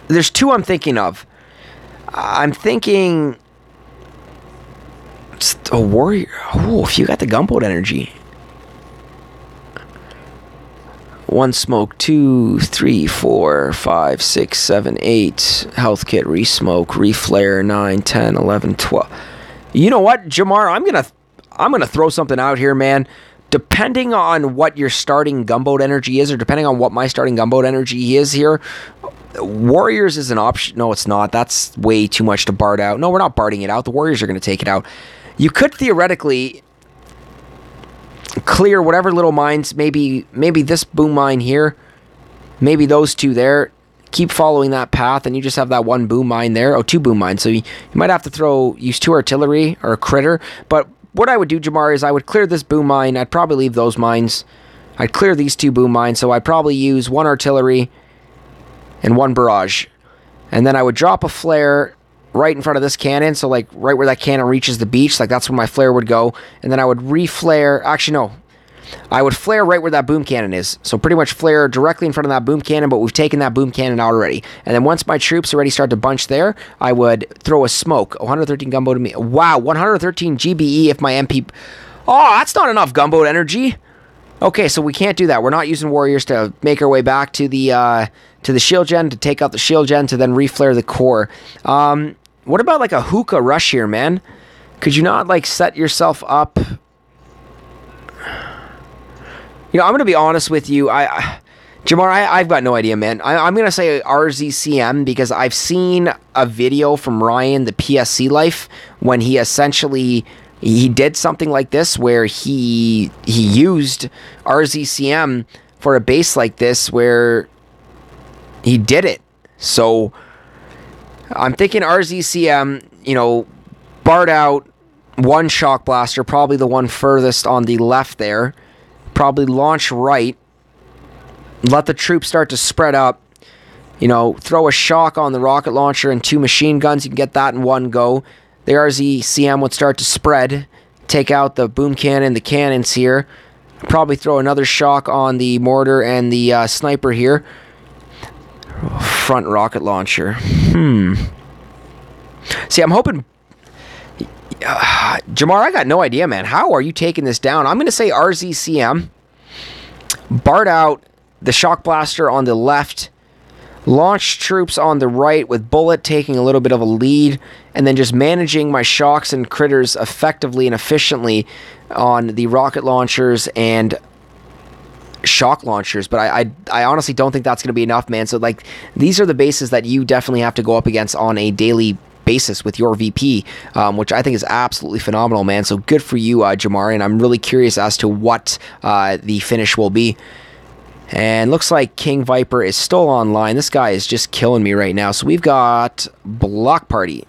I'm thinking of. I'm thinking... a warrior. Oh, if you got the gunboat energy. 1 smoke, 2, 3, 4, 5, 6, 7, 8. Health kit, re-smoke, reflare, 9, 10, 11, 12. You know what, Jamar? I'm gonna throw something out here, man. Depending on what your starting gunboat energy is, or depending on what my starting gunboat energy is here, Warriors is an option. No, it's not. That's way too much to BART out. No, we're not BARTing it out. The Warriors are going to take it out. You could theoretically clear whatever little mines, maybe this boom mine here, maybe those two there. Keep following that path, and you just have that one boom mine there. Oh, 2 boom mines. So you might have to use 2 artillery or a critter, but what I would do, Jamar, is I would clear this boom mine. I'd probably leave those mines. I'd clear these 2 boom mines, so I'd probably use 1 artillery and 1 barrage. And then I would drop a flare right in front of this cannon, so like right where that cannon reaches the beach, like that's where my flare would go. And then I would re-flare, actually no, I would flare right where that boom cannon is. So pretty much flare directly in front of that boom cannon, but we've taken that boom cannon out already. And then once my troops already start to bunch there, I would throw a smoke. 113 gunboat to me. Wow, 113 GBE if my MP... Oh, that's not enough gunboat energy. Okay, so we can't do that. We're not using warriors to make our way back to the shield gen, to take out the shield gen, to then reflare the core. What about like a hookah rush here, man? Could you not like set yourself up? You know, I'm gonna be honest with you. Jamar, I've got no idea, man. I'm gonna say RZCM because I've seen a video from Ryan, the PSC life, when he essentially did something like this where he used RZCM for a base like this where he did it. So I'm thinking RZCM, you know, barred out one shock blaster, probably the one furthest on the left there. Probably launch right. Let the troops start to spread up. You know, throw a shock on the rocket launcher and 2 machine guns. You can get that in one go. The RZCM would start to spread. Take out the boom cannon, the cannons here. Probably throw another shock on the mortar and the sniper here. Front rocket launcher. See, I'm hoping... Jamar, I got no idea, man. How are you taking this down? I'm going to say RZCM. Barred out the shock blaster on the left. Launch troops on the right with Bullet taking a little bit of a lead. And then just managing my shocks and critters effectively and efficiently on the rocket launchers and shock launchers. But I honestly don't think that's going to be enough, man. So, like, these are the bases that you definitely have to go up against on a daily basis with your VP, which I think is absolutely phenomenal, man. So good for you, Jamar, and I'm really curious as to what the finish will be. And looks like King Viper is still online. This guy is just killing me right now. So we've got Block Party.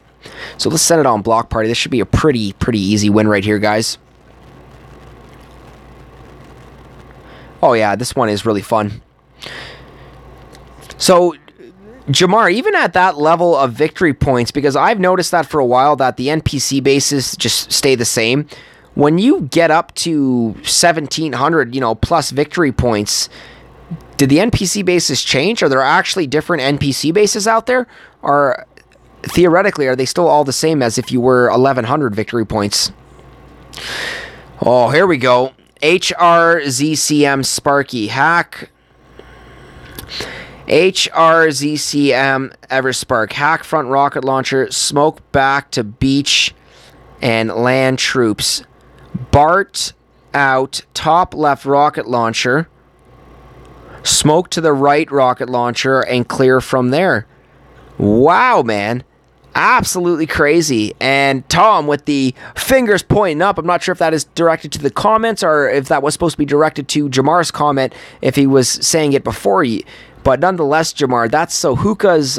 So let's send it on Block Party. This should be a pretty easy win right here, guys. Oh yeah, this one is really fun. So Jamar, even at that level of victory points, because I've noticed that for a while that the NPC bases just stay the same. When you get up to 1,700, you know, plus victory points, did the NPC bases change? Are there actually different NPC bases out there? Or theoretically, are they still all the same as if you were 1,100 victory points? Oh, here we go. HRZCM Sparky hack. HRZCM Everspark hack front rocket launcher, smoke back to beach and land troops. Bart out top left rocket launcher, smoke to the right rocket launcher, and clear from there. Wow, man. Absolutely crazy. And Tom with the fingers pointing up. I'm not sure if that is directed to the comments or if that was supposed to be directed to Jamar's comment if he was saying it before you. But nonetheless, Jamar, that's so Hookah's,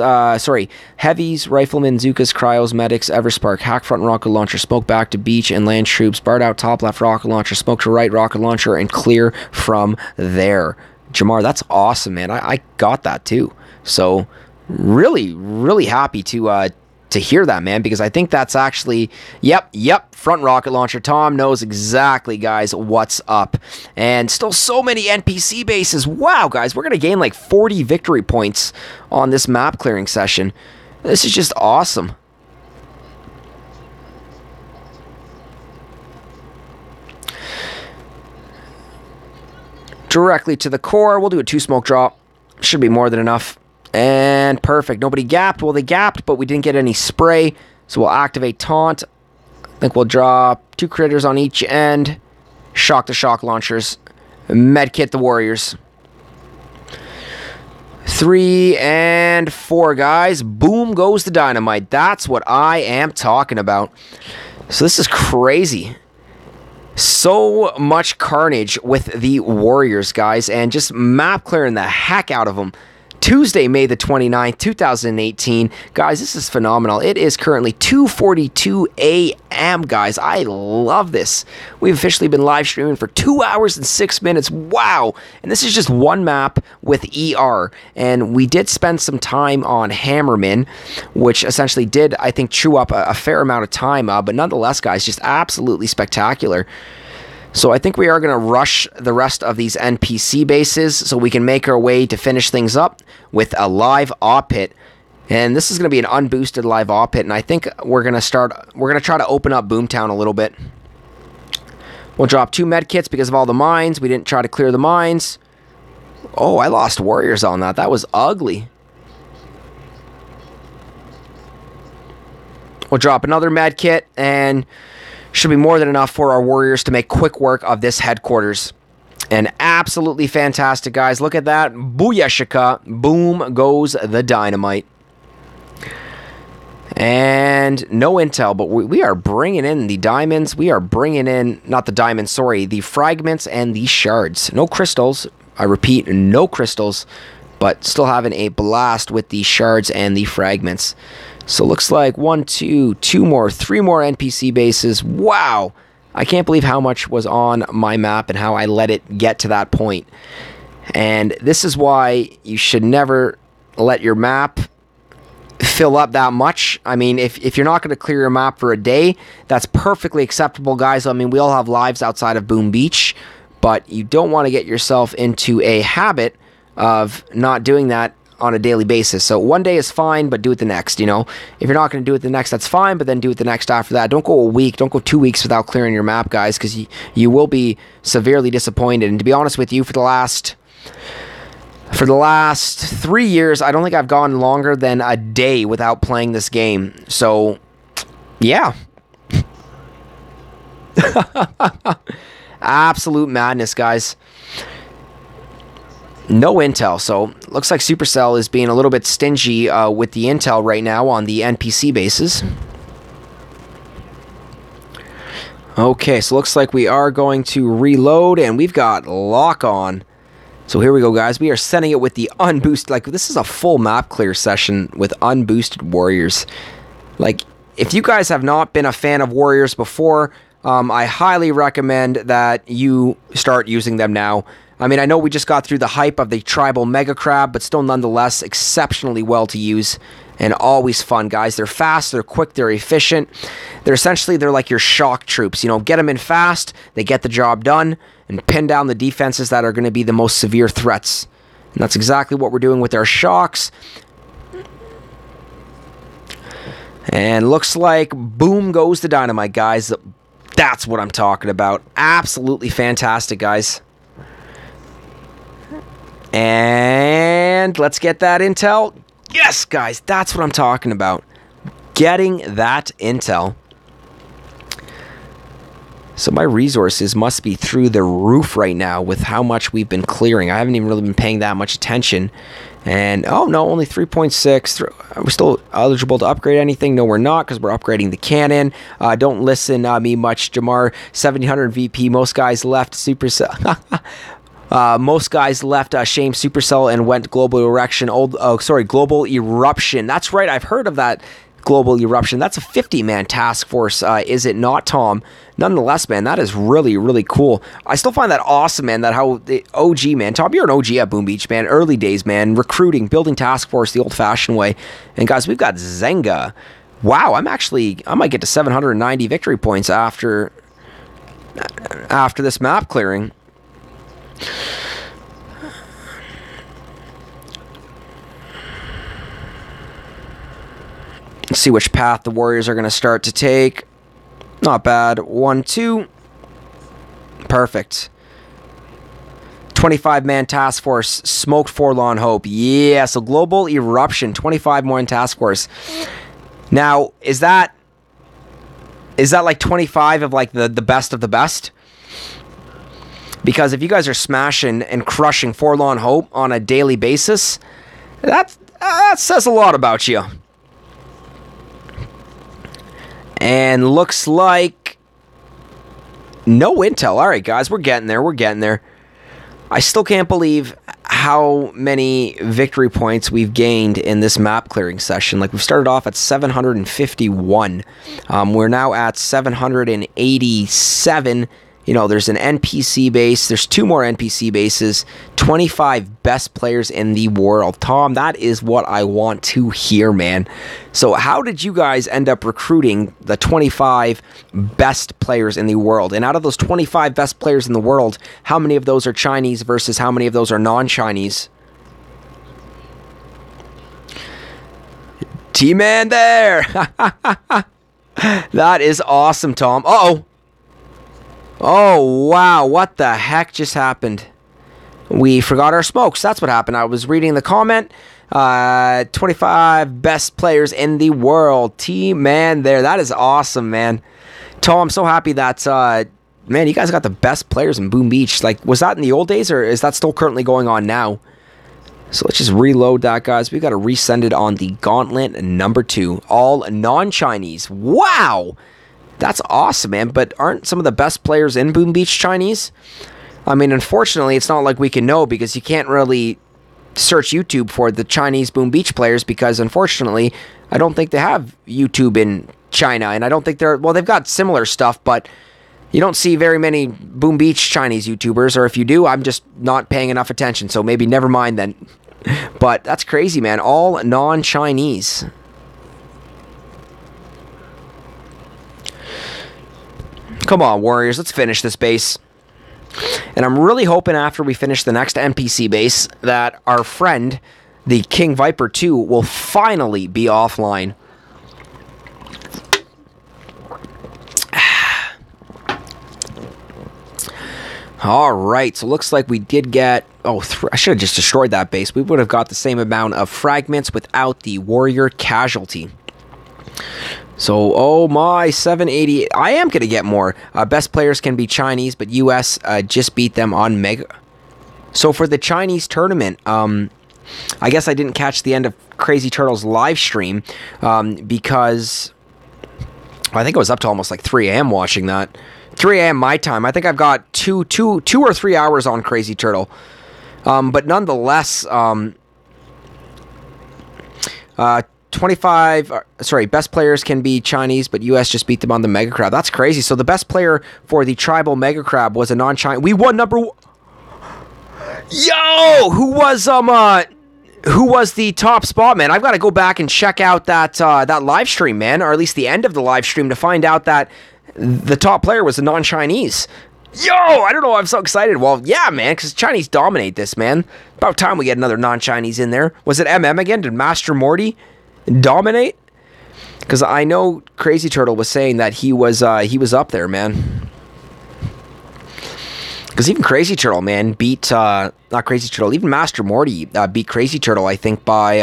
Heavies, Riflemen, Zukas, Cryos, Medics, Everspark, hack front rocket launcher, smoke back to beach and land troops, barred out top left rocket launcher, smoke to right rocket launcher, and clear from there. Jamar, that's awesome, man. I got that too. So really happy to hear that, man, because I think that's actually, yep, front rocket launcher. Tom knows exactly, guys, what's up. And still so many NPC bases. Wow, guys, we're going to gain like 40 victory points on this map clearing session. This is just awesome. Directly to the core. We'll do a 2 smoke drop. Should be more than enough. And perfect. Nobody gapped. Well, they gapped, but we didn't get any spray. So we'll activate taunt. I think we'll drop 2 critters on each end. Shock the shock launchers. Medkit the warriors. 3 and 4, guys. Boom goes the dynamite. That's what I am talking about. So this is crazy. So much carnage with the warriors, guys. And just map clearing the heck out of them. Tuesday, May the 29th, 2018. Guys, this is phenomenal. It is currently 2:42 a.m., guys. I love this. We've officially been live streaming for 2 hours and 6 minutes. Wow. And this is just one map with ER. And we did spend some time on Hammerman, which essentially did, I think, chew up a fair amount of time. But nonetheless, guys, just absolutely spectacular. So I think we are going to rush the rest of these NPC bases so we can make our way to finish things up with a live op hit. And this is going to be an unboosted live op hit, and I think we're going to try to open up Boomtown a little bit. We'll drop 2 med kits because of all the mines. We didn't try to clear the mines. Oh, I lost warriors on that. That was ugly. We'll drop another med kit, and should be more than enough for our warriors to make quick work of this headquarters. And absolutely fantastic, guys. Look at that. Booyashika. Boom goes the dynamite. And no intel, but we are bringing in the diamonds. We are bringing in, not the diamonds, sorry, the fragments and the shards. No crystals. I repeat, no crystals, but still having a blast with the shards and the fragments. So looks like 1, 2, 2 more, 3 more NPC bases. Wow. I can't believe how much was on my map and how I let it get to that point. And this is why you should never let your map fill up that much. I mean, if you're not going to clear your map for a day, that's perfectly acceptable, guys. I mean, we all have lives outside of Boom Beach, but you don't want to get yourself into a habit of not doing that on a daily basis. So one day is fine, but do it the next, you know. If you're not going to do it the next, that's fine, but then do it the next after that. Don't go a week, don't go 2 weeks without clearing your map, guys, because you will be severely disappointed. And to be honest with you, for the last 3 years, I don't think I've gone longer than a day without playing this game. So, yeah. Absolute madness, guys. No intel, so looks like Supercell is being a little bit stingy with the intel right now on the NPC bases. Okay, so looks like we are going to reload, and we've got lock on. So here we go, guys. We are sending it with the unboosted. Like, this is a full map clear session with unboosted warriors. Like, if you guys have not been a fan of warriors before, I highly recommend that you start using them now. I mean, I know we just got through the hype of the tribal mega crab, but still nonetheless exceptionally well to use and always fun, guys. They're fast, they're quick, they're efficient. They're like your shock troops. You know, get them in fast, they get the job done, and pin down the defenses that are going to be the most severe threats. And that's exactly what we're doing with our shocks. And looks like boom goes the dynamite, guys. That's what I'm talking about. Absolutely fantastic, guys. And let's get that intel. Yes, guys, that's what I'm talking about. Getting that intel. So my resources must be through the roof right now with how much we've been clearing. I haven't even really been paying that much attention. And, oh, no, only 3.6. Are we still eligible to upgrade anything? No, we're not, because we're upgrading the cannon. Don't listen me much, Jamar. 1700 VP. Most guys left Supercell. Most guys left Shame Supercell and went Global Eruption. Global Eruption. That's right, I've heard of that Global Eruption. That's a 50-man task force, is it not, Tom? Nonetheless, man, that is really, really cool. I still find that awesome, man, that how the OG, man. Tom, you're an OG at Boom Beach, man. Early days, man. Recruiting, building task force the old-fashioned way. And, guys, we've got Zenga. Wow, I might get to 790 victory points after this map clearing. Let's see which path the warriors are going to start to take. Not bad. 1, 2. Perfect. 25-man task force. Smoked Forlorn Hope. Yeah, so Global Eruption. 25-man task force. Now, is that like 25 of like the best of the best? Because if you guys are smashing and crushing Forlorn Hope on a daily basis, that says a lot about you. And looks like no intel. All right, guys, we're getting there. We're getting there. I still can't believe how many victory points we've gained in this map clearing session. Like, we've started off at 751. We're now at 787. You know, there's an NPC base. There's 2 more NPC bases. 25 best players in the world. Tom, that is what I want to hear, man. So how did you guys end up recruiting the 25 best players in the world? And out of those 25 best players in the world, how many of those are Chinese versus how many of those are non-Chinese? T-Man there! That is awesome, Tom. Uh-oh. Oh, wow. What the heck just happened? We forgot our smokes. That's what happened. I was reading the comment. 25 best players in the world. T-Man there. That is awesome, man. Tom, I'm so happy that, man, you guys got the best players in Boom Beach. Like, was that in the old days, or is that still currently going on now? So let's just reload that, guys. We got to resend it on the Gauntlet number 2. All non-Chinese. Wow! That's awesome, man. But aren't some of the best players in Boom Beach Chinese? I mean, unfortunately, it's not like we can know, because you can't really search YouTube for the Chinese Boom Beach players, because unfortunately, I don't think they have YouTube in China, and I don't think they're, well, they've got similar stuff, but you don't see very many Boom Beach Chinese YouTubers, or if you do, I'm just not paying enough attention, so maybe never mind then. But that's crazy, man. All non-Chinese. Come on, Warriors, let's finish this base. And I'm really hoping after we finish the next NPC base that our friend, the King Viper 2, will finally be offline. Alright, so looks like we did get... Oh, I should have just destroyed that base. We would have got the same amount of fragments without the warrior casualty. So, oh my, 780. I am going to get more. Best players can be Chinese, but US just beat them on Mega. So for the Chinese tournament, I guess I didn't catch the end of Crazy Turtle's live stream because I think it was up to almost like 3 a.m. watching that. 3 a.m. my time. I think I've got two or 3 hours on Crazy Turtle. But nonetheless, 25, sorry, best players can be Chinese, but US just beat them on the Mega Crab. That's crazy. So the best player for the Tribal Mega Crab was a non-Chinese. We won number one. Yo! Who was the top spot, man? I've got to go back and check out that live stream, man, or at least the end of the live stream to find out that the top player was a non-Chinese. Yo! I don't know. I'm so excited. Well, yeah, man, because Chinese dominate this, man. About time we get another non-Chinese in there. Was it again? Did Master Morty dominate? Because I know Crazy Turtle was saying that he was up there, man. Because even Crazy Turtle, man, beat not Crazy Turtle, even Master Morty beat Crazy Turtle, I think by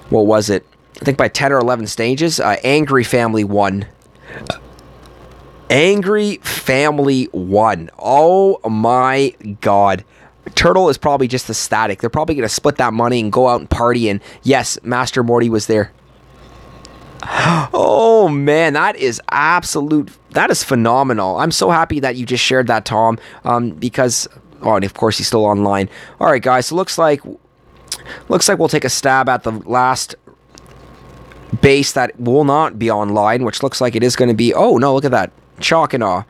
what was it? I think by 10 or 11 stages. Angry Family won. Angry Family won. Oh my god. Turtle is probably just ecstatic. They're probably going to split that money and go out and party. And yes, Master Morty was there. Oh, man, that is phenomenal. I'm so happy that you just shared that, Tom, because, oh, and of course he's still online. All right, guys, so looks like we'll take a stab at the last base that will not be online, which looks like it is going to be, oh, no, look at that. Chalk and awe.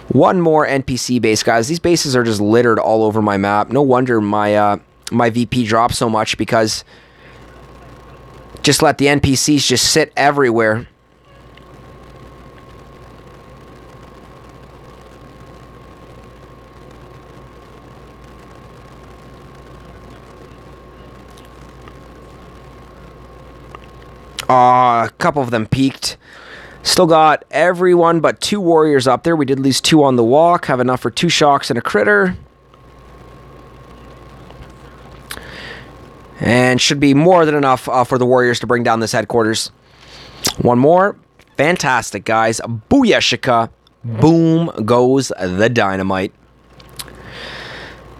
One more NPC base, guys. These bases are just littered all over my map. No wonder my VP dropped so much, because just let the NPCs just sit everywhere. A couple of them peaked. Still got everyone but 2 warriors up there. We did lose 2 on the walk. Have enough for 2 shocks and a critter. And should be more than enough for the warriors to bring down this headquarters. One more. Fantastic, guys. Booyashika. Boom goes the dynamite.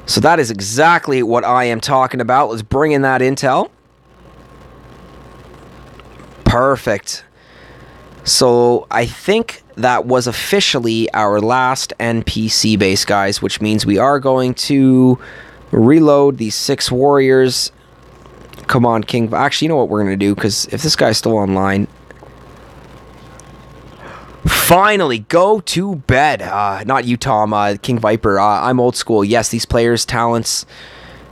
So that is exactly what I am talking about. Let's bring in that intel. Perfect. So I think that was officially our last NPC base, guys, which means we are going to reload these 6 warriors. Come on, King. Actually, you know what we're going to do, because if this guy's still online... Finally, go to bed. Not you, Tom. King Viper. I'm old school. Yes, these players' talents...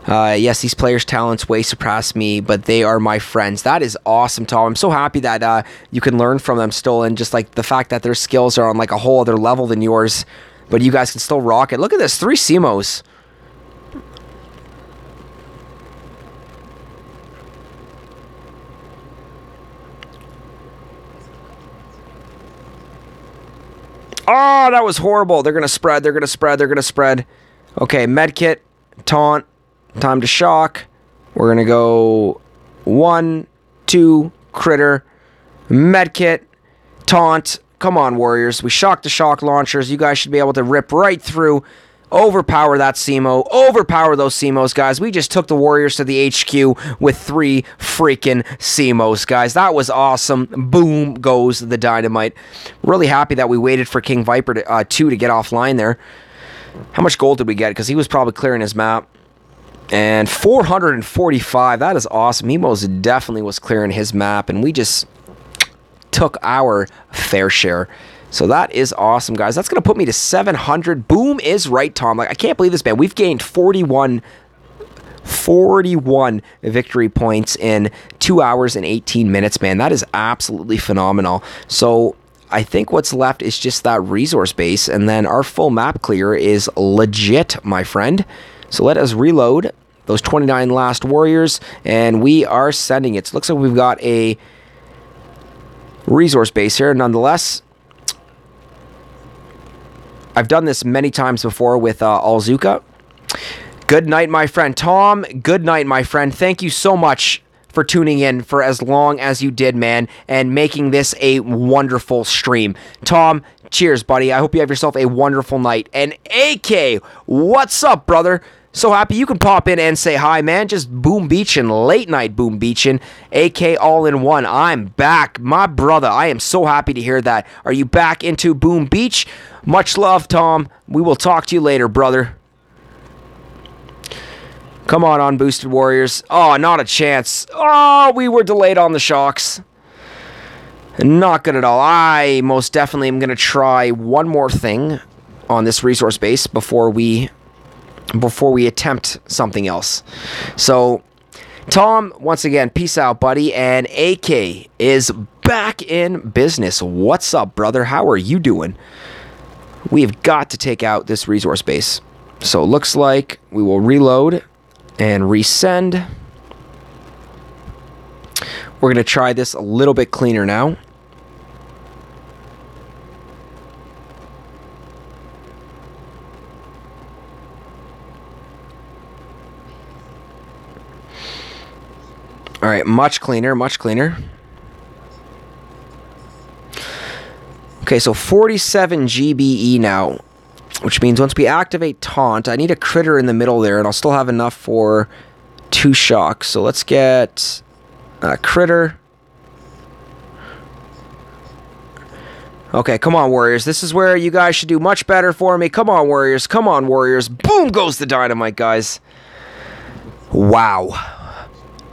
way surpass me, but they are my friends. That is awesome, Tom. I'm so happy that you can learn from them still, and just like the fact that their skills are on like a whole other level than yours, but you guys can still rock it. Look at this, 3 CMOs. Oh, that was horrible. They're going to spread. They're going to spread. They're going to spread. Okay, medkit, taunt, time to shock. We're going to go 1, 2, critter, medkit, taunt. Come on, warriors. We shocked the shock launchers. You guys should be able to rip right through. Overpower that CMO. Overpower those CMOs, guys. We just took the warriors to the HQ with 3 freaking CMOs, guys. That was awesome. Boom goes the dynamite. Really happy that we waited for King Viper 2 to get offline there. How much gold did we get? Because he was probably clearing his map. And 445. That is awesome. He most definitely was clearing his map. And we just took our fair share. So that is awesome, guys. That's going to put me to 700. Boom is right, Tom. Like, I can't believe this, man. We've gained 41 victory points in 2 hours and 18 minutes, man. That is absolutely phenomenal. So I think what's left is just that resource base, and then our full map clear is legit, my friend. So let us reload those 29 last warriors, and we are sending it. So it looks like we've got a resource base here, nonetheless. I've done this many times before with Alzuka. Good night, my friend. Tom, good night, my friend. Thank you so much for tuning in for as long as you did, man, and making this a wonderful stream. Tom, cheers, buddy. I hope you have yourself a wonderful night. And AK, what's up, brother? So happy you can pop in and say hi, man. Just boom beaching, late night boom beaching. AK all in one. I'm back, my brother. I am so happy to hear that. Are you back into Boom Beach? Much love, Tom. We will talk to you later, brother. Come on, unboosted warriors. Oh, not a chance. Oh, we were delayed on the shocks. Not good at all. I most definitely am going to try one more thing on this resource base before we attempt something else. So, Tom, once again, peace out, buddy. And AK is back in business. What's up, brother? How are you doing? We've got to take out this resource base. So, it looks like we will reload and resend. We're going to try this a little bit cleaner now. All right, much cleaner, much cleaner. Okay, so 47 GBE now, which means once we activate Taunt, I need a critter in the middle there, and I'll still have enough for 2 shocks. So let's get a critter. Okay, come on, warriors. This is where you guys should do much better for me. Come on, warriors. Come on, warriors. Boom goes the dynamite, guys. Wow.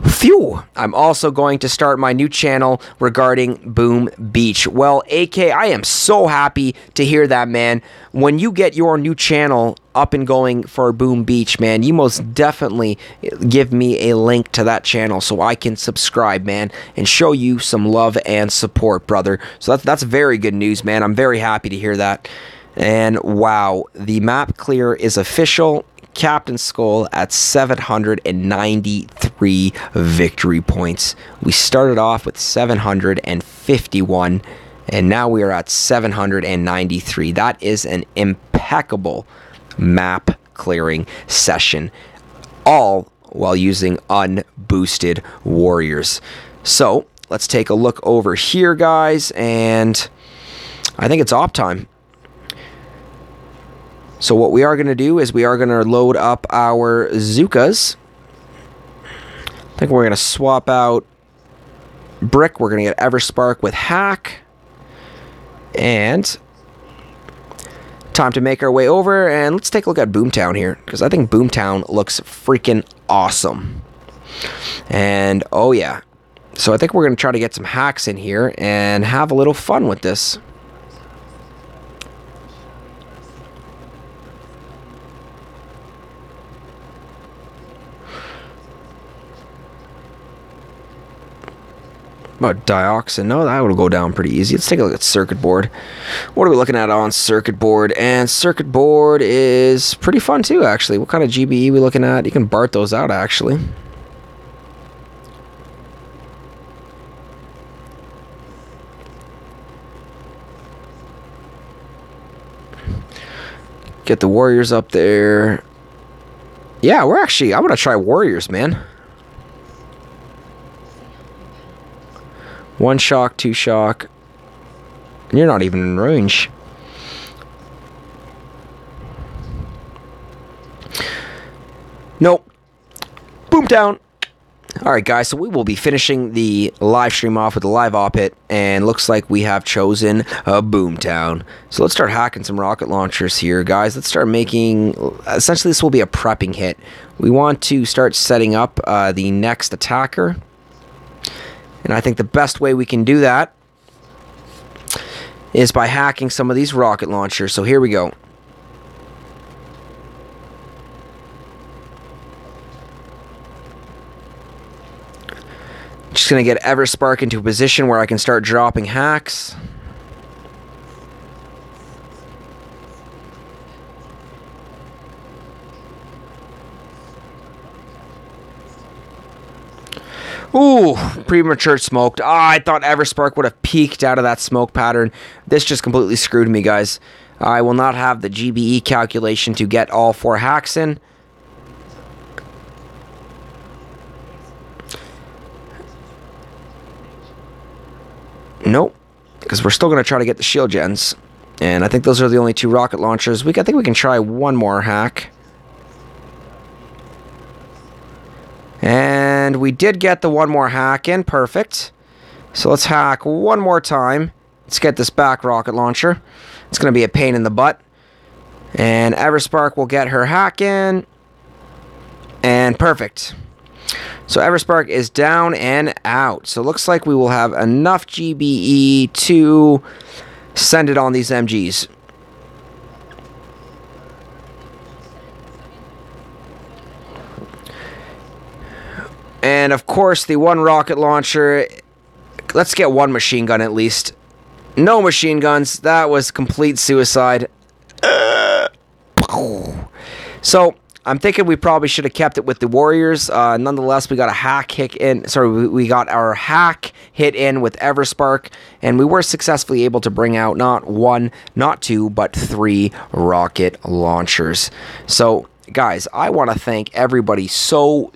Phew! I'm also going to start my new channel regarding Boom Beach. Well, AK, I am so happy to hear that, man. When you get your new channel up and going for Boom Beach, man, you most definitely give me a link to that channel so I can subscribe, man, and show you some love and support, brother. So that's very good news, man. I'm very happy to hear that. And wow, the map clear is official. Cpt.Skull at 793 victory points. We started off with 751, and now we are at 793. That is an impeccable map clearing session, all while using unboosted warriors. So let's take a look over here, guys, and I think it's op time. So what we are going to do is we are going to load up our Zukas. I think we're going to swap out Brick. We're going to get Everspark with Hack. And time to make our way over. And let's take a look at Boomtown here, because I think Boomtown looks freaking awesome. And oh yeah. So I think we're going to try to get some hacks in here and have a little fun with this. About Dioxin, no, that would go down pretty easy. Let's take a look at circuit board. What are we looking at on circuit board? And circuit board is pretty fun too, actually. What kind of GBE we looking at? You can BART those out, actually. Get the warriors up there. Yeah, I'm going to try warriors, man. 1 shock, 2 shock. And you're not even in range. Nope. Boom down. Alright guys, so we will be finishing the live stream off with the live op hit, and looks like we have chosen a Boomtown. So let's start hacking some rocket launchers here, guys. Let's start making, essentially this will be a prepping hit. We want to start setting up the next attacker, and I think the best way we can do that is by hacking some of these rocket launchers. So here we go. Just going to get Everspark into a position where I can start dropping hacks. Ooh, premature smoked. I thought Everspark would have peeked out of that smoke pattern. This just completely screwed me, guys. I will not have the GBE calculation to get all 4 hacks in. Nope, because we're still going to try to get the shield gens, and I think those are the only 2 rocket launchers. I think we can try one more hack, and we did get the one more hack in. Perfect. So let's hack one more time. Let's get this back rocket launcher. It's going to be a pain in the butt, and Everspark will get her hack in, and perfect. So Everspark is down and out. So it looks like we will have enough GBE to send it on these MGs. And of course, the one rocket launcher. Let's get one machine gun at least. No machine guns. That was complete suicide. So I'm thinking we probably should have kept it with the warriors. Nonetheless, we got a hack hit in. Sorry, we got our hack hit in with Everspark, and we were successfully able to bring out not 1, not 2, but 3 rocket launchers. So, guys, I want to thank everybody so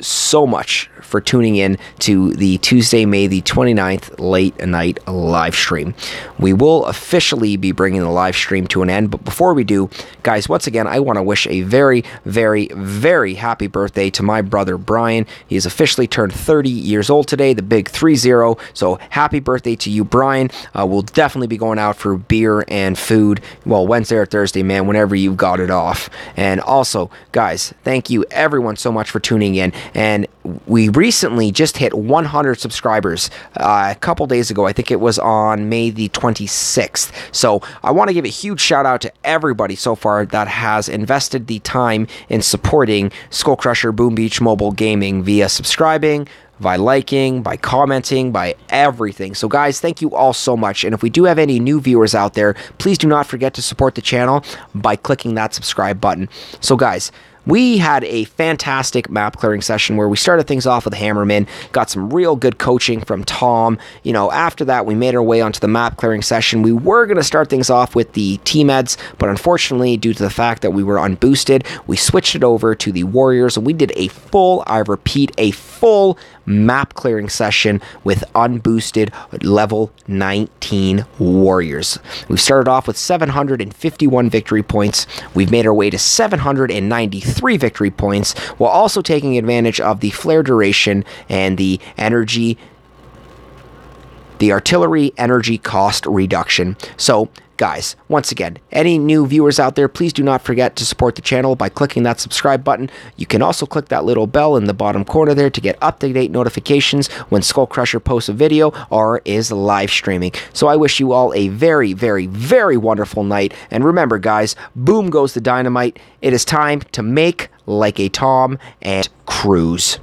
much for tuning in to the Tuesday, May the 29th late night live stream. We will officially be bringing the live stream to an end, but before we do, guys, once again, I want to wish a very, very, very happy birthday to my brother Brian. He has officially turned 30 years old today, the big 30. So happy birthday to you, Brian. We'll definitely be going out for beer and food, well, Wednesday or Thursday, man, whenever you've got it off. And also, guys, thank you everyone so much for tuning in. And we recently just hit 100 subscribers a couple days ago. I think it was on May the 26th. So I want to give a huge shout out to everybody so far that has invested the time in supporting SkullCrusher Boom Beach Mobile Gaming via subscribing, by liking, by commenting, by everything. So guys, thank you all so much. And if we do have any new viewers out there, please do not forget to support the channel by clicking that subscribe button. So guys, we had a fantastic map clearing session where we started things off with Hammerman, got some real good coaching from Tom. You know, after that, we made our way onto the map clearing session. We were going to start things off with the T-Meds, but unfortunately, due to the fact that we were unboosted, we switched it over to the Warriors, and we did a full, I repeat, a full map clearing session with unboosted level 19 Warriors. We've started off with 751 victory points. We've made our way to 793 victory points, while also taking advantage of the flare duration and the artillery energy cost reduction. So guys, once again, any new viewers out there, please do not forget to support the channel by clicking that subscribe button. You can also click that little bell in the bottom corner there to get up-to-date notifications when SkullCrusher posts a video or is live streaming. So I wish you all a very, very, very wonderful night. And remember, guys, boom goes the dynamite. It is time to make like a Tom and cruise.